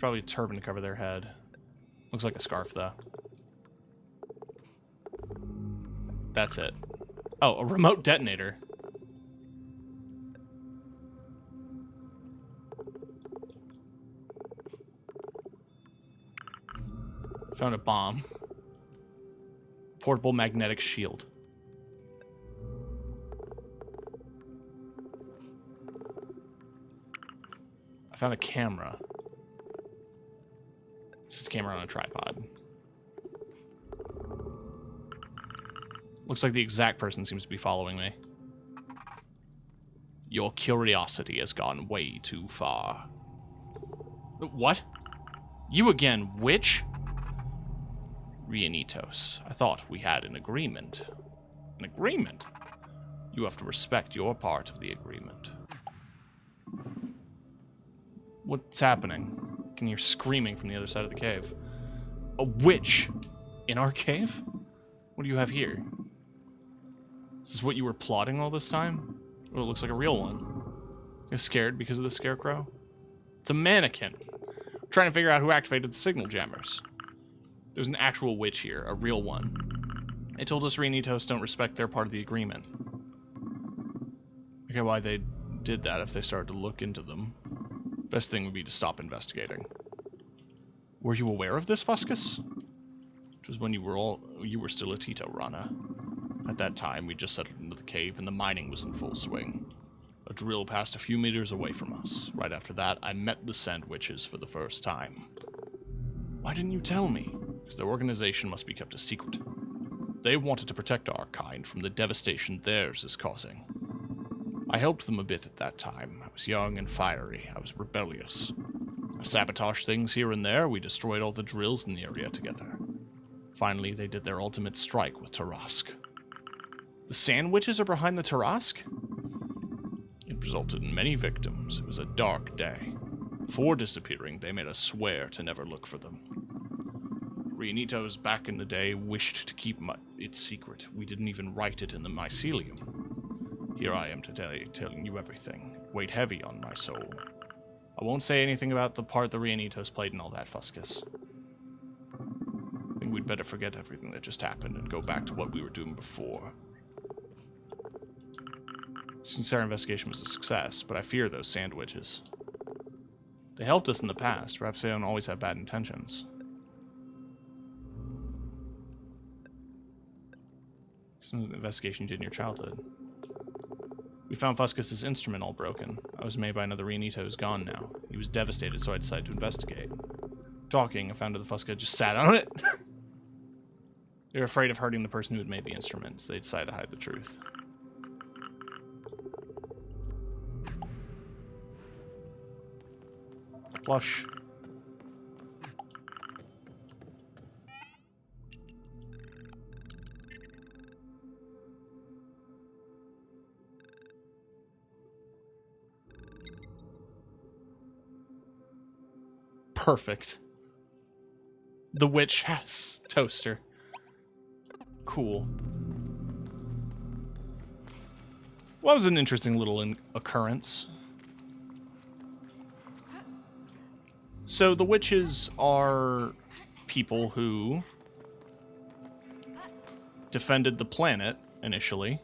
probably a turban to cover their head. Looks like a scarf, though. That's it. Oh, a remote detonator. Found a bomb. Portable magnetic shield. I found a camera. It's just a camera on a tripod. Looks like the exact person seems to be following me. Your curiosity has gone way too far. What? You again, witch? Rianitos, I thought we had an agreement. An agreement? You have to respect your part of the agreement. What's happening? I can hear screaming from the other side of the cave. A witch? In our cave? What do you have here? Is this what you were plotting all this time? Well, it looks like a real one. You're scared because of the scarecrow? It's a mannequin. I'm trying to figure out who activated the signal jammers. There's an actual witch here, a real one. They told us Rianitos don't respect their part of the agreement. I get why they did that if they started to look into them. Best thing would be to stop investigating. Were you aware of this, Fuscus? It was when you were still a Tito Rana. At that time, we just settled into the cave and the mining was in full swing. A drill passed a few meters away from us. Right after that, I met the SandWitches for the first time. Why didn't you tell me? Because their organization must be kept a secret. They wanted to protect our kind from the devastation theirs is causing. I helped them a bit at that time. I was young and fiery. I was rebellious. I sabotaged things here and there. We destroyed all the drills in the area together. Finally, they did their ultimate strike with Tarask. The SandWitches are behind the Tarask? It resulted in many victims. It was a dark day. Before disappearing, they made us swear to never look for them. Rianitos back in the day wished to keep it secret. We didn't even write it in the mycelium. Here I am today, telling you everything. Weighed heavy on my soul. I won't say anything about the part the Rianitos played in all that, Fuscus. I think we'd better forget everything that just happened and go back to what we were doing before. Since our investigation was a success, but I fear those SandWitches. They helped us in the past. Perhaps they don't always have bad intentions. Some investigation you did in your childhood. We found Fuscus's instrument all broken. I was made by another Rianito who's gone now. He was devastated, so I decided to investigate. Talking, I found that the Fusca just sat on it. They were afraid of hurting the person who had made the instruments. They decided to hide the truth. Flush. Perfect. The witch has toaster. Cool. Well, that was an interesting little occurrence. So the witches are people who defended the planet initially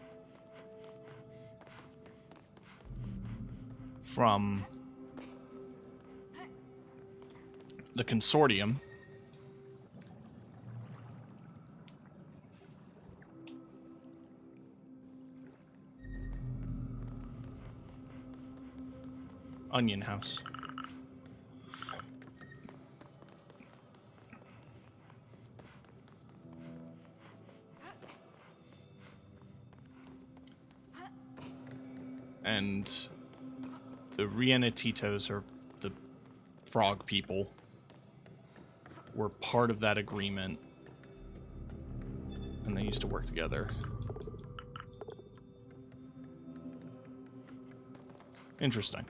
from the consortium. Onion House. And the Rianititos, or the frog people, were part of that agreement, and they used to work together. Interesting.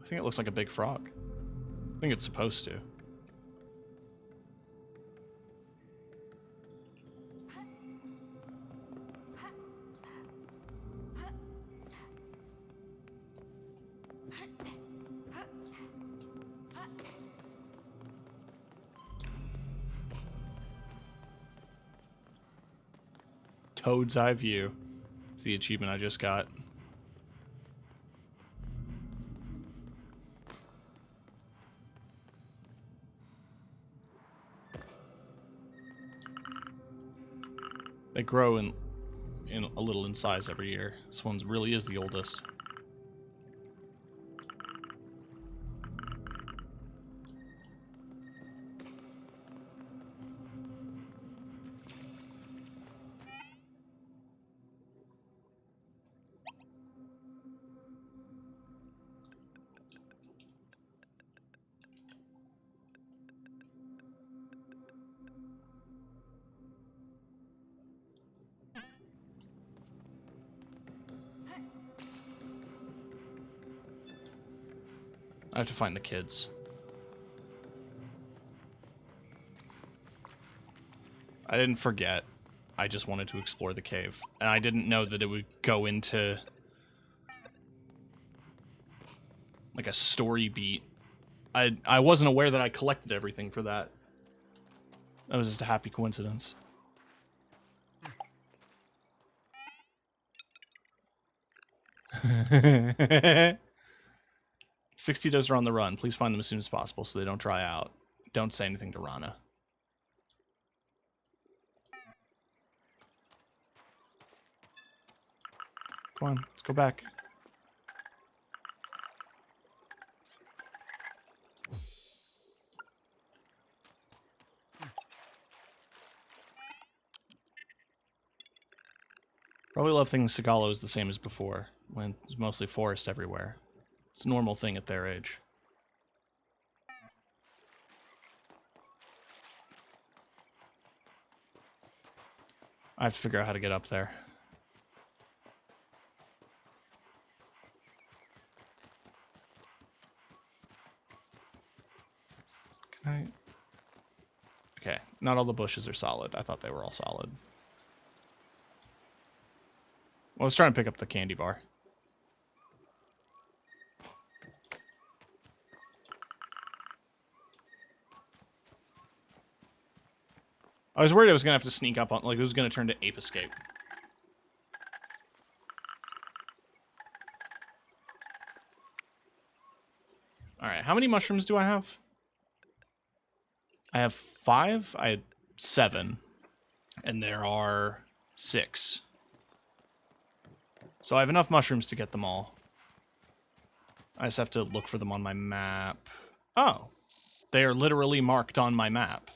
I think it looks like a big frog. I think it's supposed to. Toad's Eye View. It's the achievement I just got. They grow in a little in size every year. This one really is the oldest. I have to find the kids. I didn't forget. I just wanted to explore the cave. And I didn't know that it would go into like a story beat. I wasn't aware that I collected everything for that. That was just a happy coincidence. $60 are on the run. Please find them as soon as possible so they don't dry out. Don't say anything to Rana. Come on, let's go back. Probably love thinking Sagalo is the same as before, when it's mostly forest everywhere. It's a normal thing at their age. I have to figure out how to get up there. Can I? Okay, not all the bushes are solid. I thought they were all solid. Well, I was trying to pick up the candy bar. I was worried I was going to have to sneak up on... Like, it was going to turn to Ape Escape. Alright, how many mushrooms do I have? I have 5. I had 7. And there are 6. So I have enough mushrooms to get them all. I just have to look for them on my map. Oh. They are literally marked on my map.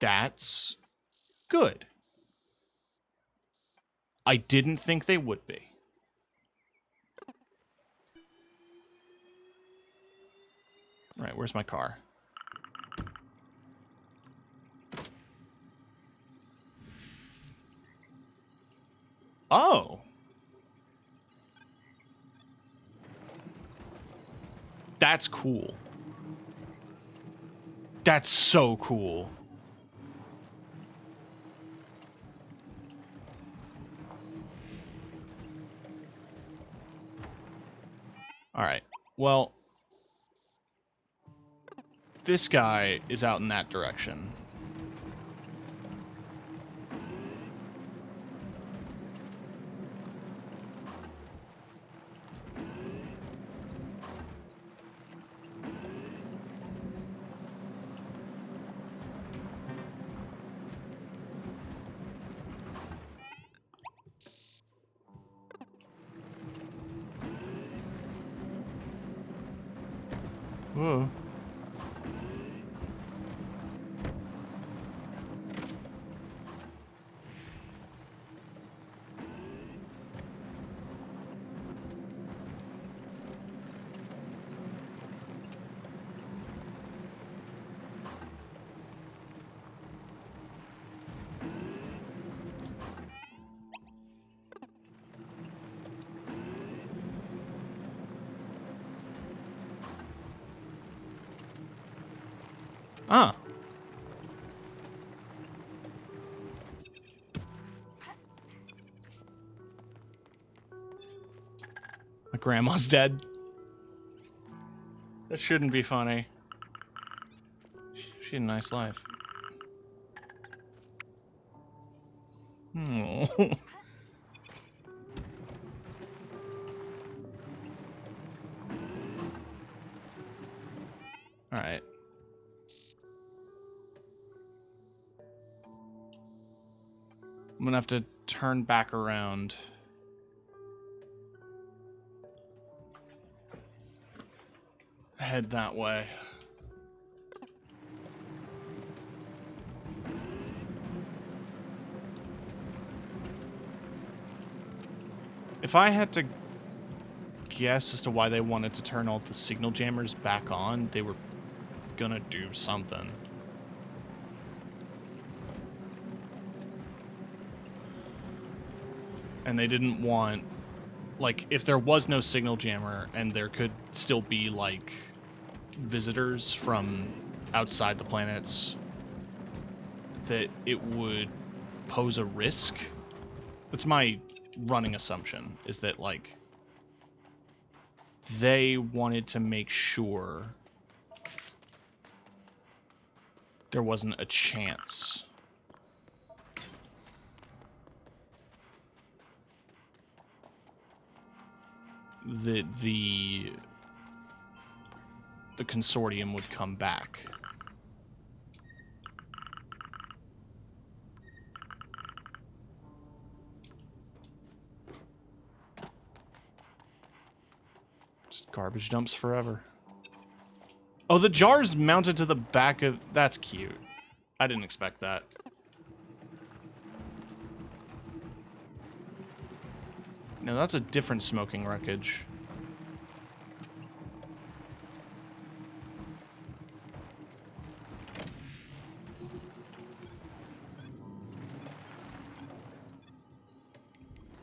That's good. I didn't think they would be. Right, where's my car? Oh. That's cool. That's so cool. Alright, well, this guy is out in that direction. Whoa. Ah. My grandma's dead. That shouldn't be funny. She had a nice life. Oh. Alright. I'm gonna have to turn back around. Head that way. If I had to guess as to why they wanted to turn all the signal jammers back on, they were gonna do something. And they didn't want, like, if there was no signal jammer and there could still be, like, visitors from outside the planets, that it would pose a risk. That's my running assumption, is that, like, they wanted to make sure there wasn't a chance that the consortium would come back. Just garbage dumps forever. Oh, the jar's mounted to the back of... That's cute. I didn't expect that. No, that's a different smoking wreckage.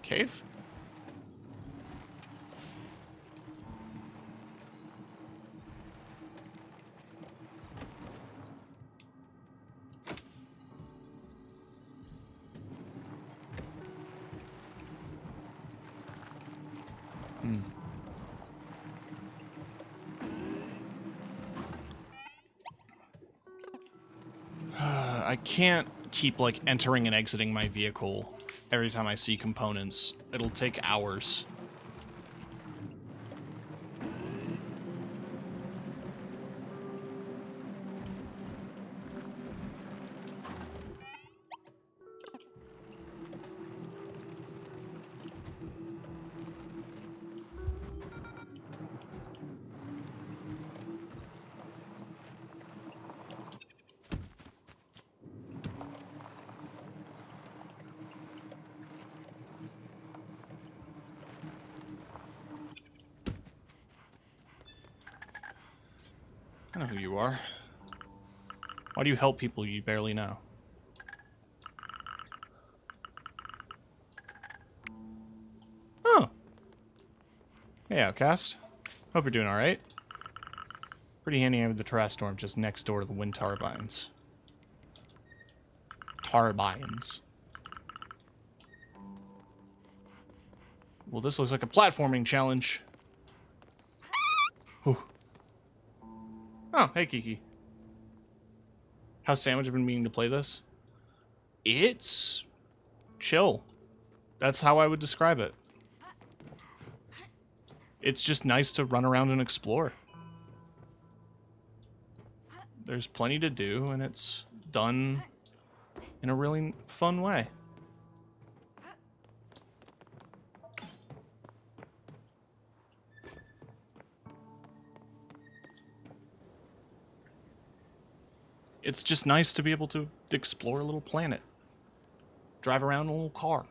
Cave? I can't keep, like, entering and exiting my vehicle every time I see components. It'll take hours. I know who you are. Why do you help people you barely know? Oh. Hey, Outcast. Hope you're doing alright. Pretty handy having the Terrastorm just next door to the wind turbines. Well, this looks like a platforming challenge. Whew. Oh, hey, Kiki. How's Sandwich been meaning to play this? It's chill. That's how I would describe it. It's just nice to run around and explore. There's plenty to do, and it's done in a really fun way. It's just nice to be able to explore a little planet. Drive around in a little car.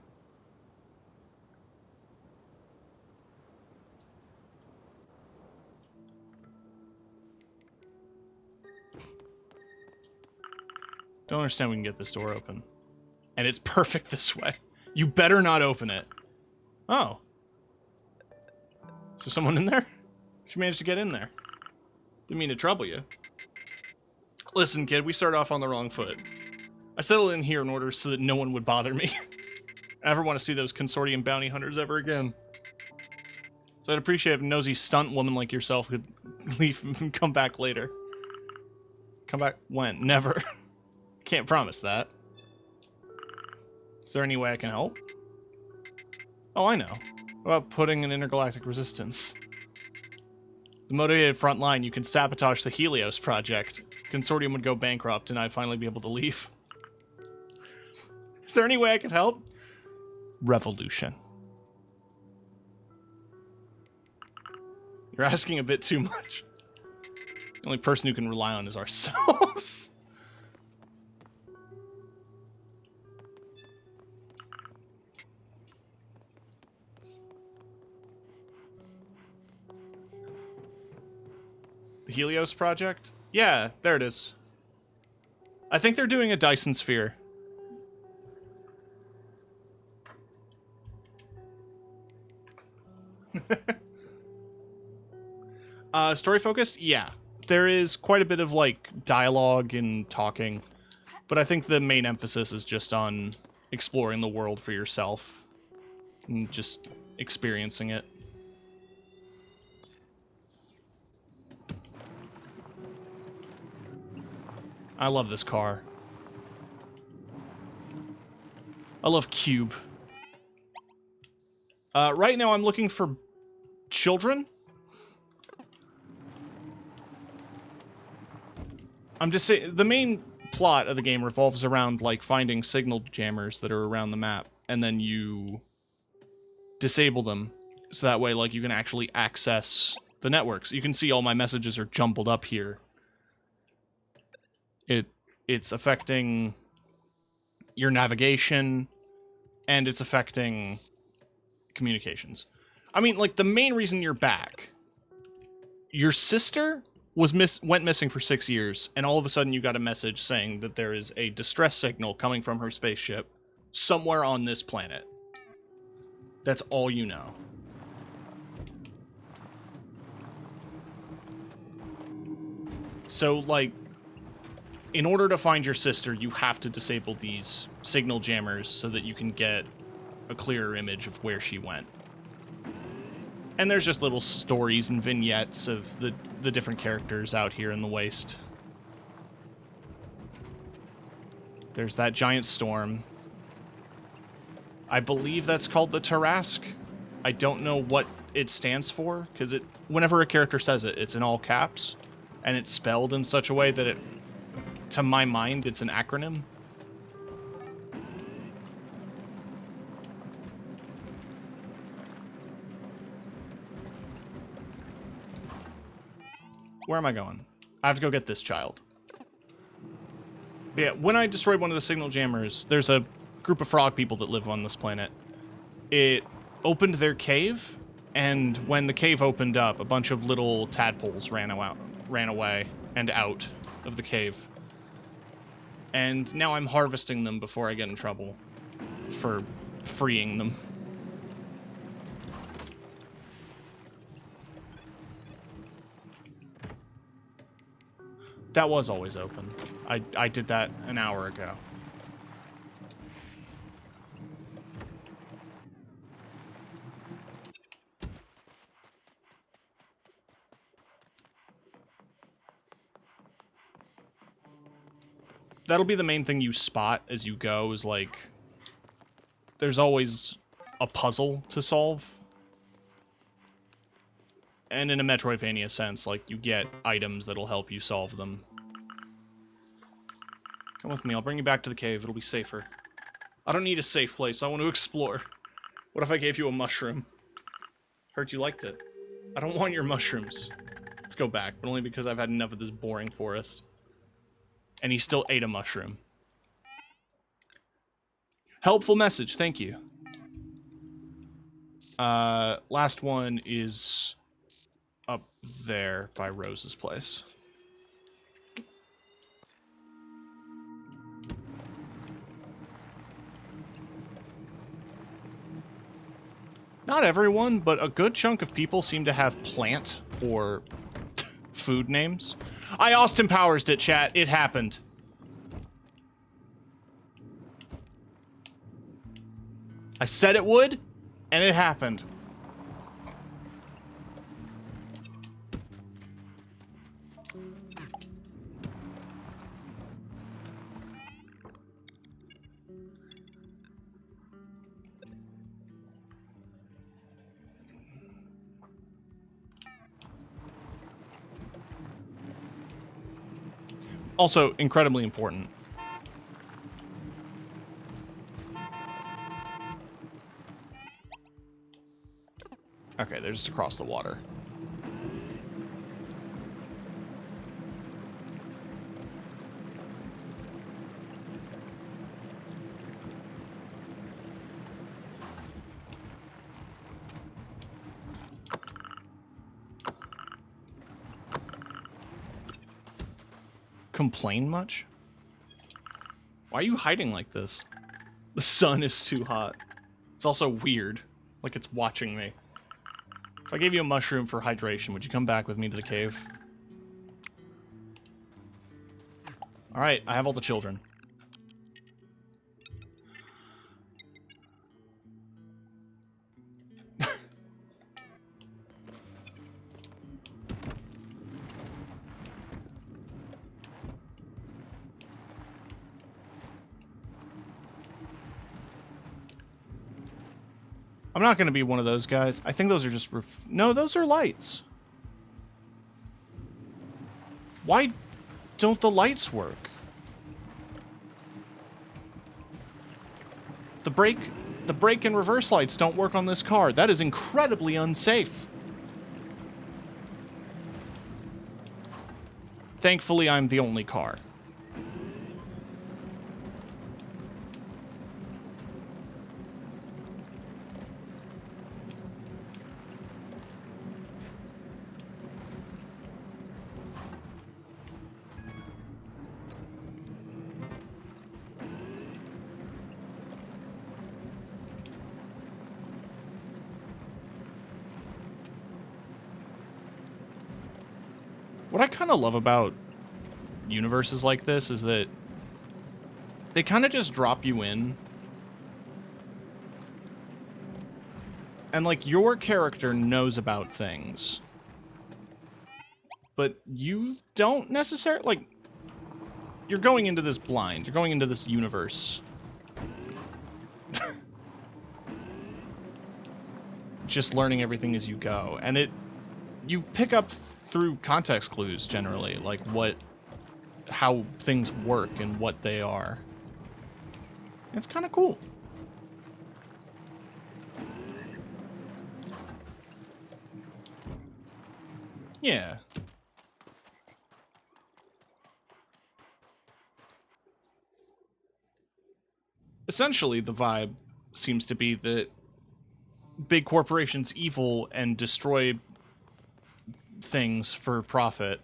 Don't understand we can get this door open. And it's perfect this way. You better not open it. Oh. So someone in there? She managed to get in there. Didn't mean to trouble you. Listen, kid, we started off on the wrong foot. I settled in here in order so that no one would bother me. I never want to see those consortium bounty hunters ever again. So I'd appreciate if a nosy stunt woman like yourself could leave and come back later. Come back when? Never. Can't promise that. Is there any way I can help? Oh, I know. What about putting an intergalactic resistance? The motivated front line, you can sabotage the Helios project. Consortium would go bankrupt and I'd finally be able to leave. Is there any way I can help? Revolution. You're asking a bit too much. The only person who can rely on is ourselves. The Helios project? Yeah, there it is. I think they're doing a Dyson sphere. Story focused? Yeah. There is quite a bit of, like, dialogue and talking, but I think the main emphasis is just on exploring the world for yourself and just experiencing it. I love this car. I love Cube. Right now I'm looking for children. I'm just saying, the main plot of the game revolves around, like, finding signal jammers that are around the map, and then you disable them, so that way, like, you can actually access the networks. You can see all my messages are jumbled up here. It's affecting your navigation, and it's affecting communications. I mean, like, the main reason you're back, your sister went missing for 6 years, and all of a sudden you got a message saying that there is a distress signal coming from her spaceship somewhere on this planet. That's all you know. So, like, in order to find your sister, you have to disable these signal jammers so that you can get a clearer image of where she went. And there's just little stories and vignettes of the different characters out here in the waste. There's that giant storm. I believe that's called the Tarask. I don't know what it stands for, because whenever a character says it, it's in all caps, and it's spelled in such a way that it, to my mind, it's an acronym. Where am I going? I have to go get this child. But yeah, when I destroyed one of the signal jammers, there's a group of frog people that live on this planet. It opened their cave, and when the cave opened up, a bunch of little tadpoles ran away and out of the cave. And now I'm harvesting them before I get in trouble for freeing them. That was always open. I did that an hour ago. That'll be the main thing you spot as you go, is like, there's always a puzzle to solve. And in a Metroidvania sense, like, you get items that'll help you solve them. Come with me, I'll bring you back to the cave, it'll be safer. I don't need a safe place, I want to explore. What if I gave you a mushroom? Heard you liked it. I don't want your mushrooms. Let's go back, but only because I've had enough of this boring forest. And he still ate a mushroom. Helpful message, thank you. Last one is up there by Rose's place. Not everyone, but a good chunk of people seem to have plant or food names. I Austin Powers it, chat. It happened. I said it would, and it happened. Also, incredibly important. Okay, they're just across the water. Complain much? Why are you hiding like this? The sun is too hot. It's also weird. Like it's watching me. If I gave you a mushroom for hydration, would you come back with me to the cave? Alright, I have all the children. I'm not going to be one of those guys. I think those are just... No, those are lights. Why don't the lights work? The brake and reverse lights don't work on this car. That is incredibly unsafe. Thankfully, I'm the only car. What I kind of love about universes like this is that they kind of just drop you in. And, like, your character knows about things. But you don't necessarily, like, you're going into this blind. You're going into this universe. Just learning everything as you go. And you pick up through context clues, generally, like how things work and what they are. It's kind of cool. Yeah. Essentially, the vibe seems to be that big corporations evil and destroy things for profit.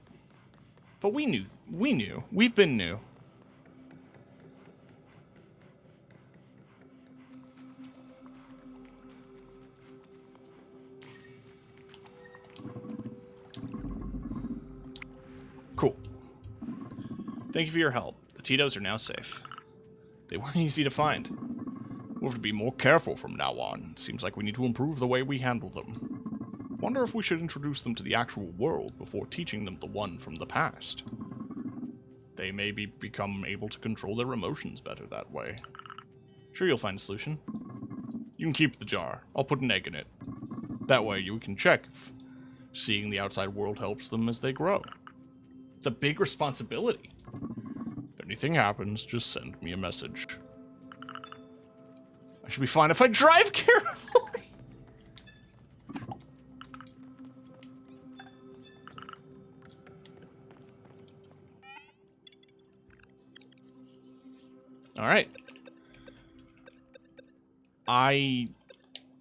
But we knew. We've been new. Cool. Thank you for your help. The Tito's are now safe. They weren't easy to find. We'll have to be more careful from now on. Seems like we need to improve the way we handle them. Wonder if we should introduce them to the actual world before teaching them the one from the past. They may become able to control their emotions better that way. Sure, you'll find a solution. You can keep the jar. I'll put an egg in it. That way you can check if seeing the outside world helps them as they grow. It's a big responsibility. If anything happens, just send me a message. I should be fine if I drive carefully. Alright. I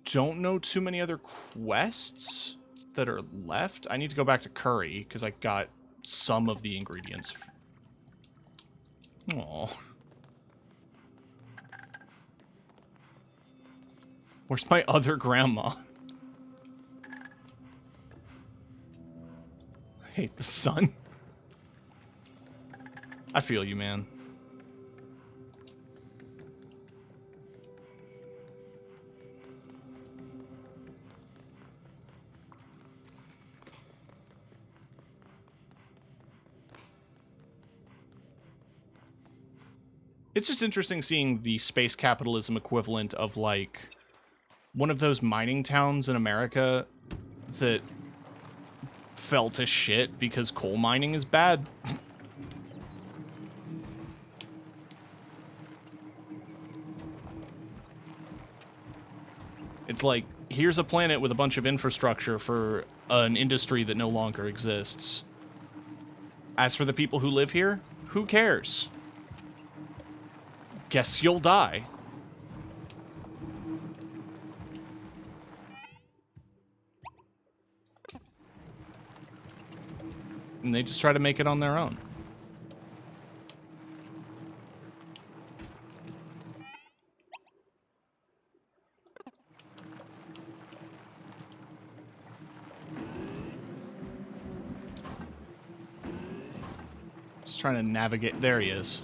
don't know too many other quests that are left. I need to go back to Curry, because I got some of the ingredients. Aww. Where's my other grandma? I hate the sun. I feel you, man. It's just interesting seeing the space capitalism equivalent of, like, one of those mining towns in America that fell to shit because coal mining is bad. It's like, here's a planet with a bunch of infrastructure for an industry that no longer exists. As for the people who live here, who cares? Guess you'll die. And they just try to make it on their own. Just trying to navigate. There he is.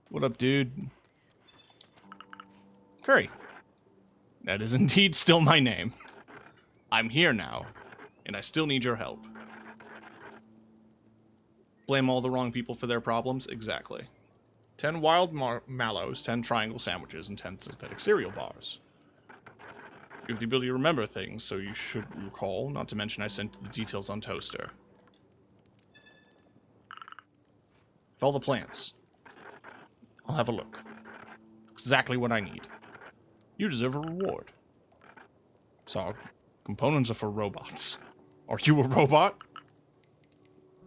What up, dude? Curry. That is indeed still my name. I'm here now, and I still need your help. Blame all the wrong people for their problems? Exactly. 10 wild mallows, 10 triangle sandwiches, and 10 synthetic cereal bars. You have the ability to remember things, so you should recall, not to mention I sent the details on Toaster. With all the plants. I'll have a look. Exactly what I need. You deserve a reward. So, components are for robots. Are you a robot?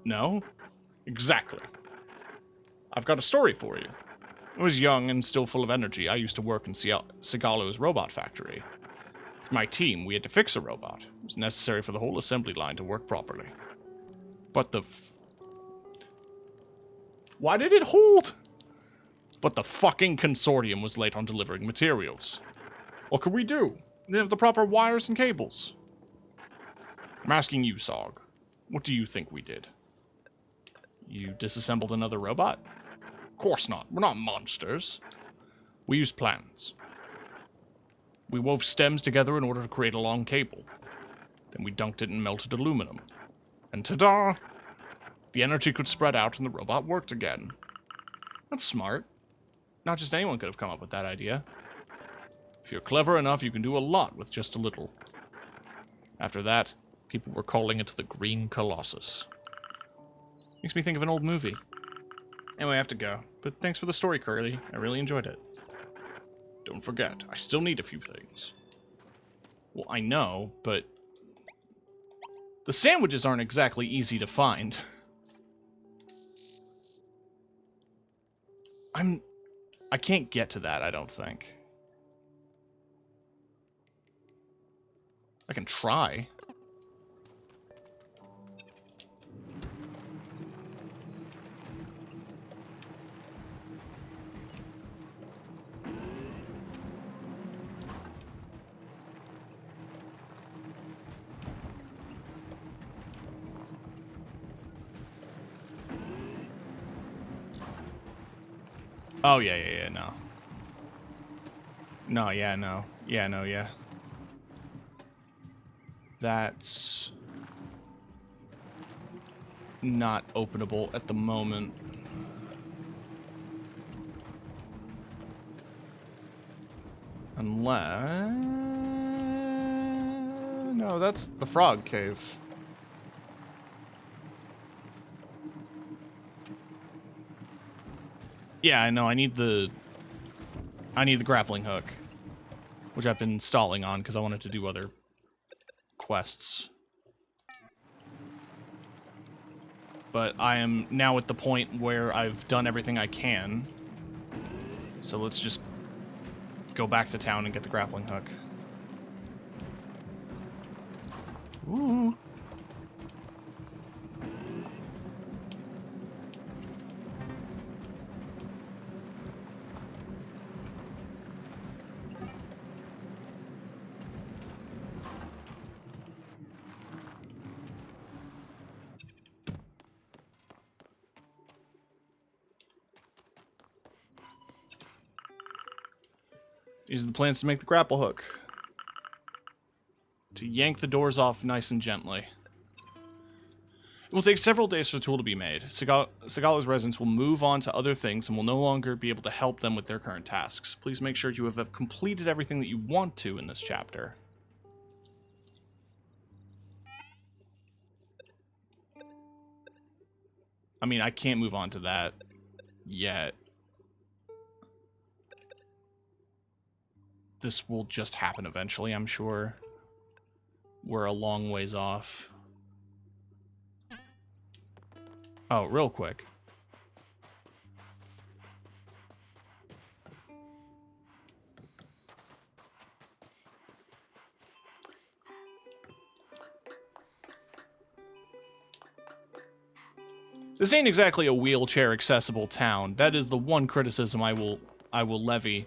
No? Exactly. I've got a story for you. I was young and still full of energy. I used to work in Sigalo's robot factory. With my team, we had to fix a robot. It was necessary for the whole assembly line to work properly. But why did it hold? But the fucking consortium was late on delivering materials. What could we do? They have the proper wires and cables. I'm asking you, Sog. What do you think we did? You disassembled another robot? Of course not. We're not monsters. We used plans. We wove stems together in order to create a long cable. Then we dunked it in melted aluminum. And ta-da! The energy could spread out and the robot worked again. That's smart. Not just anyone could have come up with that idea. If you're clever enough, you can do a lot with just a little. After that, people were calling it the Green Colossus. Makes me think of an old movie. Anyway, I have to go. But thanks for the story, Curly. I really enjoyed it. Don't forget, I still need a few things. Well, I know, but the sandwiches aren't exactly easy to find. I can't get to that, I don't think. I can try. Oh, yeah, no. No, yeah, no. Yeah, no, yeah. That's not openable at the moment. Unless... No, that's the frog cave. Yeah, I know, I need the grappling hook, which I've been stalling on because I wanted to do other quests. But I am now at the point where I've done everything I can. So let's just go back to town and get the grappling hook. Ooh. These are the plans to make the grapple hook. To yank the doors off nice and gently. It will take several days for the tool to be made. Sigalo's residents will move on to other things and will no longer be able to help them with their current tasks. Please make sure you have completed everything that you want to in this chapter. I mean, I can't move on to that yet. this will just happen eventually, I'm sure. We're a long ways off. Oh, real quick. This ain't exactly a wheelchair accessible town. That is the one criticism I will levy.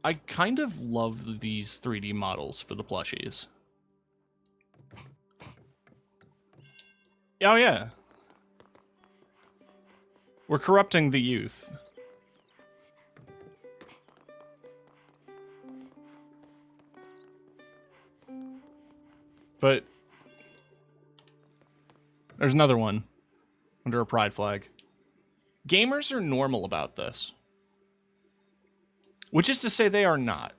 I kind of love these 3D models for the plushies. Oh yeah. We're corrupting the youth. But there's another one under a pride flag. Gamers are normal about this. Which is to say they are not.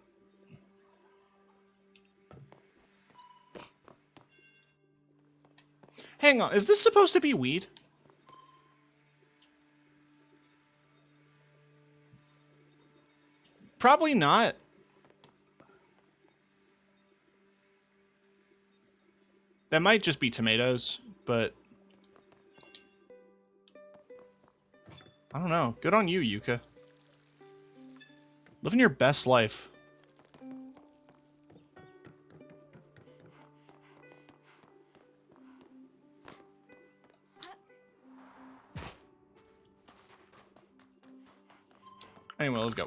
Hang on, is this supposed to be weed? Probably not. That might just be tomatoes, but I don't know. Good on you, Yuka. Living your best life. Anyway, let's go.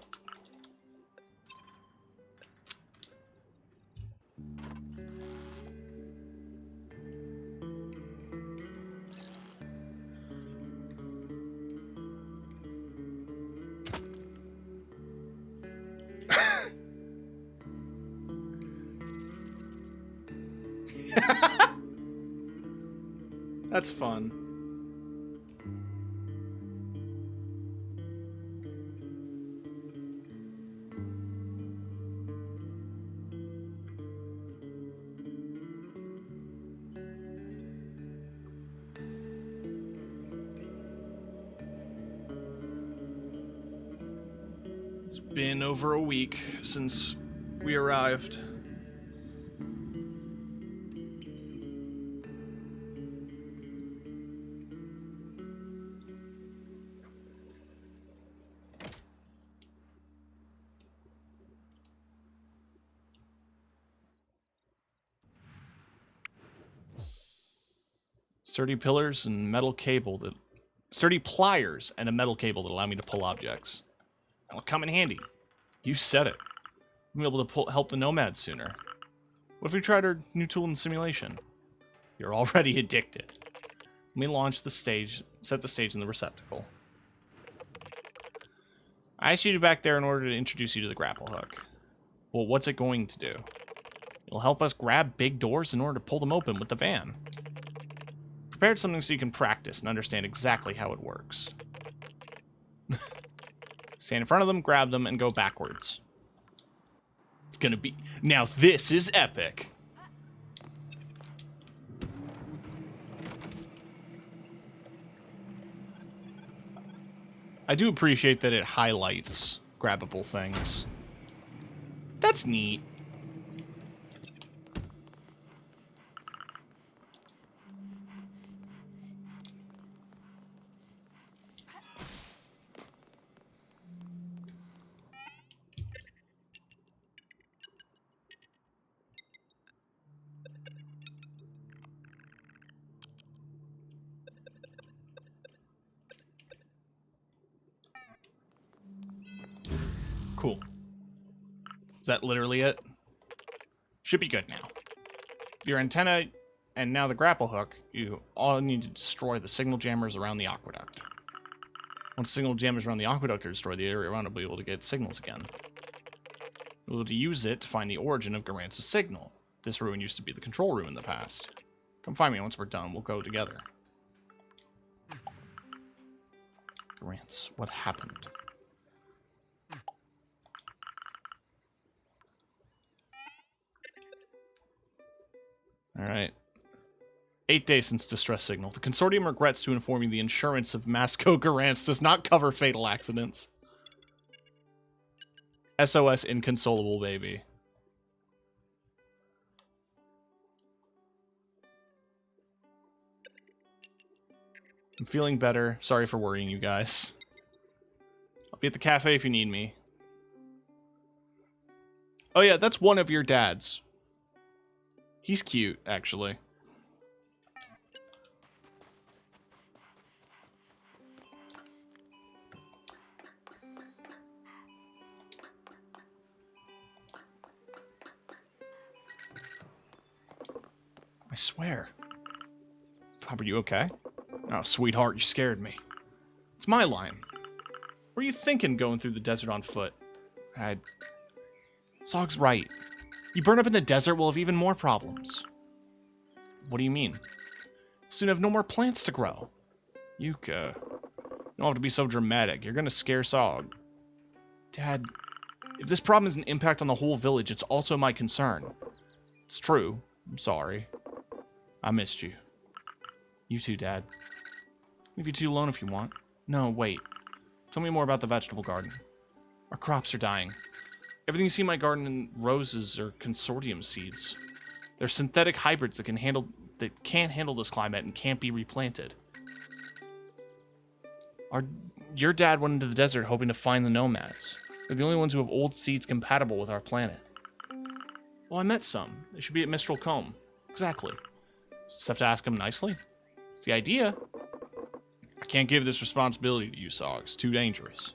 That's fun. It's been over a week since we arrived. Sturdy pillars and metal cable that... Sturdy pliers and a metal cable that allow me to pull objects. That'll come in handy. You said it. We'll be able to help the nomads sooner. What if we tried our new tool in simulation? You're already addicted. Let me launch the stage, set the stage in the receptacle. I asked you to back there in order to introduce you to the grapple hook. Well, what's it going to do? It'll help us grab big doors in order to pull them open with the van. Prepared something so you can practice and understand exactly how it works. Stand in front of them, grab them, and go backwards. It's gonna be... Now this is epic! I do appreciate that it highlights grabbable things. That's neat. Cool. Is that literally it? Should be good now. Your antenna and now the grapple hook, you all need to destroy the signal jammers around the aqueduct. Once signal jammers around the aqueduct are destroyed, the area around will be able to get signals again. We'll be able to use it to find the origin of Garance's signal. This ruin used to be the control room in the past. Come find me once we're done, we'll go together. Grants, what happened? Alright. 8 days since distress signal. The consortium regrets to inform you the insurance of Masco Garance does not cover fatal accidents. SOS inconsolable baby. I'm feeling better. Sorry for worrying you guys. I'll be at the cafe if you need me. Oh yeah, that's one of your dads. He's cute, actually. I swear. Pop, are you okay? Oh, sweetheart, you scared me. It's my line. What are you thinking going through the desert on foot? Zog's right. You burn up in the desert, we'll have even more problems. What do you mean? Soon have no more plants to grow. Yuka. You don't have to be so dramatic. You're gonna scare Zog. Dad, if this problem has an impact on the whole village, it's also my concern. It's true. I'm sorry. I missed you. You too, Dad. Leave you two alone if you want. No, wait. Tell me more about the vegetable garden. Our crops are dying. Everything you see in my garden in roses are consortium seeds. They're synthetic hybrids that can't handle this climate and can't be replanted. Your dad went into the desert hoping to find the nomads. They're the only ones who have old seeds compatible with our planet. Well, I met some. They should be at Mistral Combe. Exactly. Just have to ask them nicely. It's the idea. I can't give this responsibility to you, Sog. It's too dangerous.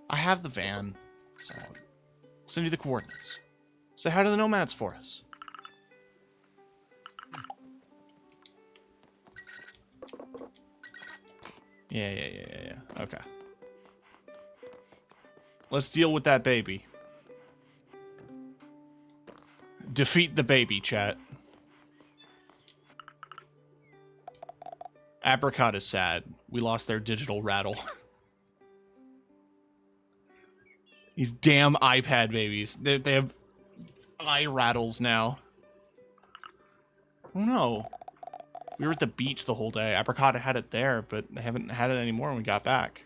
I have the van, Sog. I'll send you the coordinates. Say hi to the nomads for us. Yeah. Okay. Let's deal with that baby. Defeat the baby, chat. Apricot is sad. We lost their digital rattle. These damn iPad babies. They have eye rattles now. Oh no. We were at the beach the whole day. Apricot had it there, but they haven't had it anymore when we got back.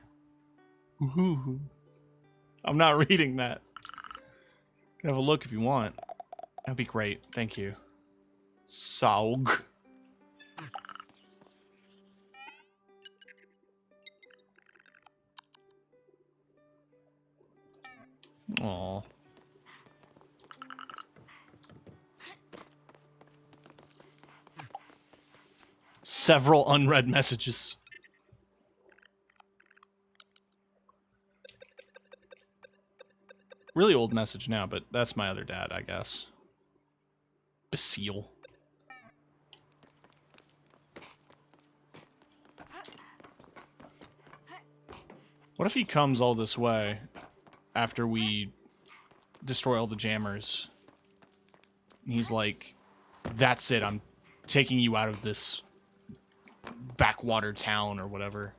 Ooh. I'm not reading that. You can have a look if you want. That'd be great. Thank you. Saug. Aww. Several unread messages. Really old message now, but that's my other dad, I guess. Basile. What if he comes all this way after we destroy all the jammers? And he's like, that's it, I'm taking you out of this backwater town or whatever.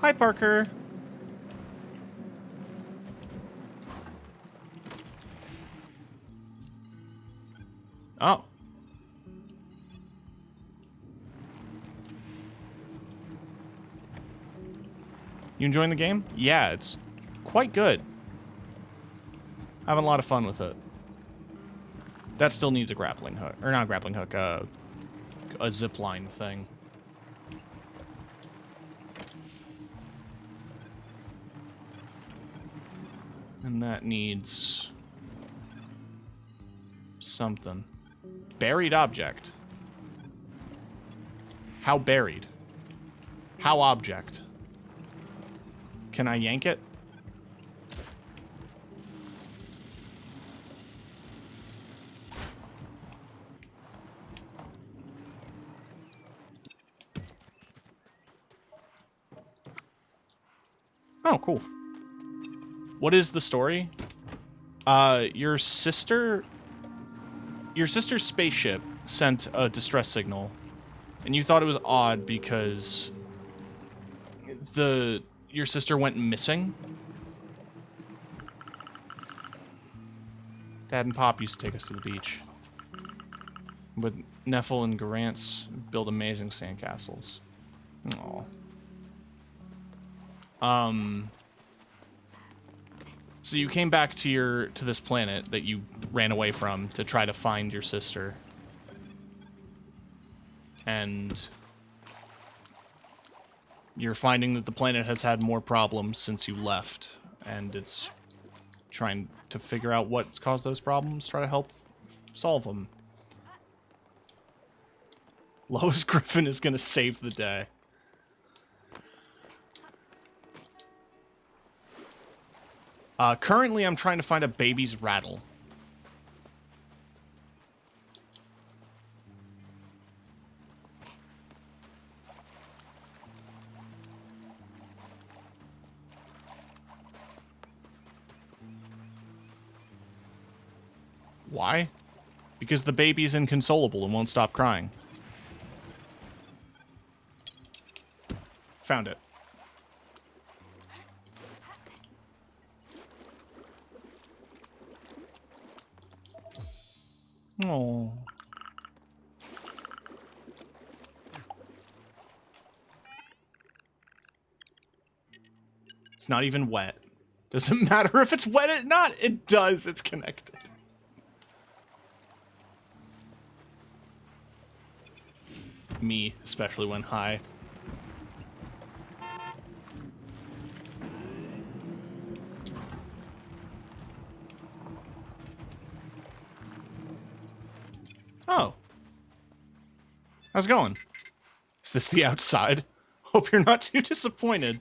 Hi, Parker. Oh. You enjoying the game? Yeah, it's quite good. Having a lot of fun with it. That still needs a grappling hook. Or not a grappling hook, a zipline thing. And that needs something. Buried object. How buried? How object? Can I yank it? Oh, cool. What is the story? Your sister's spaceship sent a distress signal, and you thought it was odd because your sister went missing. Dad and Pop used to take us to the beach. But Neffel and Garance build amazing sandcastles. Aww. So you came back to this planet that you ran away from to try to find your sister. And you're finding that the planet has had more problems since you left, and it's trying to figure out what's caused those problems, try to help solve them. Lois Griffin is going to save the day. Currently, I'm trying to find a baby's rattle. Why? Because the baby's inconsolable and won't stop crying. Found it. Oh. It's not even wet. Doesn't matter if it's wet or not. It does. It's connected. Me, especially when high. Oh. How's it going? Is this the outside? Hope you're not too disappointed.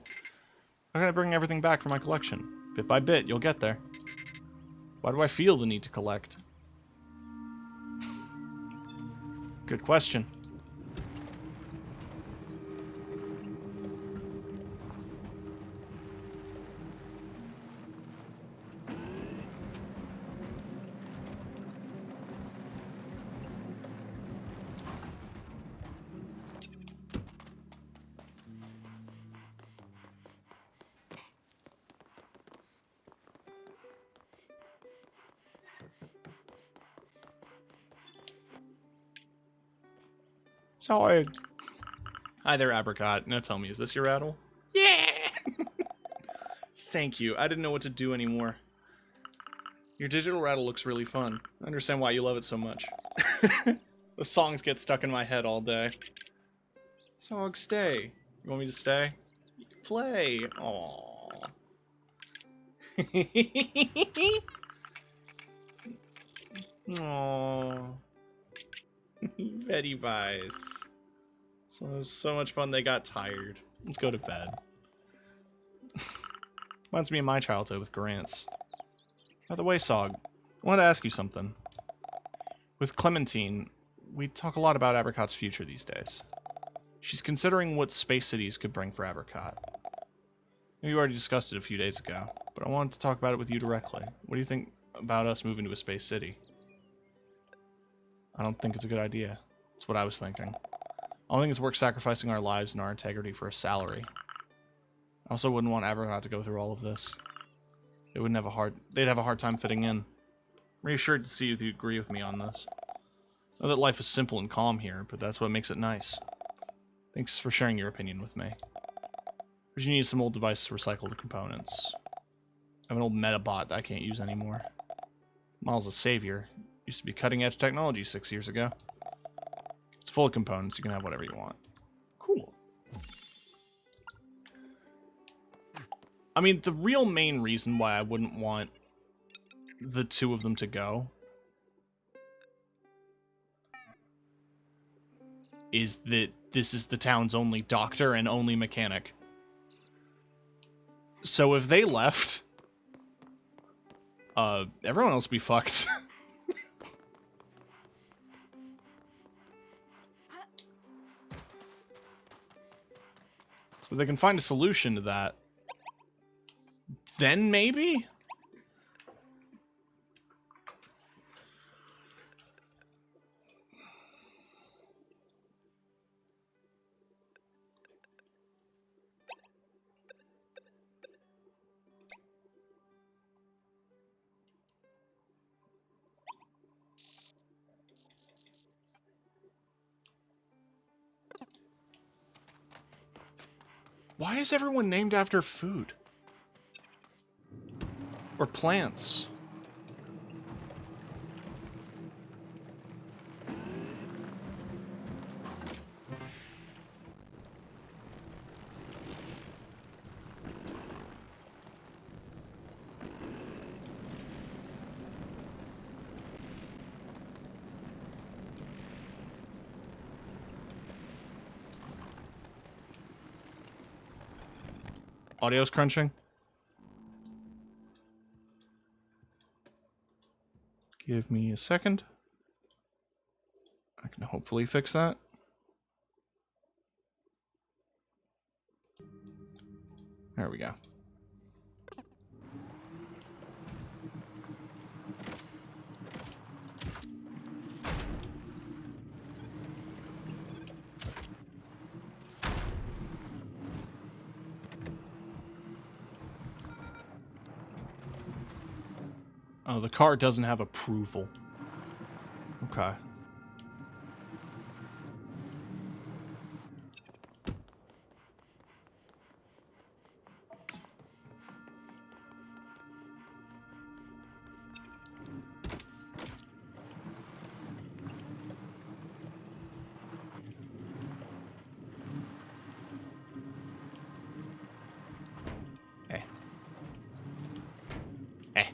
I gotta bring everything back for my collection. Bit by bit, you'll get there. Why do I feel the need to collect? Good question. So Hi there, Apricot. Now tell me, is this your rattle? Yeah! Thank you. I didn't know what to do anymore. Your digital rattle looks really fun. I understand why you love it so much. The songs get stuck in my head all day. Sog, stay. You want me to stay? Play. Aww. Aww. Very nice. So it was so much fun they got tired. Let's go to bed. Reminds me of my childhood with Grants. By the way, Sog, I wanted to ask you something. With Clementine, we talk a lot about Apricot's future these days. She's considering what space cities could bring for Apricot. We already discussed it a few days ago, but I wanted to talk about it with you directly. What do you think about us moving to a space city? I don't think it's a good idea. That's what I was thinking. I don't think it's worth sacrificing our lives and our integrity for a salary. I also wouldn't want Apricot to go through all of this. They'd have a hard time fitting in. I'm reassured to see if you agree with me on this. I know that life is simple and calm here, but that's what makes it nice. Thanks for sharing your opinion with me. But you need some old device to recycle the components. I have an old Metabot that I can't use anymore. Miles' a savior. Used to be cutting-edge technology 6 years ago. It's full of components. You can have whatever you want. Cool. I mean, the real main reason why I wouldn't want the two of them to go is that this is the town's only doctor and only mechanic. So if they left, everyone else would be fucked. So if they can find a solution to that, then maybe? Why is everyone named after food? Or plants? Audio's crunching. Give me a second. I can hopefully fix that. There we go. Oh, the car doesn't have approval. Okay. Eh. Eh.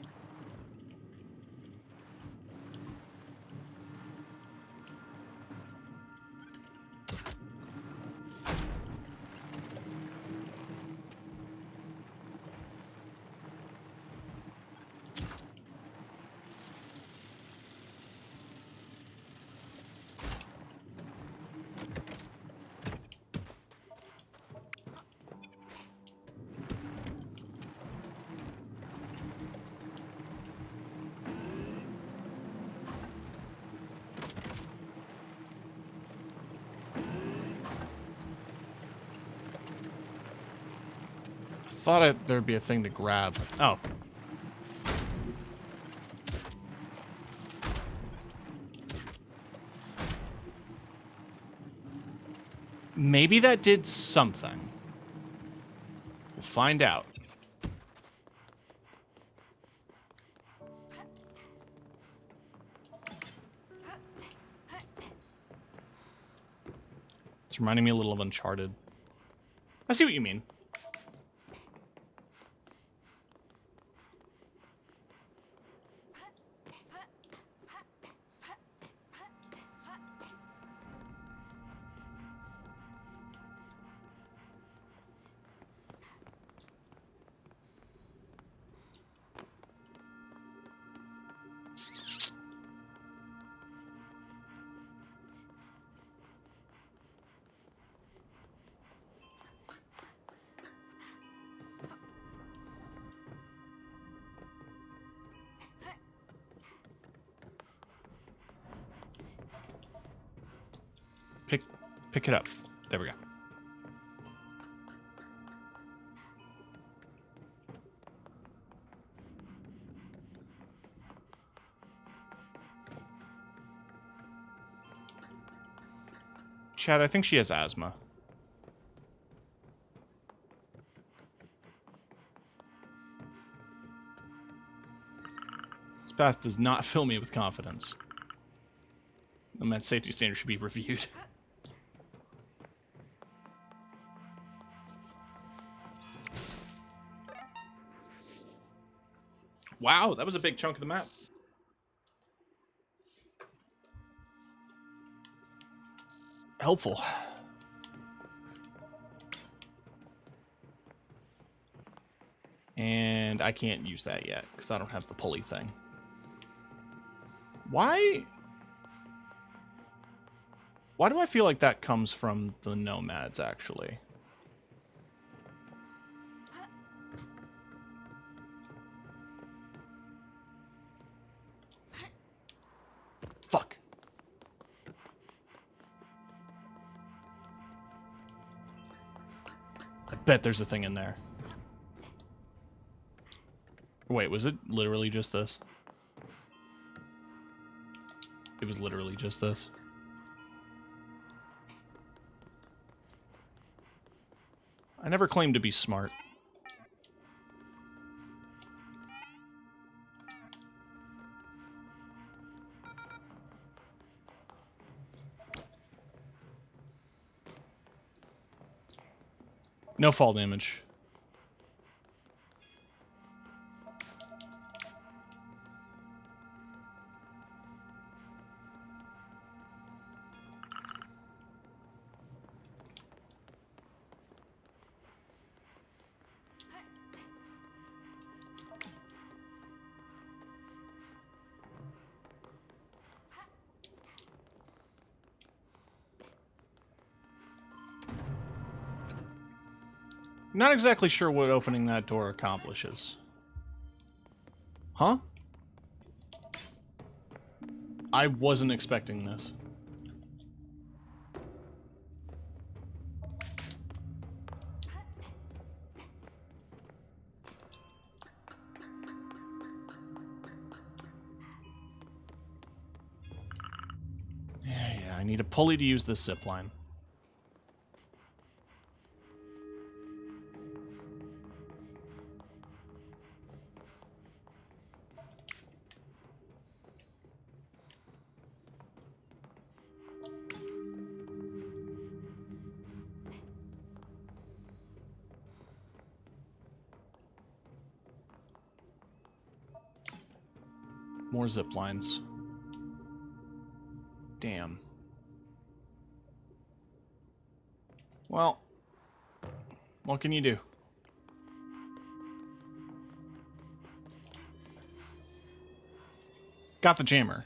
Thought there'd be a thing to grab. Oh. Maybe that did something. We'll find out. It's reminding me a little of Uncharted. I see what you mean. Pick it up. There we go. Chad, I think she has asthma. This path does not fill me with confidence. The men's safety standard should be reviewed. Wow, that was a big chunk of the map. Helpful. And I can't use that yet, because I don't have the pulley thing. Why do I feel like that comes from the nomads, actually? bet there's a thing in there. Wait, was it literally just this? It was literally just this. I never claimed to be smart. No fall damage. Not exactly sure what opening that door accomplishes. Huh? I wasn't expecting this. Yeah, I need a pulley to use this zip line. More zip lines. Damn. Well, what can you do? Got the jammer.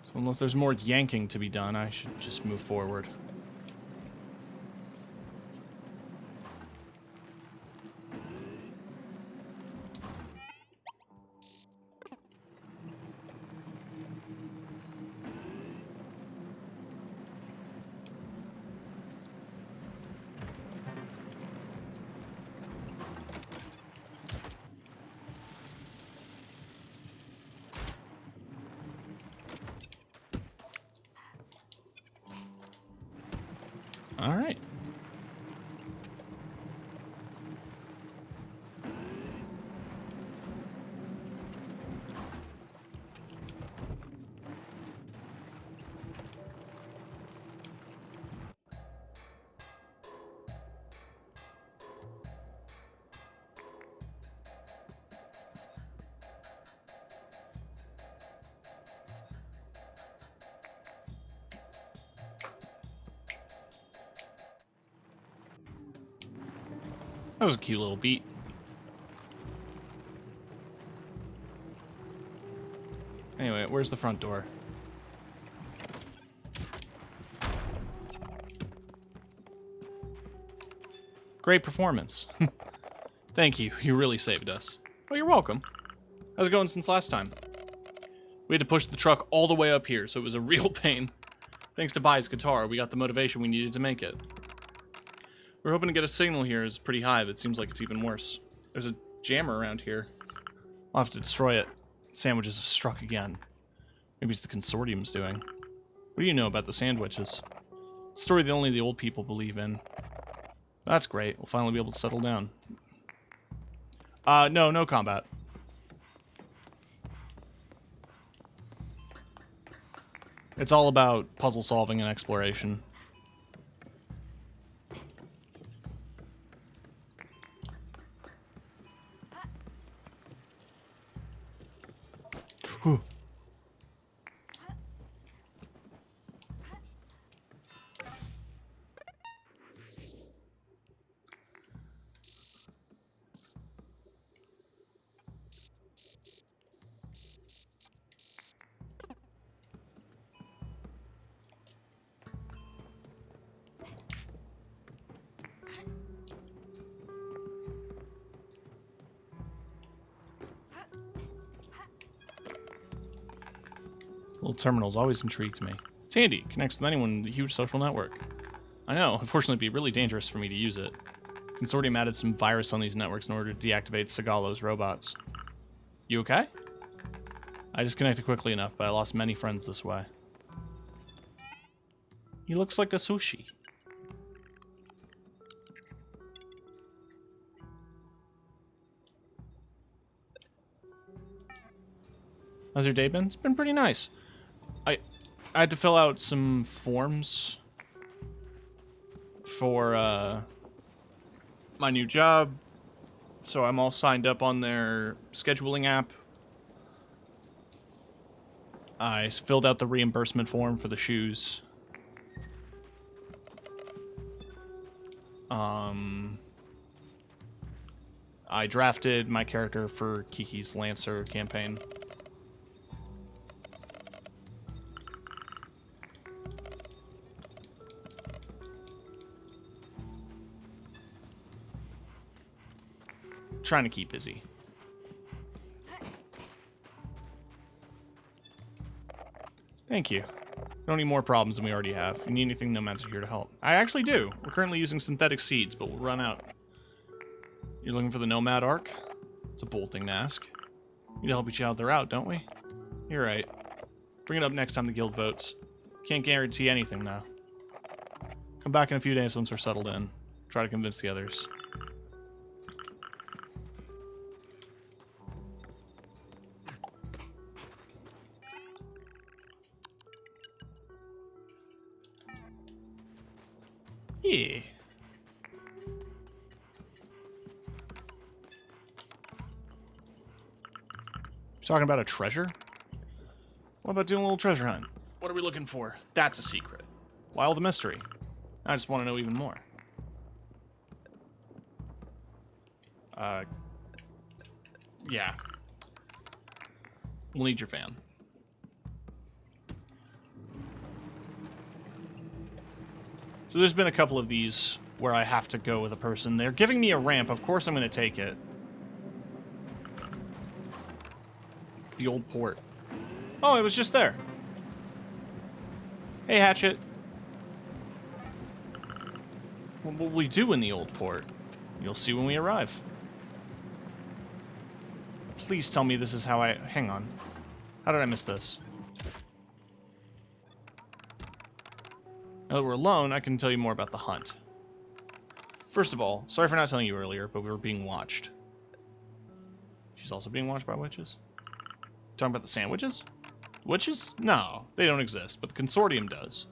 So unless there's more yanking to be done, I should just move forward. All right. That was a cute little beat. Anyway, where's the front door? Great performance. Thank you. You really saved us. Oh, you're welcome. How's it going since last time? We had to push the truck all the way up here, so it was a real pain. Thanks to Bai's guitar, we got the motivation we needed to make it. We're hoping to get a signal here. It's pretty high, but it seems like it's even worse. There's a jammer around here. I'll have to destroy it. Sandwiches have struck again. Maybe it's the consortium's doing. What do you know about the SandWitches? A story that only the old people believe in. That's great. We'll finally be able to settle down. No combat. It's all about puzzle solving and exploration. Whew. Little terminals always intrigued me. It's handy. Connects with anyone in the huge social network. I know. Unfortunately, it'd be really dangerous for me to use it. Consortium added some virus on these networks in order to deactivate Sagalo's robots. You okay? I disconnected quickly enough, but I lost many friends this way. He looks like a sushi. How's your day been? It's been pretty nice. I had to fill out some forms for my new job, so I'm all signed up on their scheduling app. I filled out the reimbursement form for the shoes. I drafted my character for Kiki's Lancer campaign. Trying to keep busy. Thank you. Don't need more problems than we already have. If you need anything, Nomads are here to help. I actually do. We're currently using synthetic seeds, but we'll run out. You're looking for the Nomad Arc? It's a bold thing to ask. We need to help each other out, don't we? You're right. Bring it up next time the guild votes. Can't guarantee anything, though. Come back in a few days once we're settled in. Try to convince the others. Yeah. Talking about a treasure? What about doing a little treasure hunt? What are we looking for? That's a secret. Why all the mystery? I just want to know even more. Yeah. We'll need your van. So there's been a couple of these where I have to go with a person. They're giving me a ramp. Of course I'm going to take it. The old port. Oh, it was just there. Hey, Hatchet. What will we do in the old port? You'll see when we arrive. Please tell me this is how I... Hang on. How did I miss this? Now that we're alone, I can tell you more about the hunt. First of all, sorry for not telling you earlier, but we were being watched. She's also being watched by witches? Talking about the sandwiches? Witches? No, they don't exist, but the consortium does.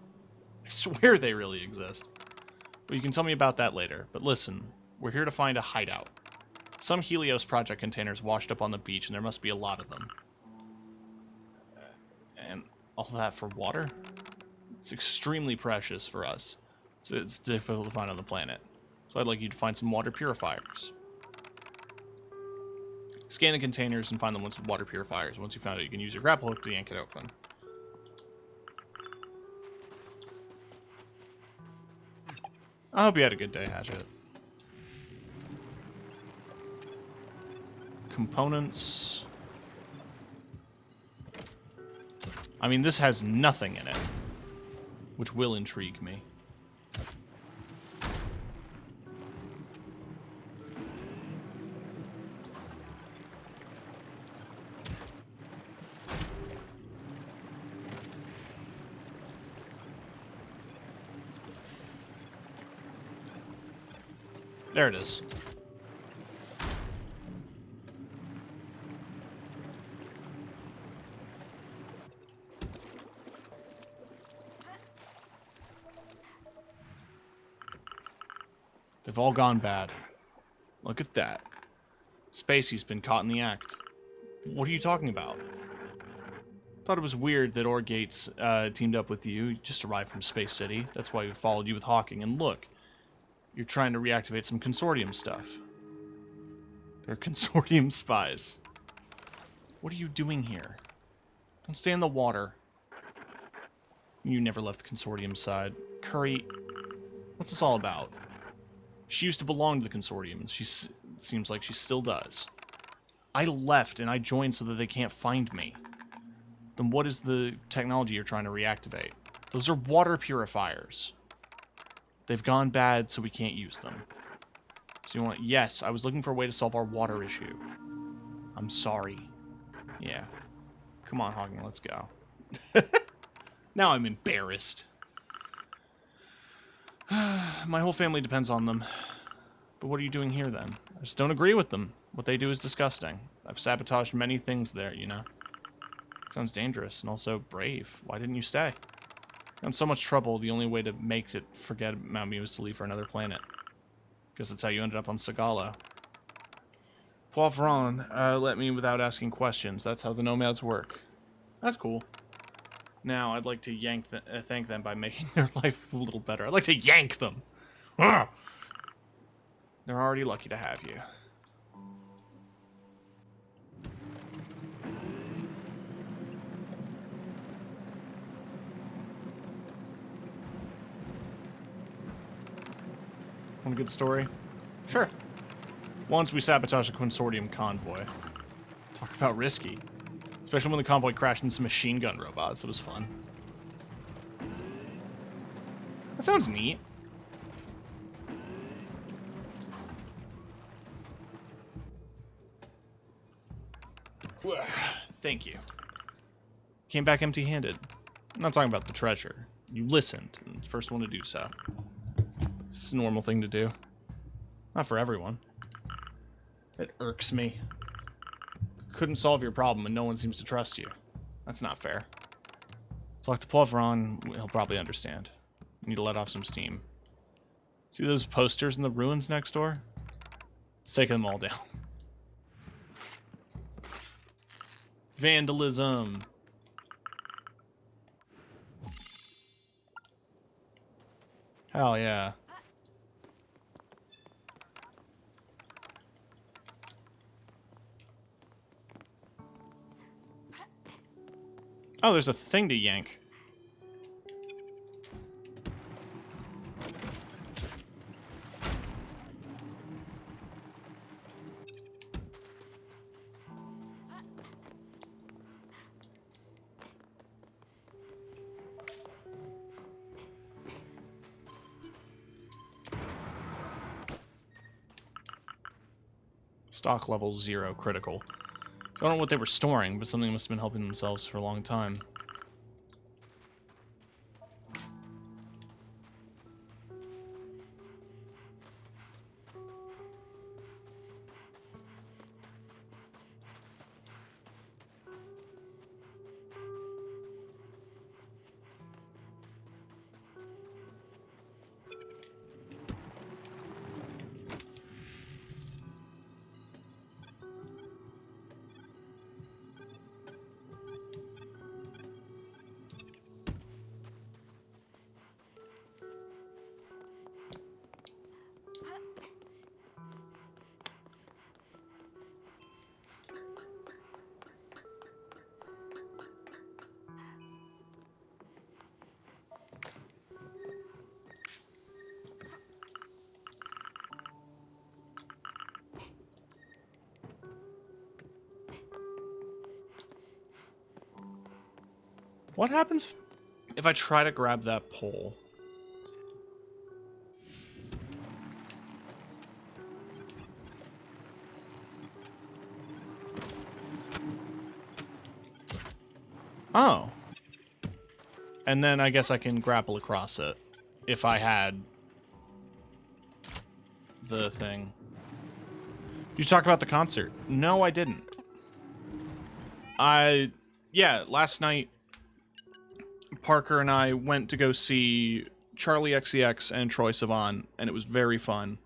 I swear they really exist. But you can tell me about that later. But listen, we're here to find a hideout. Some Helios project containers washed up on the beach, and there must be a lot of them. And all that for water? It's extremely precious for us. So it's difficult to find on the planet. So I'd like you to find some water purifiers. Scan the containers and find the ones with water purifiers. Once you found it, you can use your grapple hook to yank it open. I hope you had a good day, Hatchet. Components. I mean, this has nothing in it, which will intrigue me. There it is. They've all gone bad. Look at that. Spacey's been caught in the act. What are you talking about? Thought it was weird that Orgates teamed up with you. You just arrived from Space City. That's why we followed you with Hawking. And look, you're trying to reactivate some consortium stuff. They're consortium spies. What are you doing here? Don't stay in the water. You never left the consortium side. Curry, what's this all about? She used to belong to the consortium, and it seems like she still does. I left, and I joined so that they can't find me. then what is the technology you're trying to reactivate? Those are water purifiers. They've gone bad, so we can't use them. So you want... Yes, I was looking for a way to solve our water issue. I'm sorry. Yeah. Come on, Hogging, let's go. Now I'm embarrassed. My whole family depends on them. But what are you doing here, then? I just don't agree with them. What they do is disgusting. I've sabotaged many things there, you know? It sounds dangerous and also brave. Why didn't you stay? Got in so much trouble, the only way to make it forget about me was to leave for another planet. Guess that's how you ended up on Sagala. Poivron let me without asking questions. That's how the nomads work. That's cool. Now, I'd like to thank them by making their life a little better. I'd like to yank them! Ugh! They're already lucky to have you. Want a good story? Sure. Once we sabotaged a consortium convoy. Talk about risky. Especially when the convoy crashed into some machine gun robots. It was fun. That sounds neat. Thank you. Came back empty-handed. I'm not talking about the treasure. You listened, and the first one to do so. It's just a normal thing to do. Not for everyone. It irks me. Couldn't solve your problem, and no one seems to trust you. That's not fair. Talk to Poivron, he'll probably understand. You need to let off some steam. See those posters in the ruins next door? Let's take them all down. Vandalism. Hell yeah. Oh, there's a thing to yank. Stock level 0, critical. I don't know what they were storing, but something must have been helping themselves for a long time. What happens if I try to grab that pole? Oh. And then I guess I can grapple across it if I had the thing. Did you talk about the concert? No, I didn't. Yeah, last night Parker and I went to go see Charlie XCX and Troye Sivan, and it was very fun.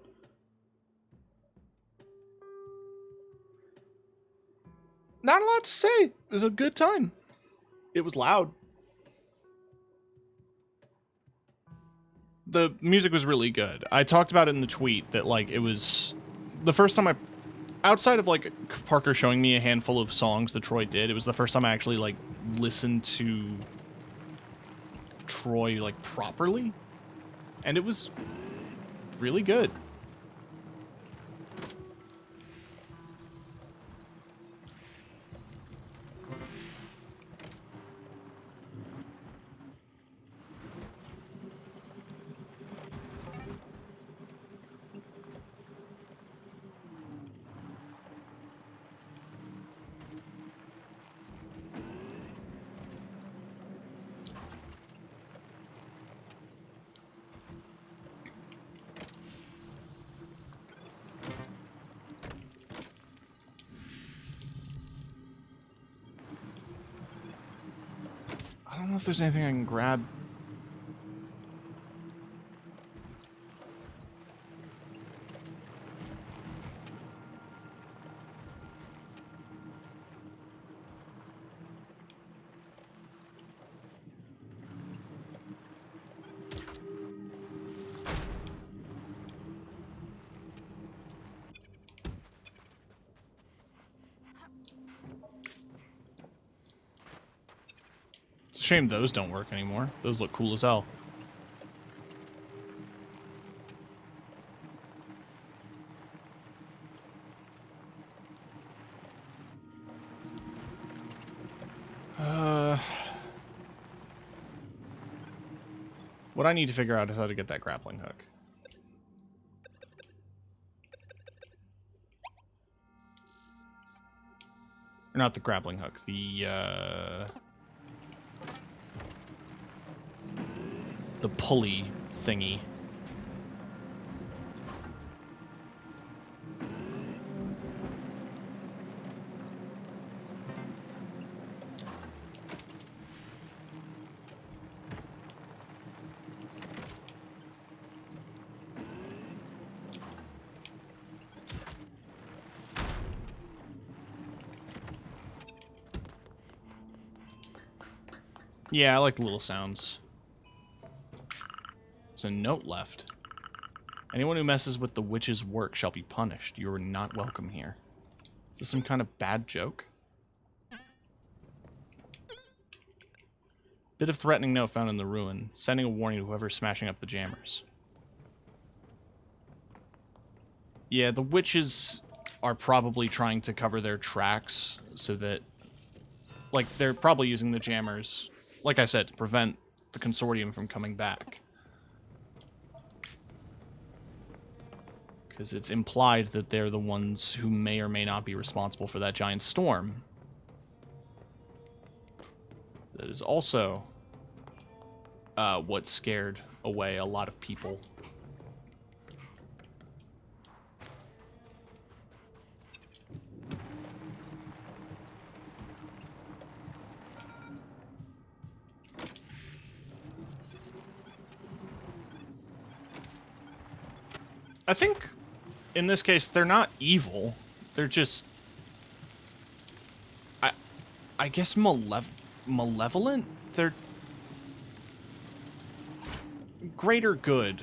Not a lot to say. It was a good time. It was loud. The music was really good. I talked about it in the tweet that, like, it was the first time outside of, like, Parker showing me a handful of songs that Troye did, it was the first time I actually, like, listened to Troye, like, properly. And it was really good. if there's anything I can grab. It's a shame those don't work anymore. Those look cool as hell. What I need to figure out is how to get that grappling hook. Or not the grappling hook, the pulley thingy. Yeah, I like the little sounds. There's a note left. Anyone who messes with the witch's work shall be punished. You are not welcome here. Is this some kind of bad joke? Bit of threatening note found in the ruin, sending a warning to whoever's smashing up the jammers. Yeah, the witches are probably trying to cover their tracks so that... Like, they're probably using the jammers, like I said, to prevent the consortium from coming back. Because it's implied that they're the ones who may or may not be responsible for that giant storm. That is also what scared away a lot of people. I think, in this case, they're not evil. They're just... I guess malevolent? They're... greater good.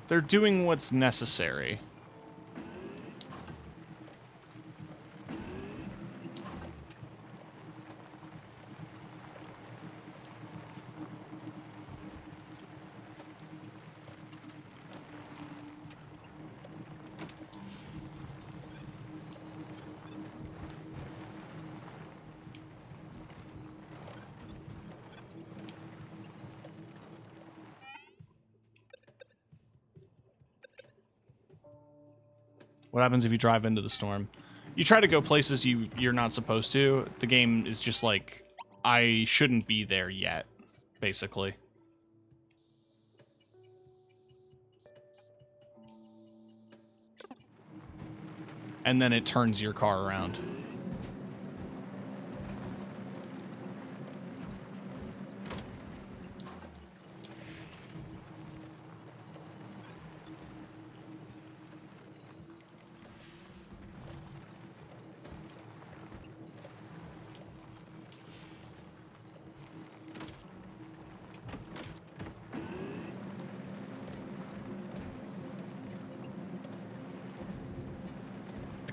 They're doing what's necessary. What happens if you drive into the storm? You try to go places you're not supposed to. The game is just like, I shouldn't be there yet, basically. And then it turns your car around.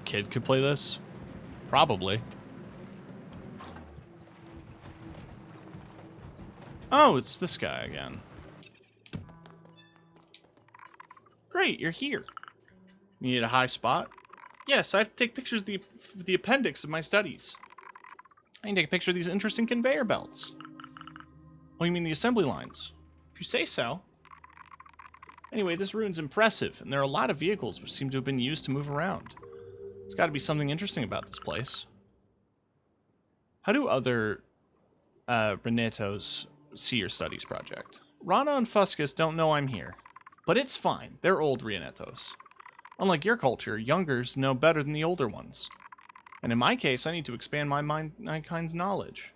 Kid could play this? Probably. Oh, it's this guy again. Great, you're here. You need a high spot? Yes, I have to take pictures of the appendix of my studies. I can take a picture of these interesting conveyor belts. Oh, you mean the assembly lines? If you say so. Anyway, this ruin's impressive, and there are a lot of vehicles which seem to have been used to move around. There's got to be something interesting about this place. How do other Renetos see your studies project. Rana and Fuscus don't know I'm here. But it's fine. They're old Rionetos. Unlike your culture, youngers know better than the older ones. And in my case, I need to expand my kind's knowledge.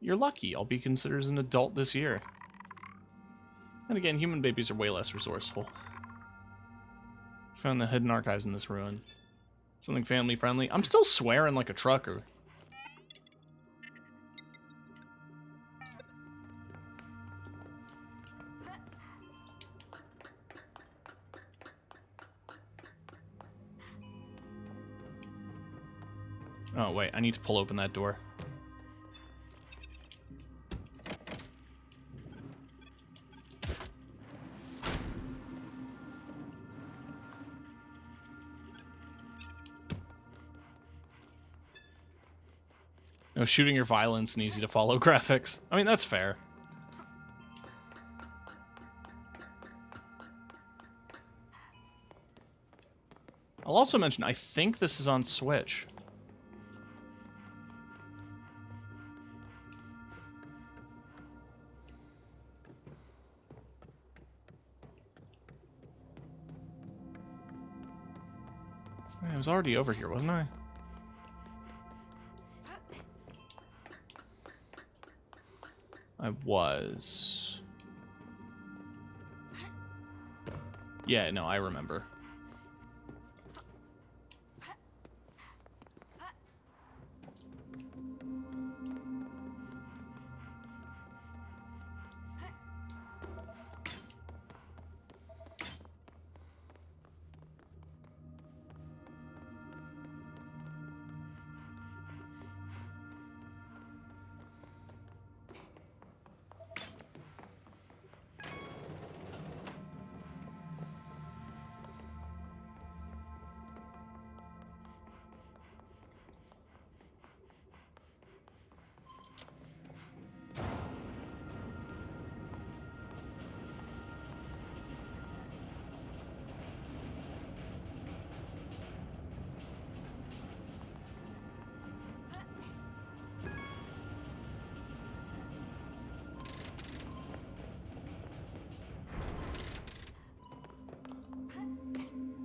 You're lucky I'll be considered as an adult this year. And again, human babies are way less resourceful. Found the hidden archives in this ruin. Something family friendly. I'm still swearing like a trucker. Oh, wait, I need to pull open that door. No shooting your violence and easy to follow graphics. I mean, that's fair. I'll also mention, I think this is on Switch. I was already over here, wasn't I? I was. Yeah, no, I remember.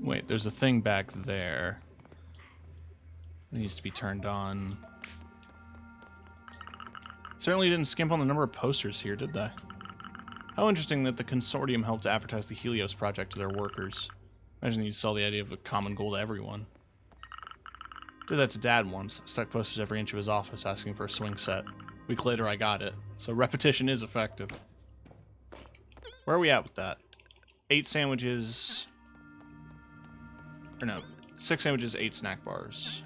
Wait, there's a thing back there. It needs to be turned on. Certainly didn't skimp on the number of posters here, did they? How interesting that the consortium helped to advertise the Helios project to their workers. Imagine you'd sell the idea of a common goal to everyone. Did that to Dad once. Stuck posters every inch of his office asking for a swing set. A week later I got it. So repetition is effective. Where are we at with that? 8 sandwiches... Or no, 6 sandwiches, 8 snack bars.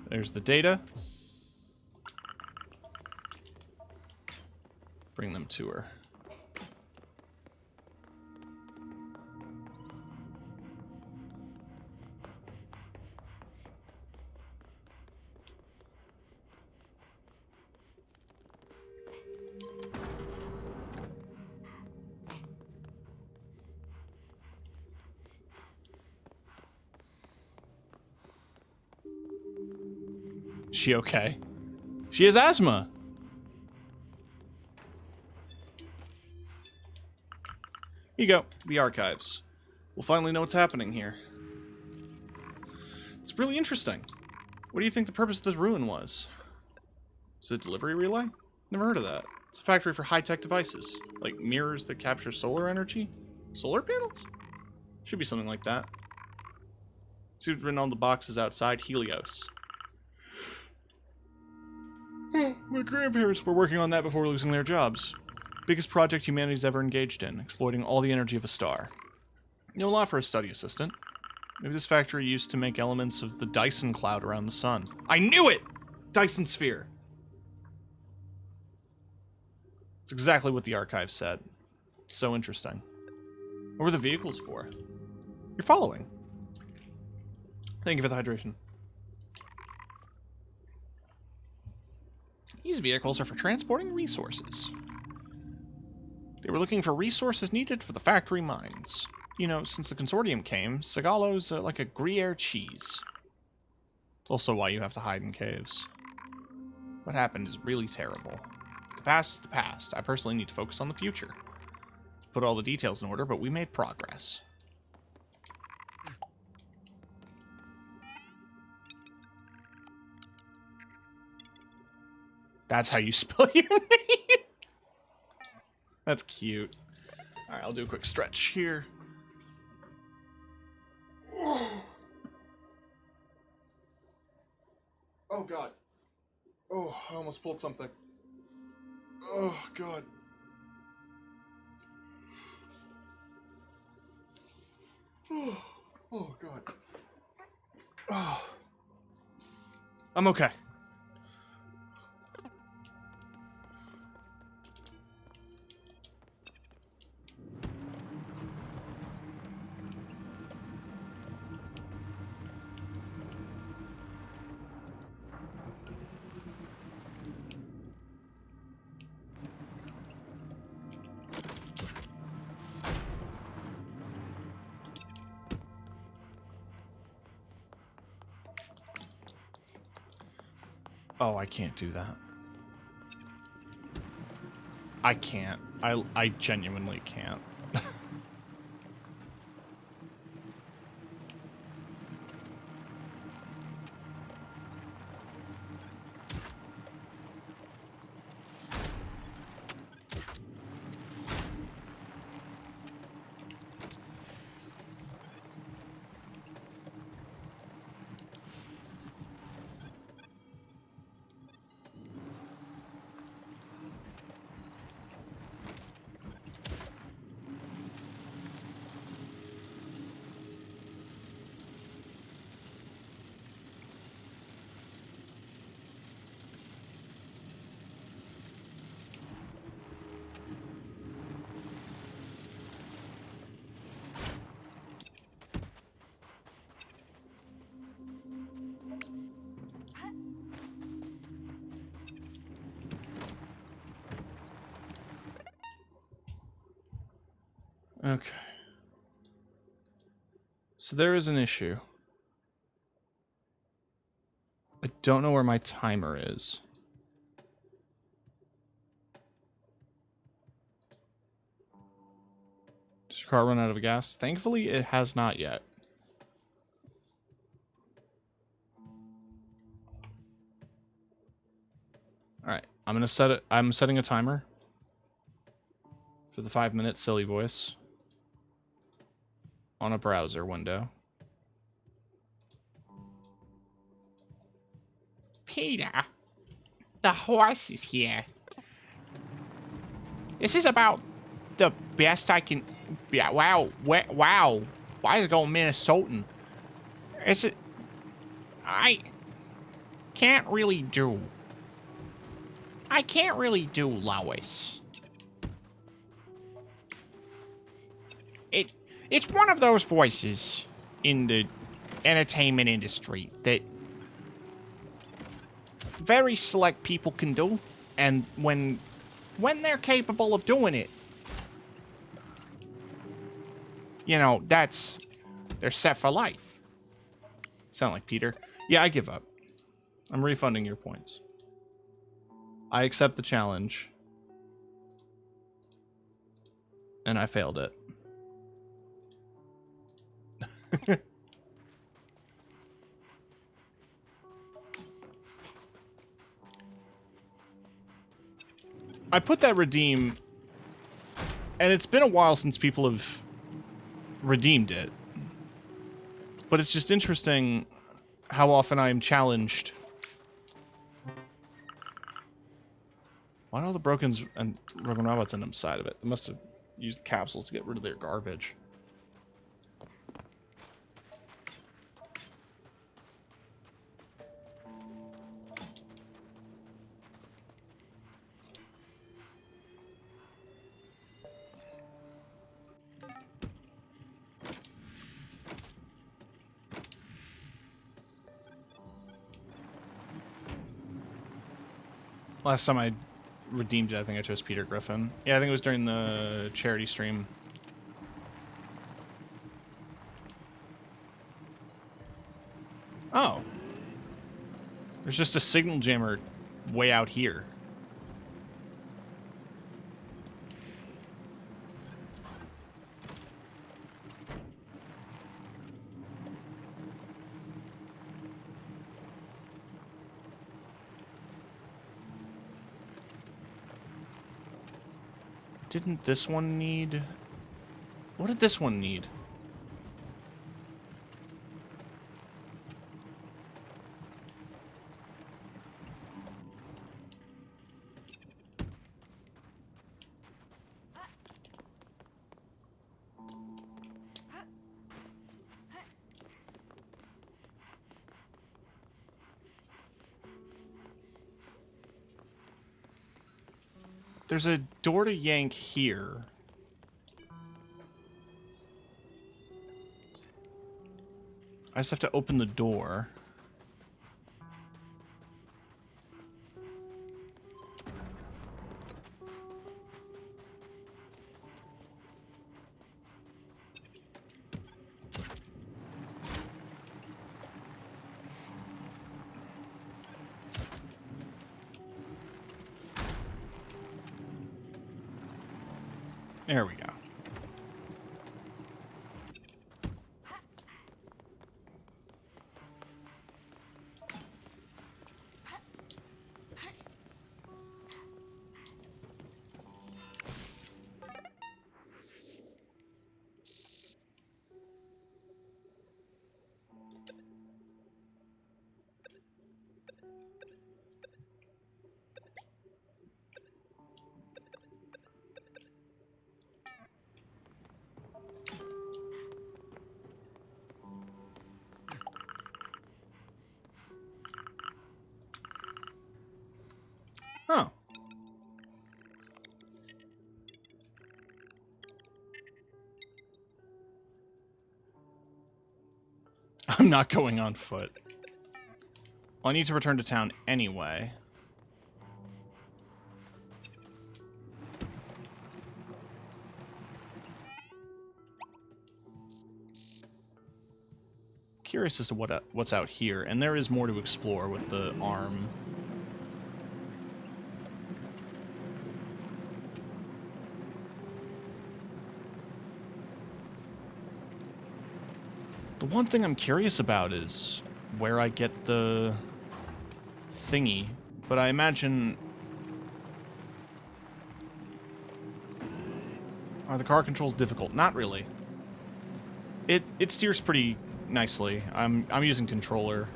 There's the data. Bring them to her. Is she okay? She has asthma. Here you go, the archives. We'll finally know what's happening here. It's really interesting. What do you think the purpose of this ruin was? Is it a delivery relay? Never heard of that. It's a factory for high-tech devices, like mirrors that capture solar energy? Solar panels? Should be something like that. See what's written on the boxes outside, Helios. My grandparents were working on that before losing their jobs. Biggest project humanity's ever engaged in, exploiting all the energy of a star. You know, a lot for a study assistant. Maybe this factory used to make elements of the Dyson cloud around the sun. I knew it! Dyson sphere. It's exactly what the archive said. It's so interesting. What were the vehicles for? You're following. Thank you for the hydration. These vehicles are for transporting resources. They were looking for resources needed for the factory mines. you know, since the consortium came, Segallo's like a Gruyere cheese. It's also why you have to hide in caves. What happened is really terrible. The past is the past. I personally need to focus on the future. Put all the details in order, but we made progress. That's how you spell your name? That's cute. Alright, I'll do a quick stretch here. Oh, God. Oh, I almost pulled something. Oh, God. Oh, God. Oh. I'm okay. Oh, I can't do that. I can't. I genuinely can't. Okay. So there is an issue. I don't know where my timer is. Does your car run out of gas? Thankfully, it has not yet. Alright, I'm gonna set it. I'm setting a timer for the 5-minute silly voice on a browser window. Peter, the horse is here. This is about the best I can. Yeah, wow, wow. Why is it going Minnesotan? Is it? I can't really do. I can't really do Lois. It's one of those voices in the entertainment industry that very select people can do, and when they're capable of doing it, you know, they're set for life. Sound like Peter. Yeah, I give up. I'm refunding your points. I accept the challenge. And I failed it. I put that redeem, and it's been a while since people have redeemed it. But it's just interesting how often I am challenged. Why do all the broken robots end up side of it? They must have used the capsules to get rid of their garbage. Last time I redeemed it, I think I chose Peter Griffin. Yeah, I think it was during the charity stream. There's just a signal jammer way out here. Didn't this one need... What did this one need? There's a door to yank here. I just have to open the door. There we go. Oh. I'm not going on foot. Well, I need to return to town anyway. Curious as to what's out here, and there is more to explore with the arm. The one thing I'm curious about is where I get the thingy, but I imagine... Are the car controls difficult? Not really. It steers pretty nicely. I'm using controller.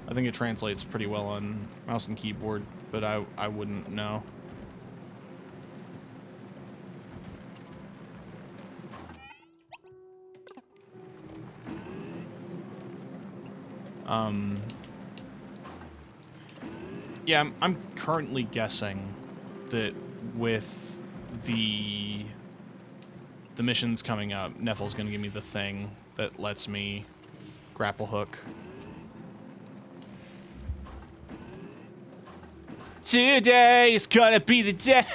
I think it translates pretty well on mouse and keyboard, but I wouldn't know. Yeah, I'm currently guessing that with the missions coming up, Neffle's gonna give me the thing that lets me grapple hook. Today is gonna be the day.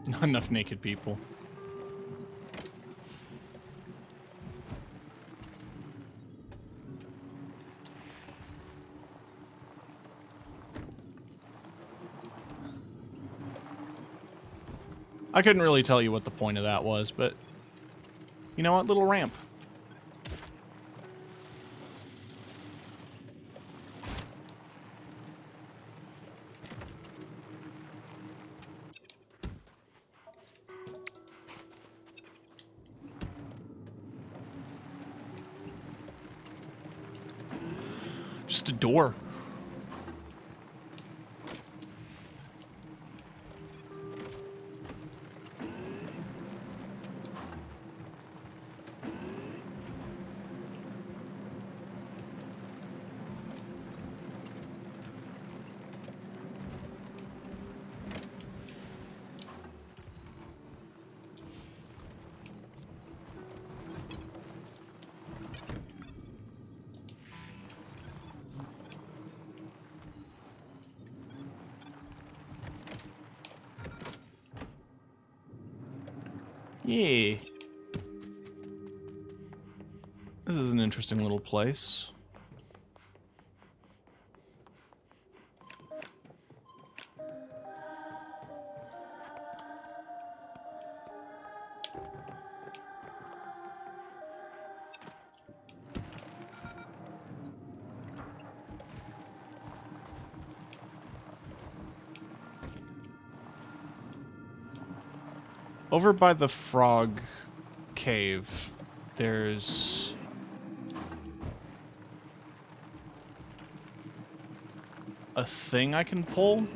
Not enough naked people. I couldn't really tell you what the point of that was, but you know what? Little ramp. Just a door. Yeah. This is an interesting little place. Over by the frog cave, there's a thing I can pull.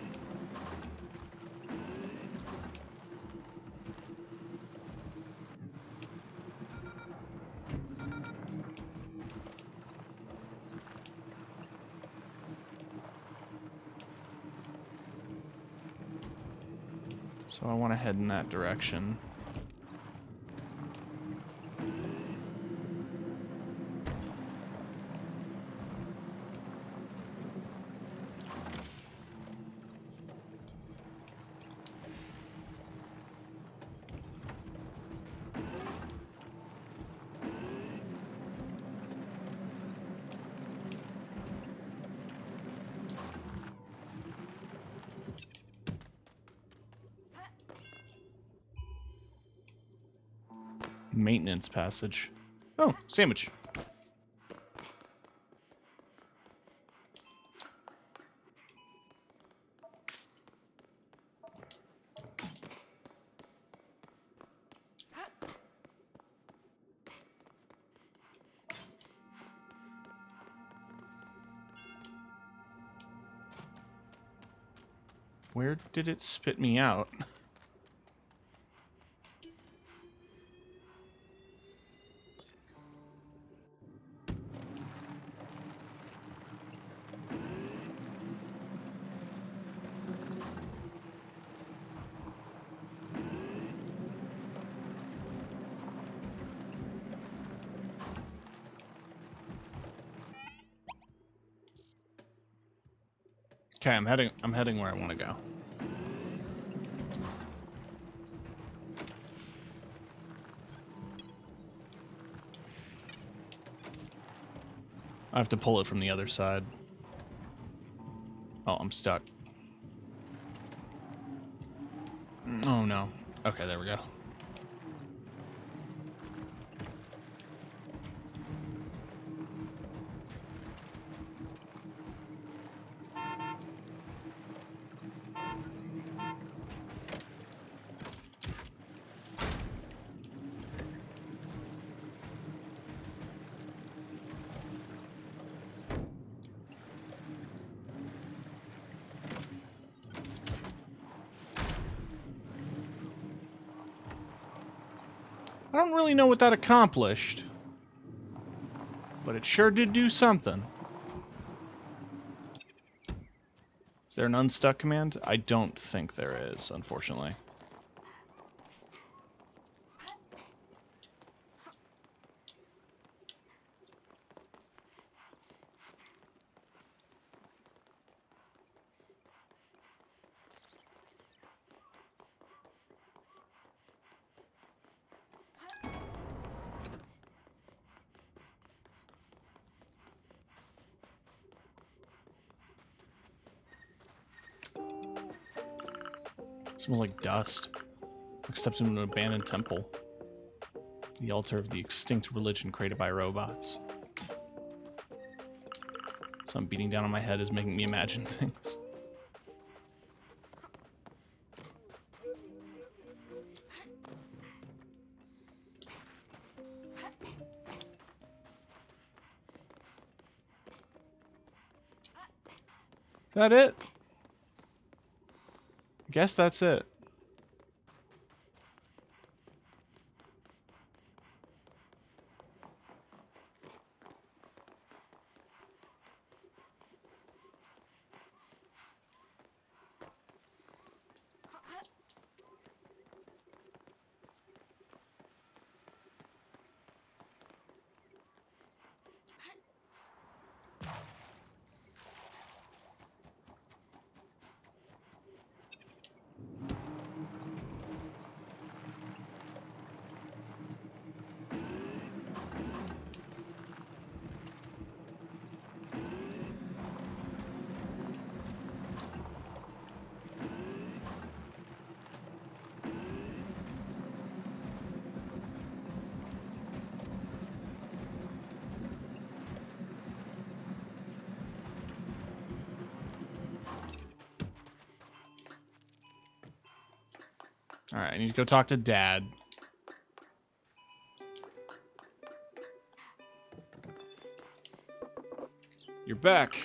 So I want to head in that direction. Maintenance passage. Oh, sandwich. Where did it spit me out? Okay, I'm heading where I want to go. I have to pull it from the other side. Oh, I'm stuck. Oh no. Okay, there we go. I don't really know what that accomplished, but it sure did do something. Is there an unstuck command? I don't think there is, unfortunately. Smells like dust. Like steps into an abandoned temple. The altar of the extinct religion created by robots. Something beating down on my head is making me imagine things. Is that it? I guess that's it. Alright, I need to go talk to Dad. You're back.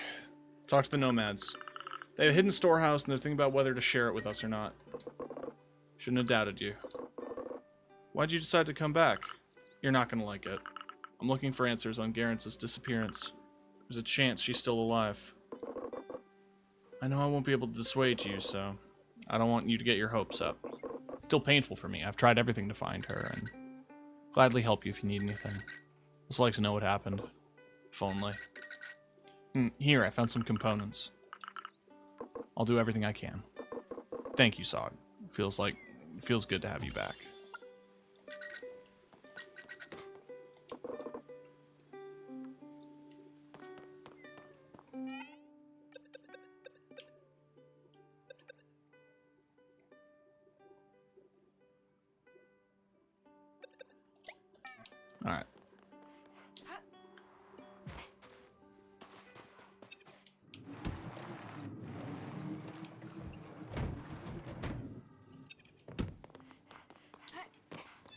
Talk to the nomads. They have a hidden storehouse, and they're thinking about whether to share it with us or not. Shouldn't have doubted you. Why'd you decide to come back? You're not gonna like it. I'm looking for answers on Garence's disappearance. There's a chance she's still alive. I know I won't be able to dissuade you, so I don't want you to get your hopes up. It's still painful for me. I've tried everything to find her, and gladly help you if you need anything. Just like to know what happened. If only. Here, I found some components. I'll do everything I can. Thank you, Sog. It feels good to have you back. All right.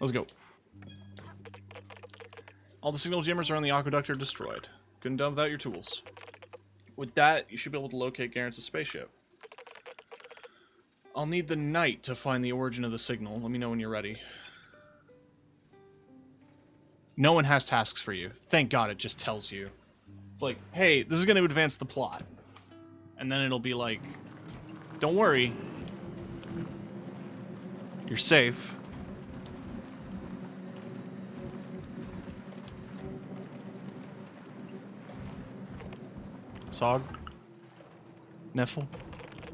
Let's go. All the signal jammers around the aqueduct are destroyed. Couldn't do without your tools. With that, you should be able to locate Garence's spaceship. I'll need the night to find the origin of the signal. Let me know when you're ready. No one has tasks for you. Thank God it just tells you. It's like, hey, this is going to advance the plot. And then it'll be like, don't worry. You're safe. Sog? Neffel?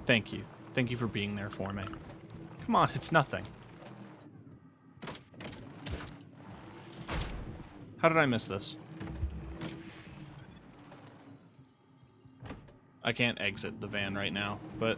Thank you. Thank you for being there for me. Come on, it's nothing. How did I miss this? I can't exit the van right now, but...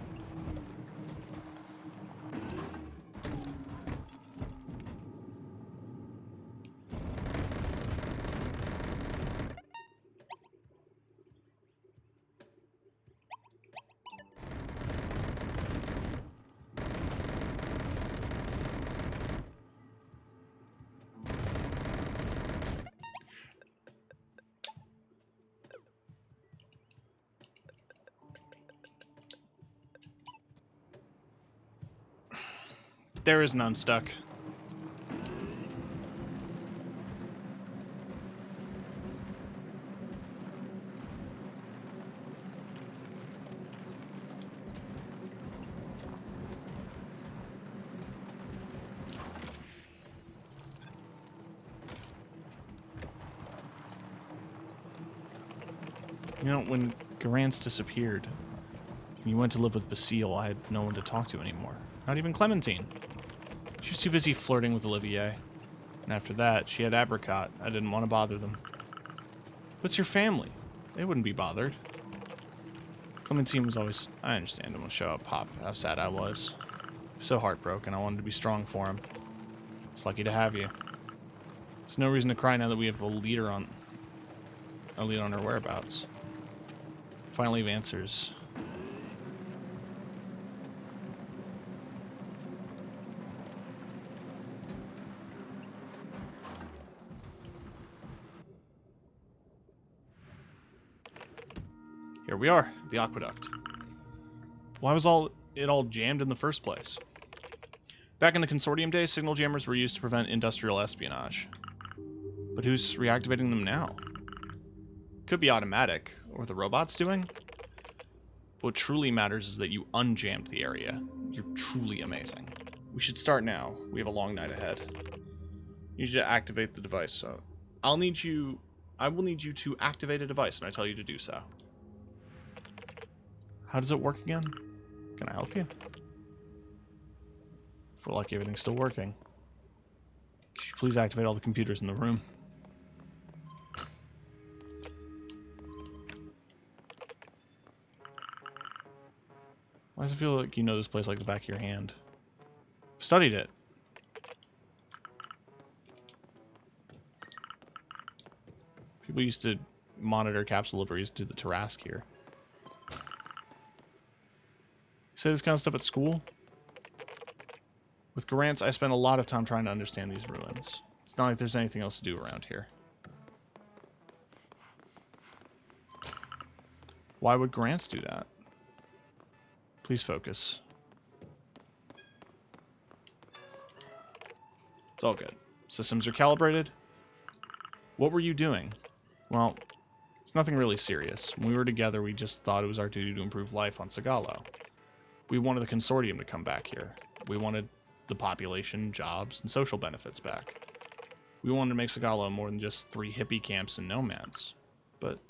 There is none stuck. You know, when Garance disappeared, and you went to live with Basile, I had no one to talk to anymore. Not even Clementine. She was too busy flirting with Olivier. And after that, she had Apricot. I didn't want to bother them. What's your family? They wouldn't be bothered. Clementine was always... I understand him when show up Pop, how sad I was. So heartbroken, I wanted to be strong for him. It's lucky to have you. There's no reason to cry now that we have a lead on her whereabouts. Finally have answers. Here we are, the aqueduct. Why was it all jammed in the first place? Back in the Consortium days, signal jammers were used to prevent industrial espionage. But who's reactivating them now? Could be automatic, or the robots doing? What truly matters is that you unjammed the area. You're truly amazing. We should start now. We have a long night ahead. You need to activate the device, so... I will need you to activate a device when I tell you to do so. How does it work again? Can I help you? If we're lucky, everything's still working. Could you please activate all the computers in the room? Why does it feel like you know this place like the back of your hand? Studied it. People used to monitor capsule deliveries to the Tarask here. You say this kind of stuff at school? With Garance, I spent a lot of time trying to understand these ruins. It's not like there's anything else to do around here. Why would Garance do that? Please focus. It's all good. Systems are calibrated. What were you doing? Well, it's nothing really serious. When we were together, we just thought it was our duty to improve life on Sagalo. We wanted the consortium to come back here. We wanted the population, jobs, and social benefits back. We wanted to make Sagalo more than just 3 hippie camps and nomads. But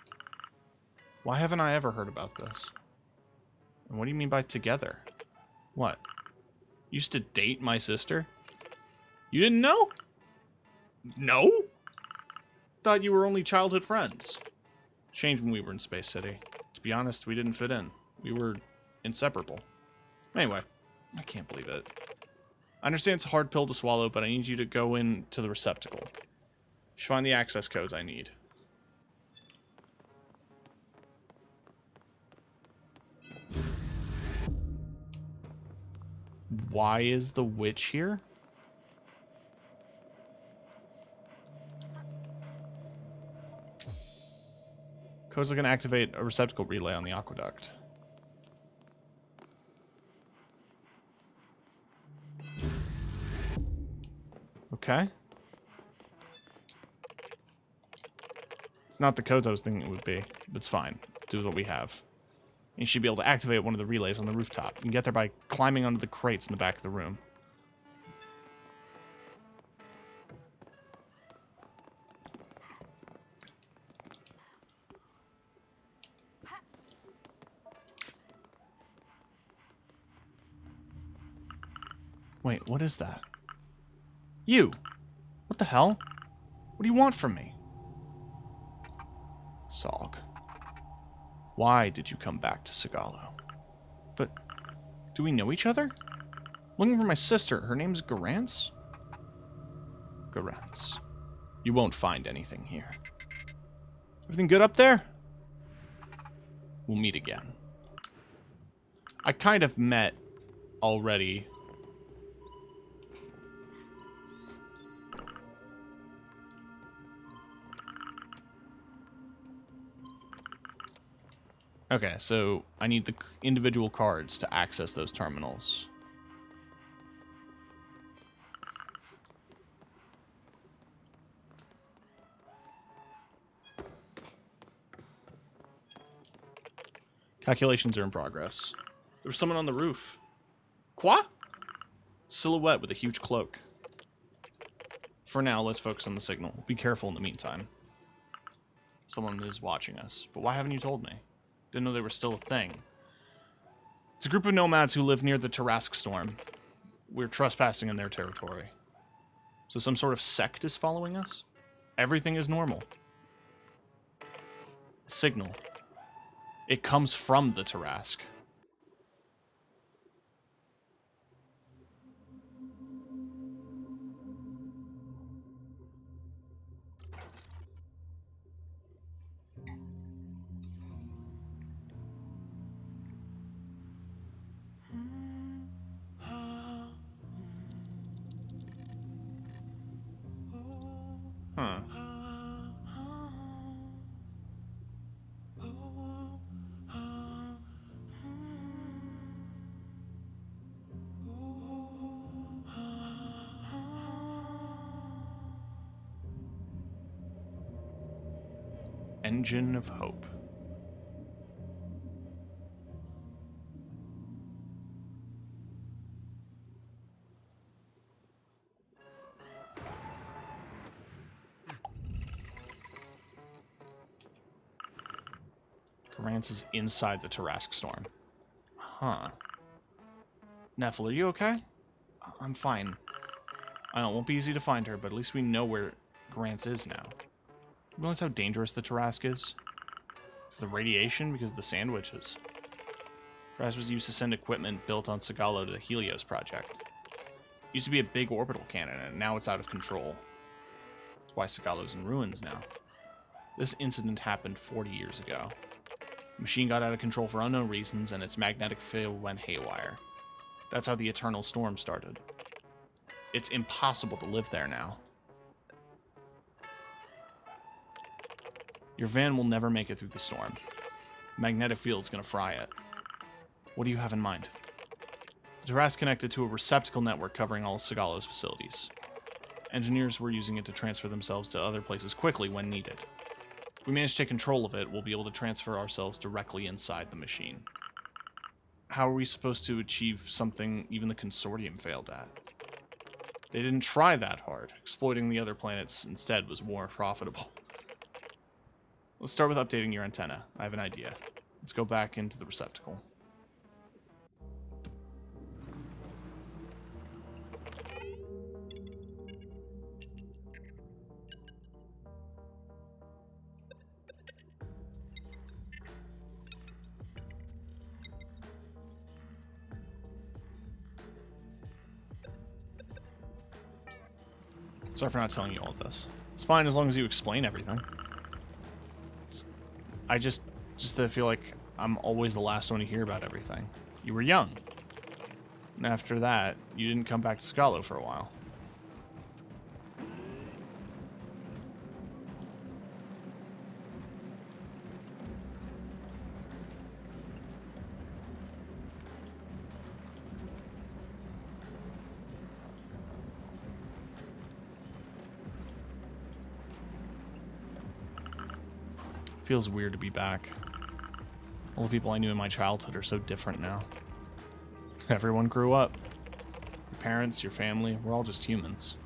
why haven't I ever heard about this? And what do you mean by together? What? You used to date my sister? You didn't know? No? Thought you were only childhood friends. Changed when we were in Space City. To be honest, we didn't fit in. We were inseparable. Anyway, I can't believe it. I understand it's a hard pill to swallow, but I need you to go into the receptacle. You should find the access codes I need. Why is the witch here? Codes are going to activate a receptacle relay on the aqueduct. Okay. It's not the codes I was thinking it would be, but it's fine. Do what we have. You should be able to activate one of the relays on the rooftop. You can get there by climbing onto the crates in the back of the room. Wait, what is that? You! What the hell? What do you want from me? Sog. Why did you come back to Sagalo? But, do we know each other? Looking for my sister. Her name's Garance? Garance. You won't find anything here. Everything good up there? We'll meet again. I kind of met already. Okay, so I need the individual cards to access those terminals. Calculations are in progress. There was someone on the roof. Quoi? Silhouette with a huge cloak. For now, let's focus on the signal. Be careful in the meantime. Someone is watching us. But why haven't you told me? Didn't know they were still a thing. It's a group of nomads who live near the Tarask storm. We're trespassing in their territory. So some sort of sect is following us? Everything is normal. Signal. It comes from the Tarask. Huh. Engine of Hope. Garance is inside the Tarask storm. Huh. Neffel, are you okay? I'm fine. I know it won't be easy to find her, but at least we know where Garance is now. You realize how dangerous the Tarask is? Is the radiation because of the SandWitches? Tarask was used to send equipment built on Sagalo to the Helios project. It used to be a big orbital cannon, and now it's out of control. That's why Sagalo's in ruins now. This incident happened 40 years ago. The machine got out of control for unknown reasons, and its magnetic field went haywire. That's how the Eternal Storm started. It's impossible to live there now. Your van will never make it through the storm. Magnetic field's gonna fry it. What do you have in mind? The Terrace connected to a receptacle network covering all Sagalo's facilities. Engineers were using it to transfer themselves to other places quickly when needed. If we manage to take control of it, we'll be able to transfer ourselves directly inside the machine. How are we supposed to achieve something even the Consortium failed at? They didn't try that hard. Exploiting the other planets instead was more profitable. Let's start with updating your antenna. I have an idea. Let's go back into the receptacle. Sorry for not telling you all this. It's fine as long as you explain everything. I just feel like I'm always the last one to hear about everything. You were young. And after that, you didn't come back to Scalo for a while. Feels weird to be back. All the people I knew in my childhood are so different now. Everyone grew up. Your parents, your family, we're all just humans.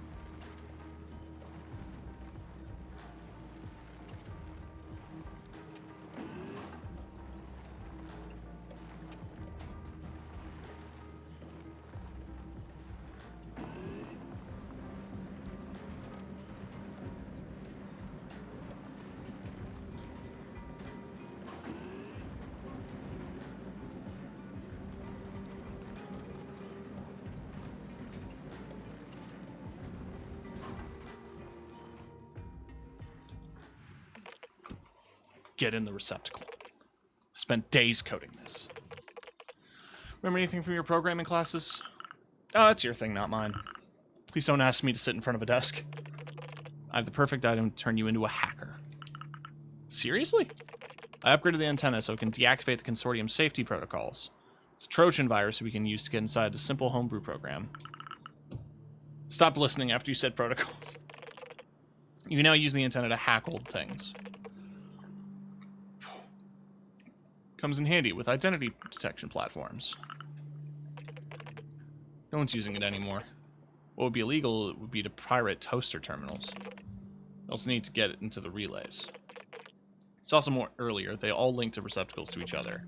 Get in the receptacle. I spent days coding this. Remember anything from your programming classes? Oh, that's your thing, not mine. Please don't ask me to sit in front of a desk. I have the perfect item to turn you into a hacker. Seriously? I upgraded the antenna so it can deactivate the Consortium safety protocols. It's a Trojan virus we can use to get inside a simple homebrew program. Stop listening after you said protocols. You can now use the antenna to hack old things. Comes in handy with identity detection platforms. No one's using it anymore. What would be illegal would be to pirate toaster terminals. You also need to get it into the relays. It's also more earlier. They all link to receptacles to each other.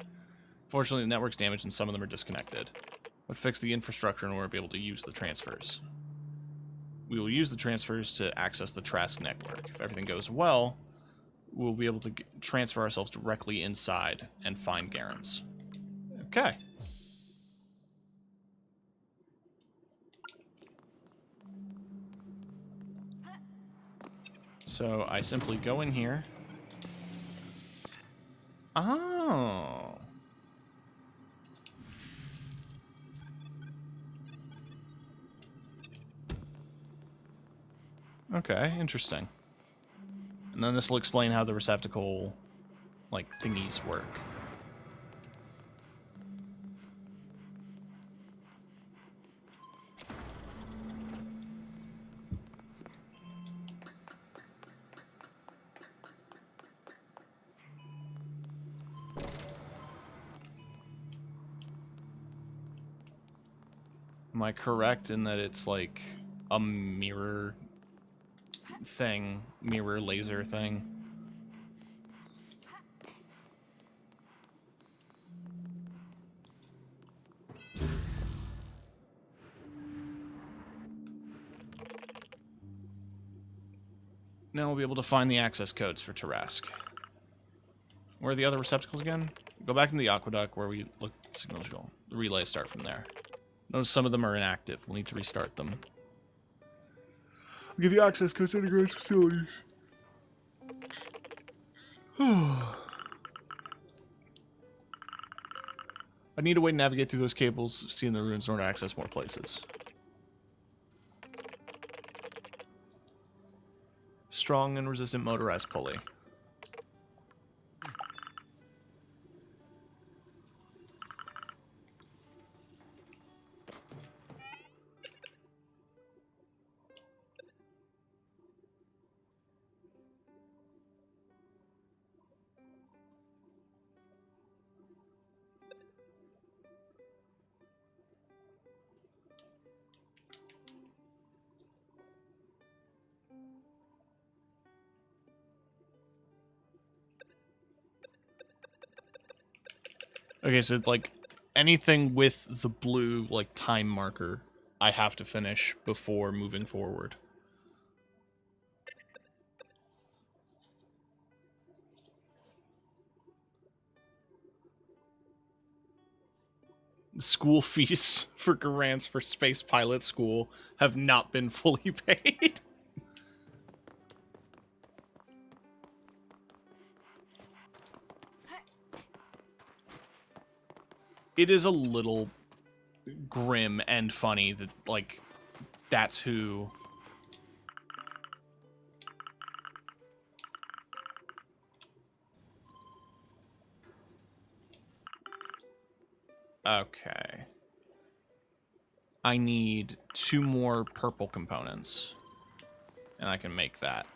Fortunately, the network's damaged and some of them are disconnected. But fix the infrastructure in order to be able to use the transfers. We will use the transfers to access the Trask network. If everything goes well, we'll be able to transfer ourselves directly inside and find Garance. Okay. So I simply go in here. Oh. Okay, interesting. And then this will explain how the receptacle, like, thingies work. Am I correct in that it's like a mirror thing, mirror laser thing? Now we'll be able to find the access codes for Tarask. Where are the other receptacles again? Go back into the aqueduct where we look at the signals go. The relays start from there. Notice some of them are inactive. We'll need to restart them. I'll give you access codes to integrated facilities. I need a way to navigate through those cables, see in the ruins in order to access more places. Strong and resistant motorized pulley. Okay, so, like, anything with the blue, like, time marker, I have to finish before moving forward. The school fees for grants for space pilot school have not been fully paid. It is a little grim and funny that, like, that's who... Okay. I need 2 more purple components, and I can make that.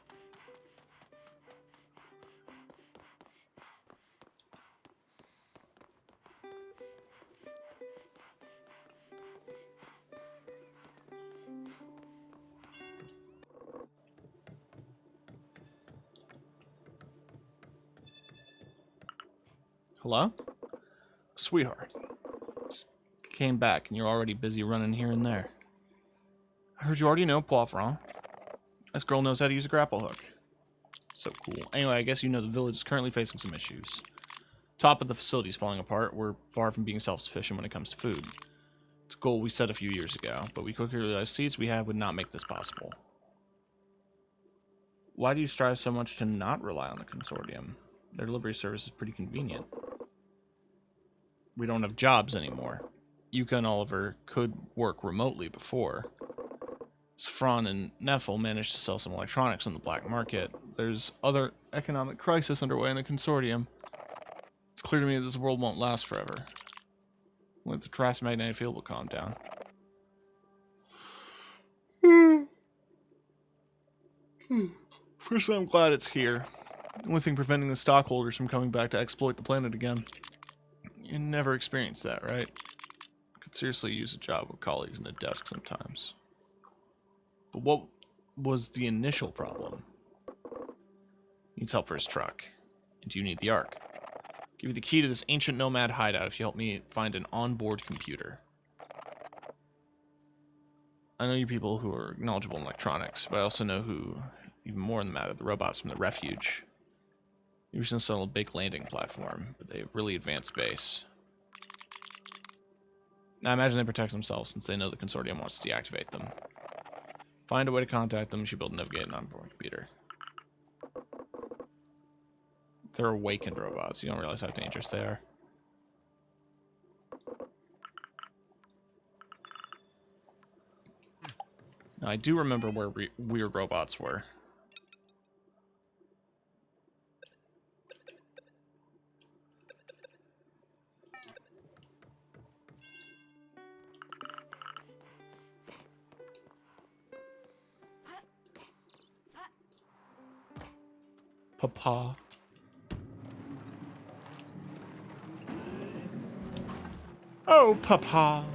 Hello? Sweetheart. Just came back and you're already busy running here and there. I heard you already know Poivron. This girl knows how to use a grapple hook. So cool. Anyway, I guess you know the village is currently facing some issues. Top of the facility is falling apart. We're far from being self-sufficient when it comes to food. It's a goal we set a few years ago, but we quickly realized seeds we have would not make this possible. Why do you strive so much to not rely on the consortium? Their delivery service is pretty convenient. We don't have jobs anymore. Yuka and Oliver could work remotely before. Saffron and Neffel managed to sell some electronics on the black market. There's other economic crisis underway in the consortium. It's clear to me that this world won't last forever. Only the transmagnetic field will calm down. First, I'm glad it's here. The only thing preventing the stockholders from coming back to exploit the planet again. You never experienced that, right? Could seriously use a job with colleagues in the desk sometimes. But what was the initial problem? He needs help for his truck. And you need the Ark. I'll give you the key to this ancient nomad hideout if you help me find an onboard computer. I know you people who are knowledgeable in electronics, but I also know who, even more than that, are the robots from the refuge. They recently installed a big landing platform, but they have really advanced base. I imagine they protect themselves since they know the consortium wants to deactivate them. Find a way to contact them, you should be able to navigate an onboard computer. They're awakened robots. You don't realize how dangerous they are. Now, I do remember where weird robots were. Papa. Oh, Papa.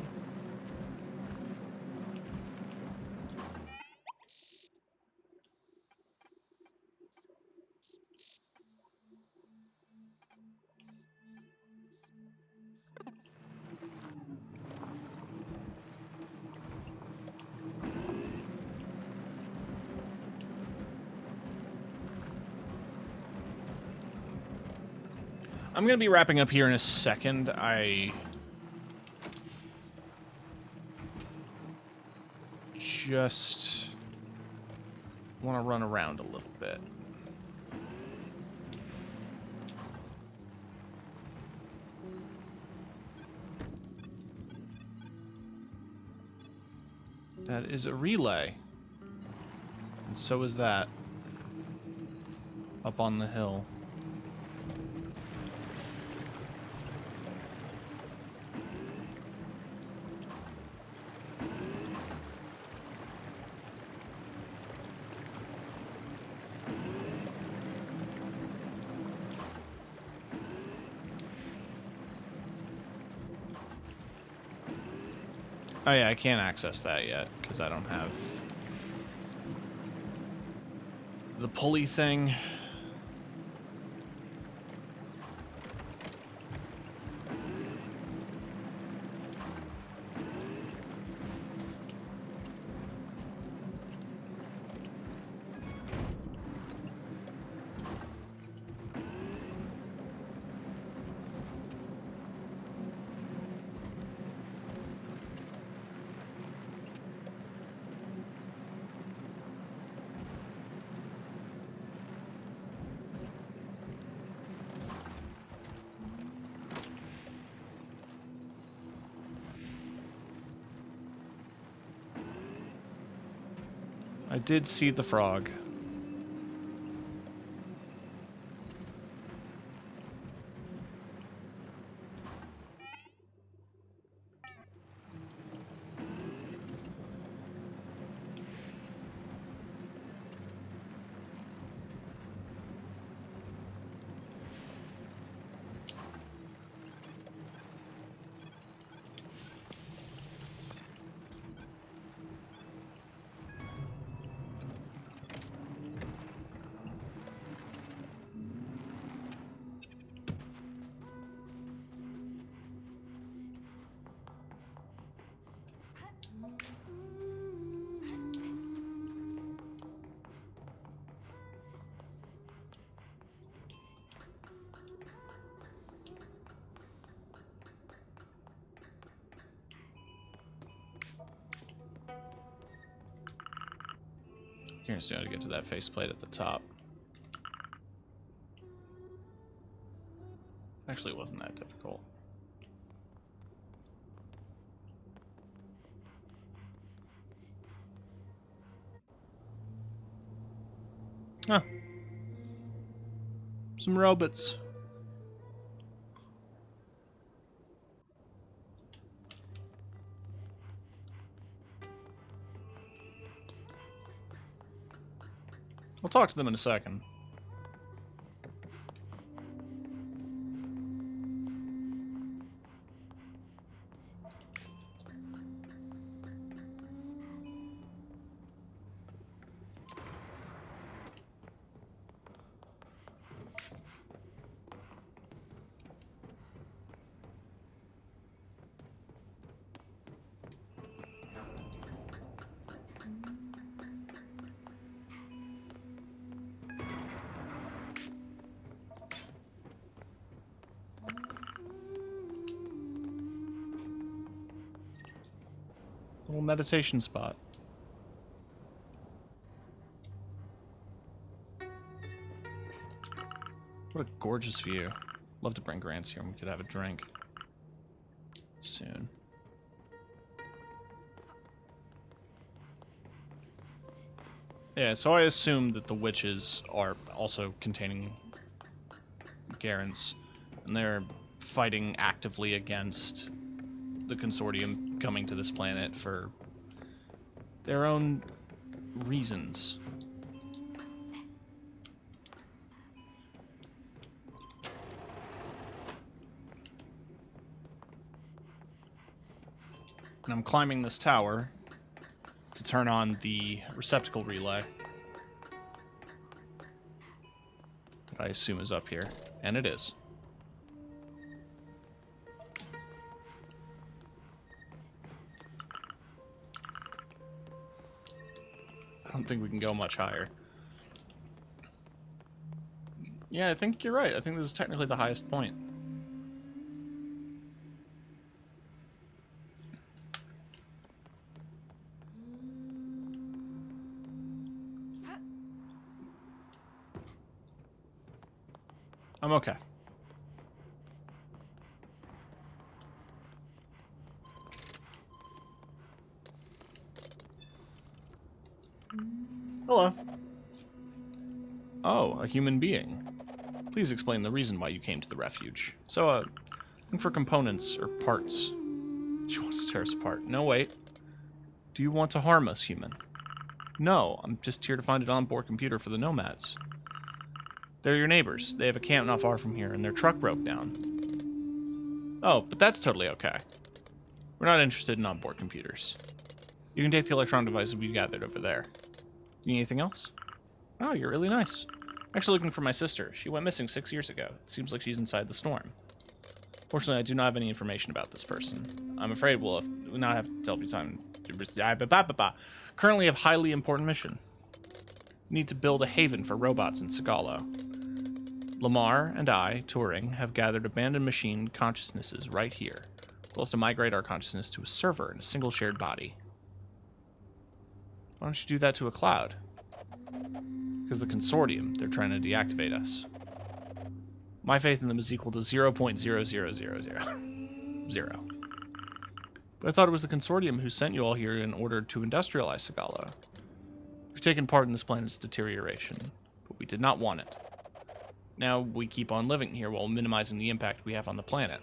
I'm going to be wrapping up here in a second. I just want to run around a little bit. That is a relay. And so is that. up on the hill. Oh yeah, I can't access that yet, because I don't have the pulley thing. I did see the frog. Here's how to get to that faceplate at the top. Actually, it wasn't that difficult. Huh. Some robots. I'll talk to them in a second. Little meditation spot. What a gorgeous view. Love to bring Grants here and we could have a drink soon. Yeah, so I assume that the witches are also containing Garants, and they're fighting actively against the consortium coming to this planet for their own reasons. And I'm climbing this tower to turn on the receptacle relay that I assume is up here. And it is. I don't think we can go much higher. Yeah, I think you're right. I think this is technically the highest point. I'm okay. Hello. Oh, a human being. Please explain the reason why you came to the refuge. So, looking for components or parts. She wants to tear us apart. No, wait. Do you want to harm us, human? No, I'm just here to find an onboard computer for the nomads. They're your neighbors. They have a camp not far from here, and their truck broke down. Oh, but that's totally okay. We're not interested in onboard computers. You can take the electronic devices we gathered over there. You need anything else? Oh, you're really nice. I'm actually looking for my sister. She went missing 6 years ago. It seems like she's inside the storm. Fortunately, I do not have any information about this person. I'm afraid we'll not have to tell you time. Currently have highly important mission. Need to build a haven for robots in Sagalo. Lamar and I, Turing, have gathered abandoned machine consciousnesses right here. Goal is to migrate our consciousness to a server in a single shared body. Why don't you do that to a cloud? Because the consortium, they're trying to deactivate us. My faith in them is equal to 0.00000. But I thought it was the consortium who sent you all here in order to industrialize Sagalo. We've taken part in this planet's deterioration, but we did not want it. Now we keep on living here while minimizing the impact we have on the planet.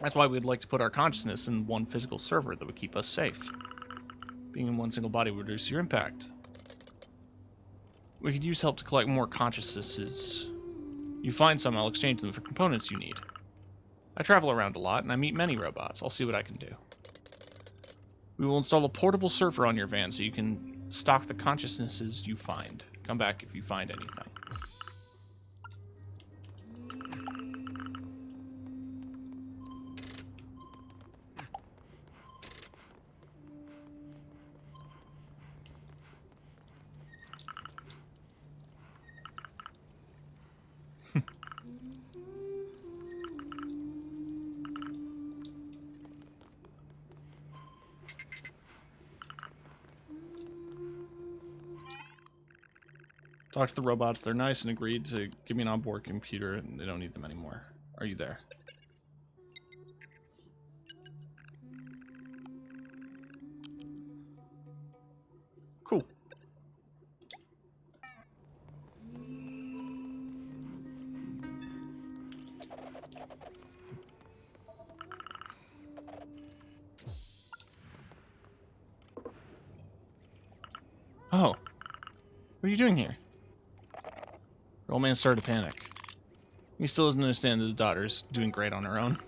That's why we'd like to put our consciousness in one physical server that would keep us safe. Being in one single body would reduce your impact. We could use help to collect more consciousnesses. You find some, I'll exchange them for components you need. I travel around a lot, and I meet many robots. I'll see what I can do. We will install a portable server on your van so you can stock the consciousnesses you find. Come back if you find anything. Talked to the robots. They're nice and agreed to give me an onboard computer, and they don't need them anymore. Are you there? Cool. Oh. What are you doing here? The old man started to panic. He still doesn't understand that his daughter's doing great on her own.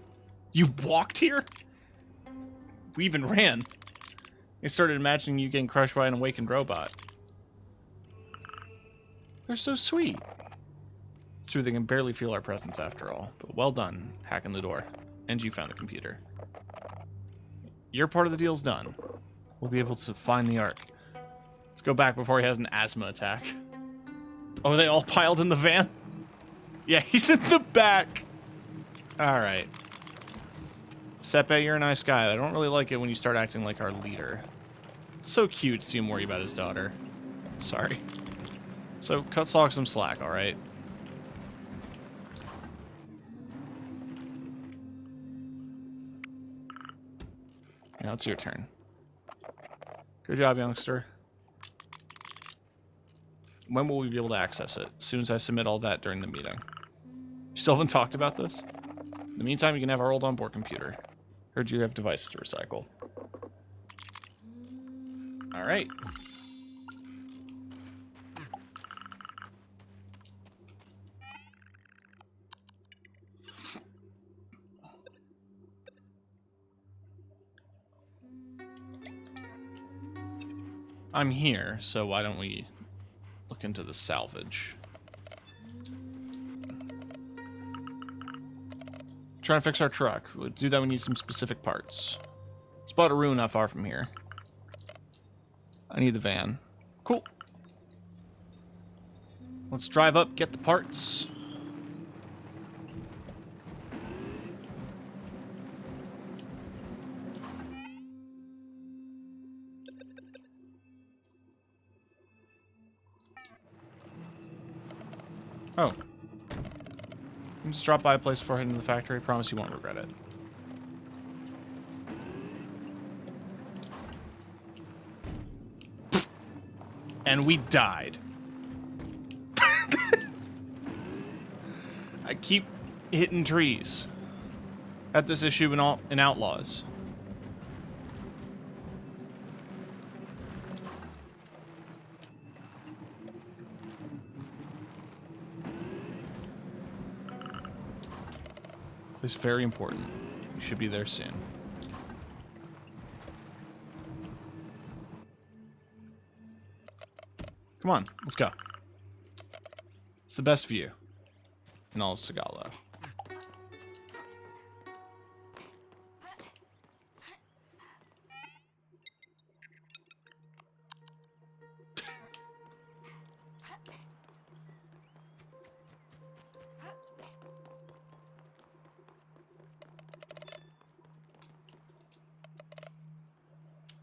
You walked here? We even ran. He started imagining you getting crushed by an awakened robot. They're so sweet. It's true, they can barely feel our presence after all. But well done, hacking the door. And you found a computer. Your part of the deal's done. We'll be able to find the Ark. Let's go back before he has an asthma attack. Oh, they all piled in the van? Yeah, he's in the back. Alright. Sepe, you're a nice guy. I don't really like it when you start acting like our leader. It's so cute to see him worry about his daughter. Sorry. So, cut Slog some slack, alright? Now it's your turn. Good job, youngster. When will we be able to access it? As soon as I submit all that during the meeting. You still haven't talked about this? In the meantime, you can have our old onboard computer. Heard you have devices to recycle. Alright. I'm here, so why don't we look into the salvage? Trying to fix our truck. To do that, we need some specific parts. Spot a ruin not far from here. I need the van. Cool. Let's drive up, get the parts. Oh. Just drop by a place before heading to the factory. Promise you won't regret it. And we died. I keep hitting trees. Had this issue in Outlaws. It's very important. You should be there soon. Come on, let's go. It's the best view in all of Sagala.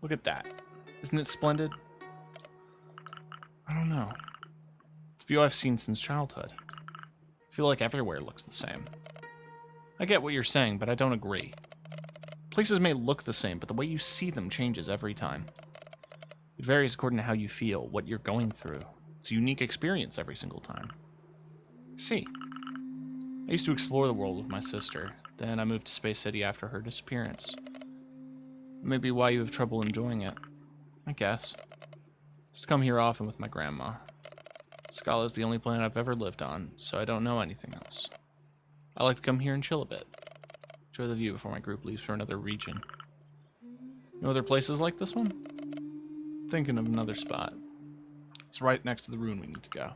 Look at that. Isn't it splendid? I don't know. It's a view I've seen since childhood. I feel like everywhere looks the same. I get what you're saying, but I don't agree. Places may look the same, but the way you see them changes every time. It varies according to how you feel, what you're going through. It's a unique experience every single time. See, I used to explore the world with my sister. Then I moved to Space City after her disappearance. Maybe why you have trouble enjoying it. I guess. Just come here often with my grandma. Scala is the only planet I've ever lived on, so I don't know anything else. I like to come here and chill a bit. Enjoy the view before my group leaves for another region. No other places like this one? Thinking of another spot. It's right next to the ruin we need to go.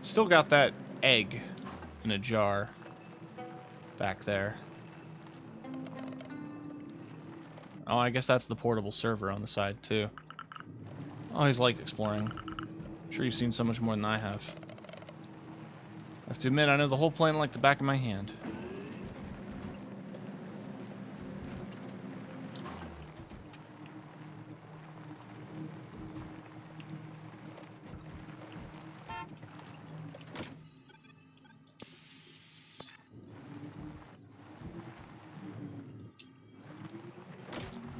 Still got that egg in a jar back there. Oh, I guess that's the portable server on the side, too. I always like exploring. I'm sure you've seen so much more than I have. I have to admit, I know the whole planet like the back of my hand.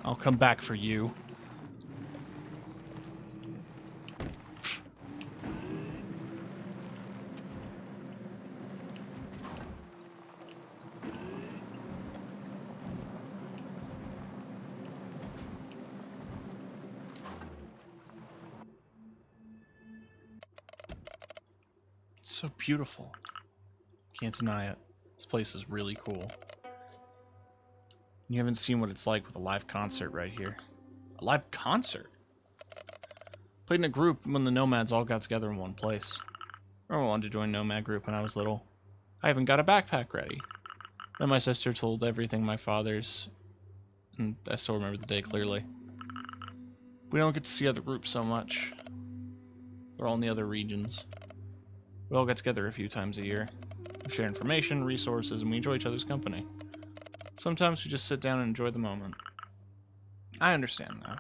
I'll come back for you. It's so beautiful. Can't deny it. This place is really cool. You haven't seen what it's like with a live concert right here. A live concert? Played in a group when the Nomads all got together in one place. I wanted to join Nomad group when I was little. I even got a backpack ready. Then my sister told everything my father's, and I still remember the day clearly. We don't get to see other groups so much. They're all in the other regions. We all get together a few times a year. We share information, resources, and we enjoy each other's company. Sometimes we just sit down and enjoy the moment. I understand now.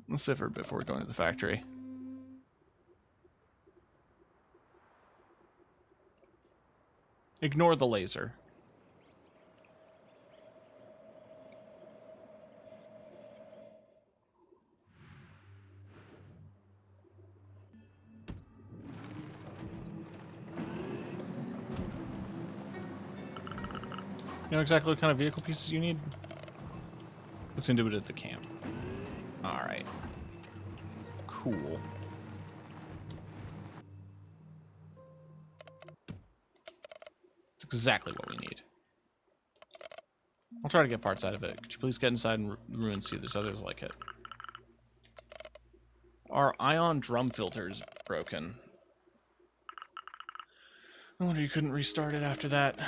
Let's sit for a bit before we go into the factory. Ignore the laser. You know exactly what kind of vehicle pieces you need? Looked into it at the camp. Alright. Cool. It's exactly what we need. I'll try to get parts out of it. Could you please get inside and ruin and see if there's others like it? Our ion drum filter is broken. No wonder you couldn't restart it after that.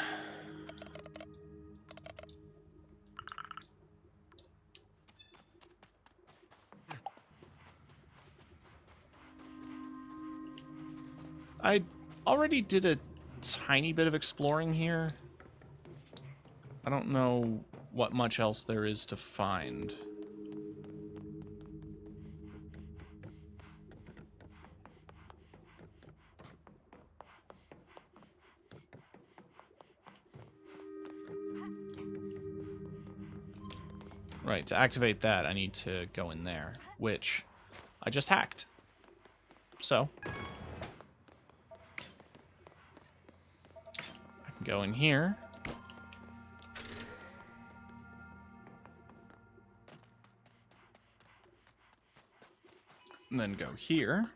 I already did a tiny bit of exploring here. I don't know what much else there is to find. Right, to activate that, I need to go in there, which I just hacked. So, I can go in here. And then go here.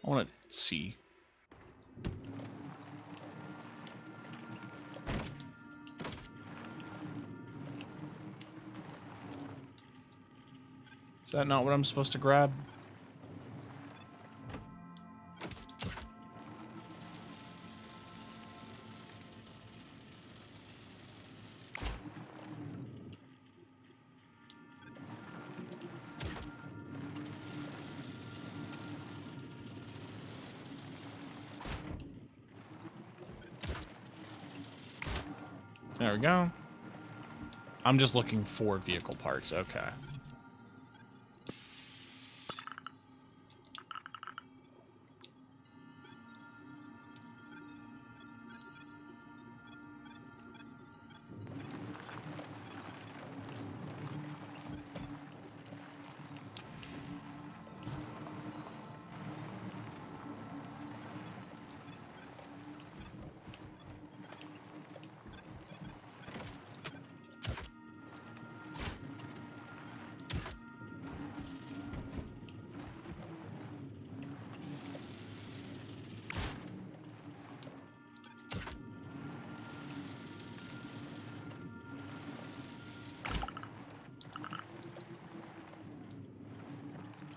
I want to see. Is that not what I'm supposed to grab? There we go. I'm just looking for vehicle parts. Okay.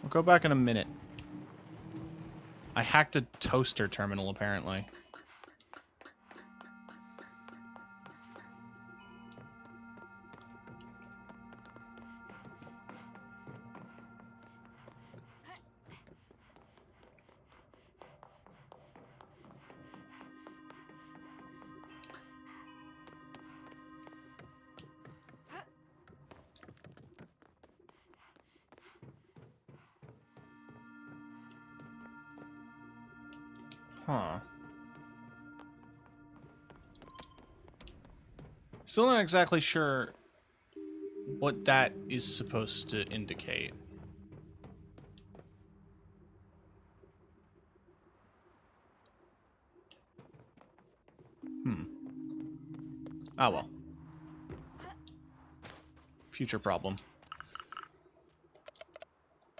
I'll go back in a minute. I hacked a toaster terminal, apparently. Huh. Still not exactly sure what that is supposed to indicate. Ah, well. Future problem.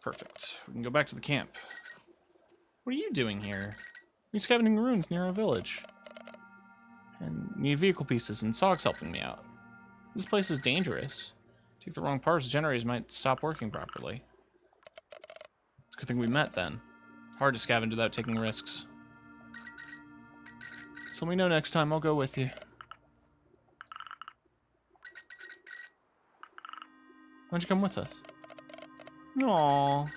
Perfect. We can go back to the camp. What are you doing here? We're scavenging ruins near our village. And need vehicle pieces, and Sog's helping me out. This place is dangerous. Take the wrong parts, generators might stop working properly. It's a good thing we met then. Hard to scavenge without taking risks. So let me know next time, I'll go with you. Why don't you come with us? Aww.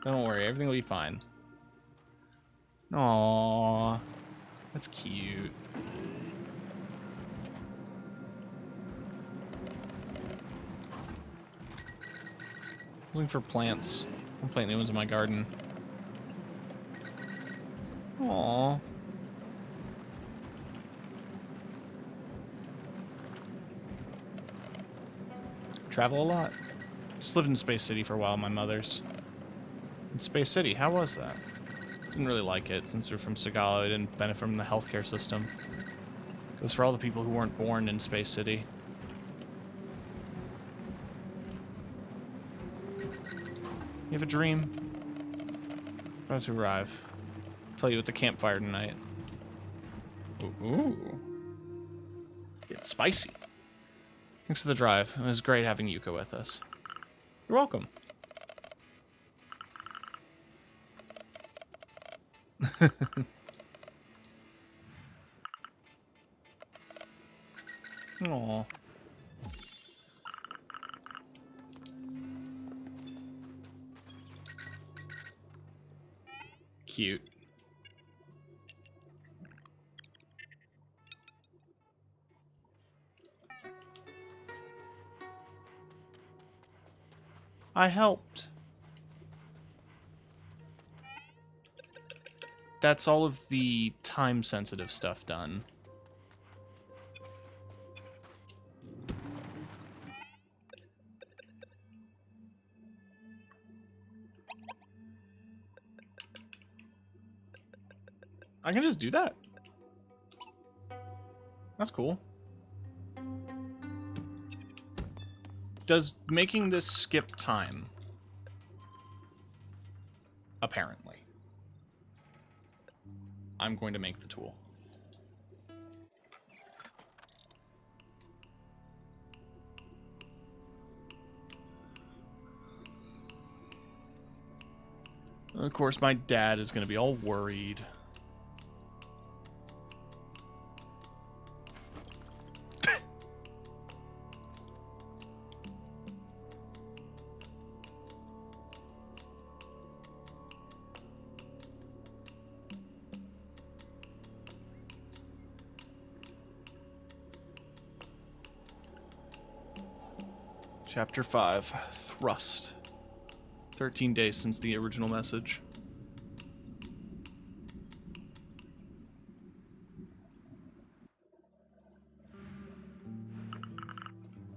Don't worry, everything will be fine. Aww. That's cute. Looking for plants. I'll plant new ones in my garden. Aww. Travel a lot. Just lived in Space City for a while, my mother's. In Space City, how was that? Didn't really like it, since we're from Sagala, I didn't benefit from the healthcare system. It was for all the people who weren't born in Space City. You have a dream? About to arrive. I'll tell you at the campfire tonight. Ooh. It's spicy. Thanks for the drive. It was great having Yuka with us. You're welcome. Aww. Cute. I helped. That's all of the time-sensitive stuff done. I can just do that. That's cool. Does making this skip time? Apparently. I'm going to make the tool. Of course, my dad is going to be all worried. Chapter 5, Thrust. 13 days since the original message.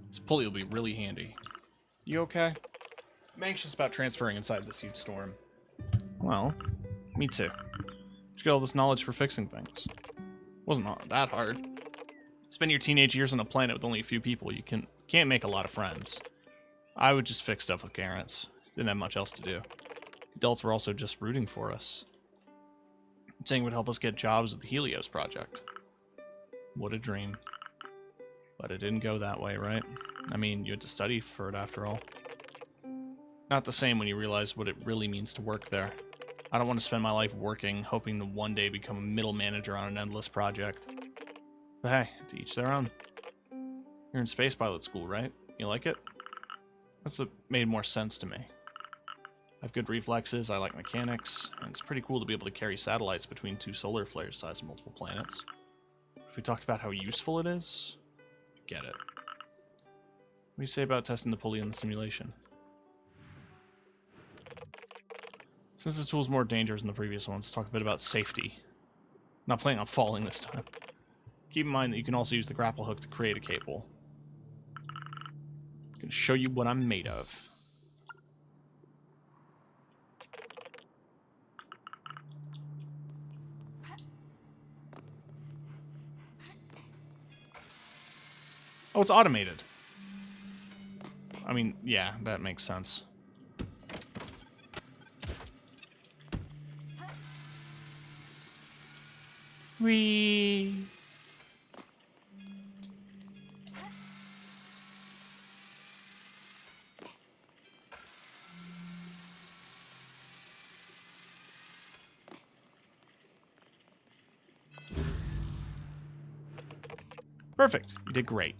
This pulley will be really handy. You okay? I'm anxious about transferring inside this huge storm. Well, me too. Did you get all this knowledge for fixing things? Wasn't all that hard. Spend your teenage years on a planet with only a few people, you can't make a lot of friends. I would just fix stuff with parents. Didn't have much else to do. Adults were also just rooting for us. Saying it would help us get jobs with the Helios project. What a dream. But it didn't go that way, right? I mean, you had to study for it after all. Not the same when you realize what it really means to work there. I don't want to spend my life working, hoping to one day become a middle manager on an endless project. But hey, to each their own. You're in space pilot school, right? You like it? That's what made more sense to me. I have good reflexes, I like mechanics, and it's pretty cool to be able to carry satellites between two solar flares sized multiple planets. If we talked about how useful it is, get it. What do you say about testing the pulley in the simulation? Since this tool's more dangerous than the previous ones, let's talk a bit about safety. Not planning on falling this time. Keep in mind that you can also use the grapple hook to create a cable. I can show you what I'm made of. Oh, it's automated. I mean, yeah, that makes sense. Whee! Perfect. You did great.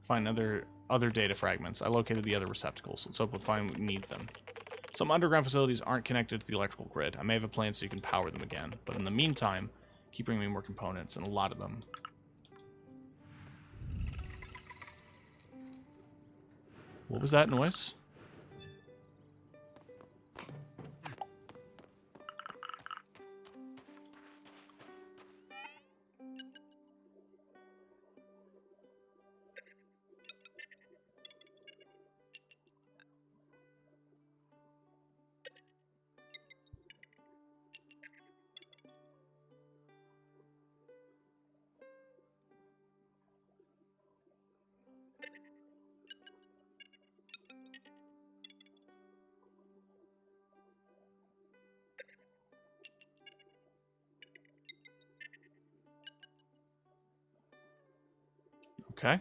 Find other data fragments. I located the other receptacles. Let's hope we'll find we need them. Some underground facilities aren't connected to the electrical grid. I may have a plan so you can power them again. But in the meantime, keep bringing me more components, and a lot of them. What was that noise? Okay.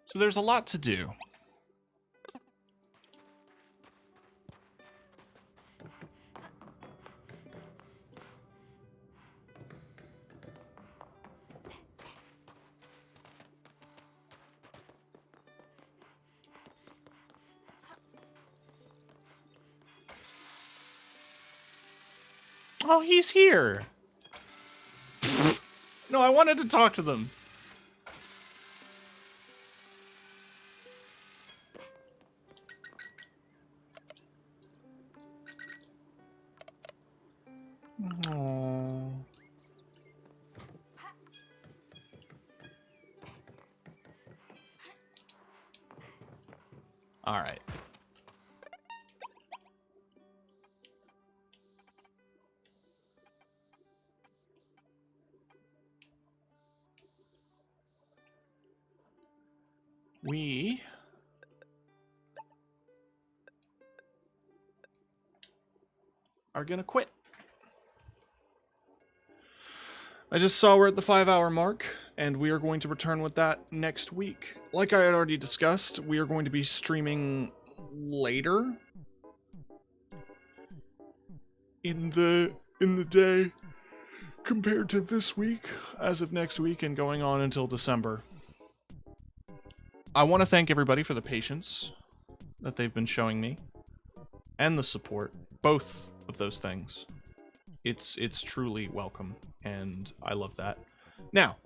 So there's a lot to do. Oh, he's here. No, I wanted to talk to them. Oh. All right. We are gonna quit. I just saw we're at the 5-hour mark, and we are going to return with that next week. Like I had already discussed, we are going to be streaming later in the day compared to this week, as of next week and going on until December. I want to thank everybody for the patience that they've been showing me and the support, both of those things. It's truly welcome, and I love that. Now,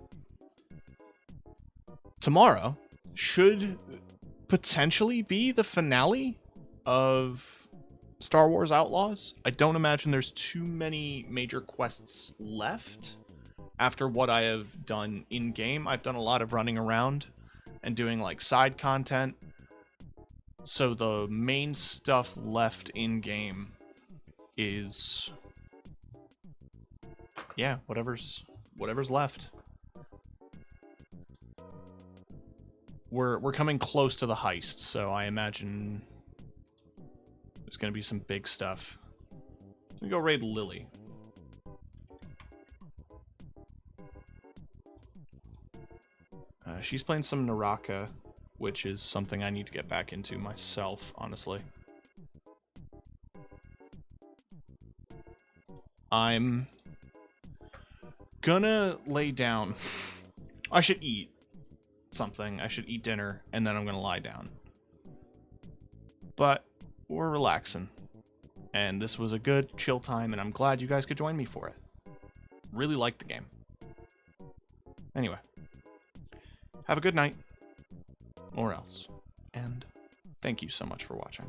tomorrow should potentially be the finale of Star Wars Outlaws. I don't imagine there's too many major quests left after what I have done in-game. I've done a lot of running around and doing like side content. So the main stuff left in-game is, yeah, whatever's left. We're coming close to the heist, so I imagine there's gonna be some big stuff. Let me go raid Lily. She's playing some Naraka, which is something I need to get back into myself, honestly. I'm gonna lay down. I should eat something. I should eat dinner, and then I'm gonna lie down. But we're relaxing. And this was a good, chill time, and I'm glad you guys could join me for it. Really liked the game. Anyway. Have a good night. Or else. And thank you so much for watching.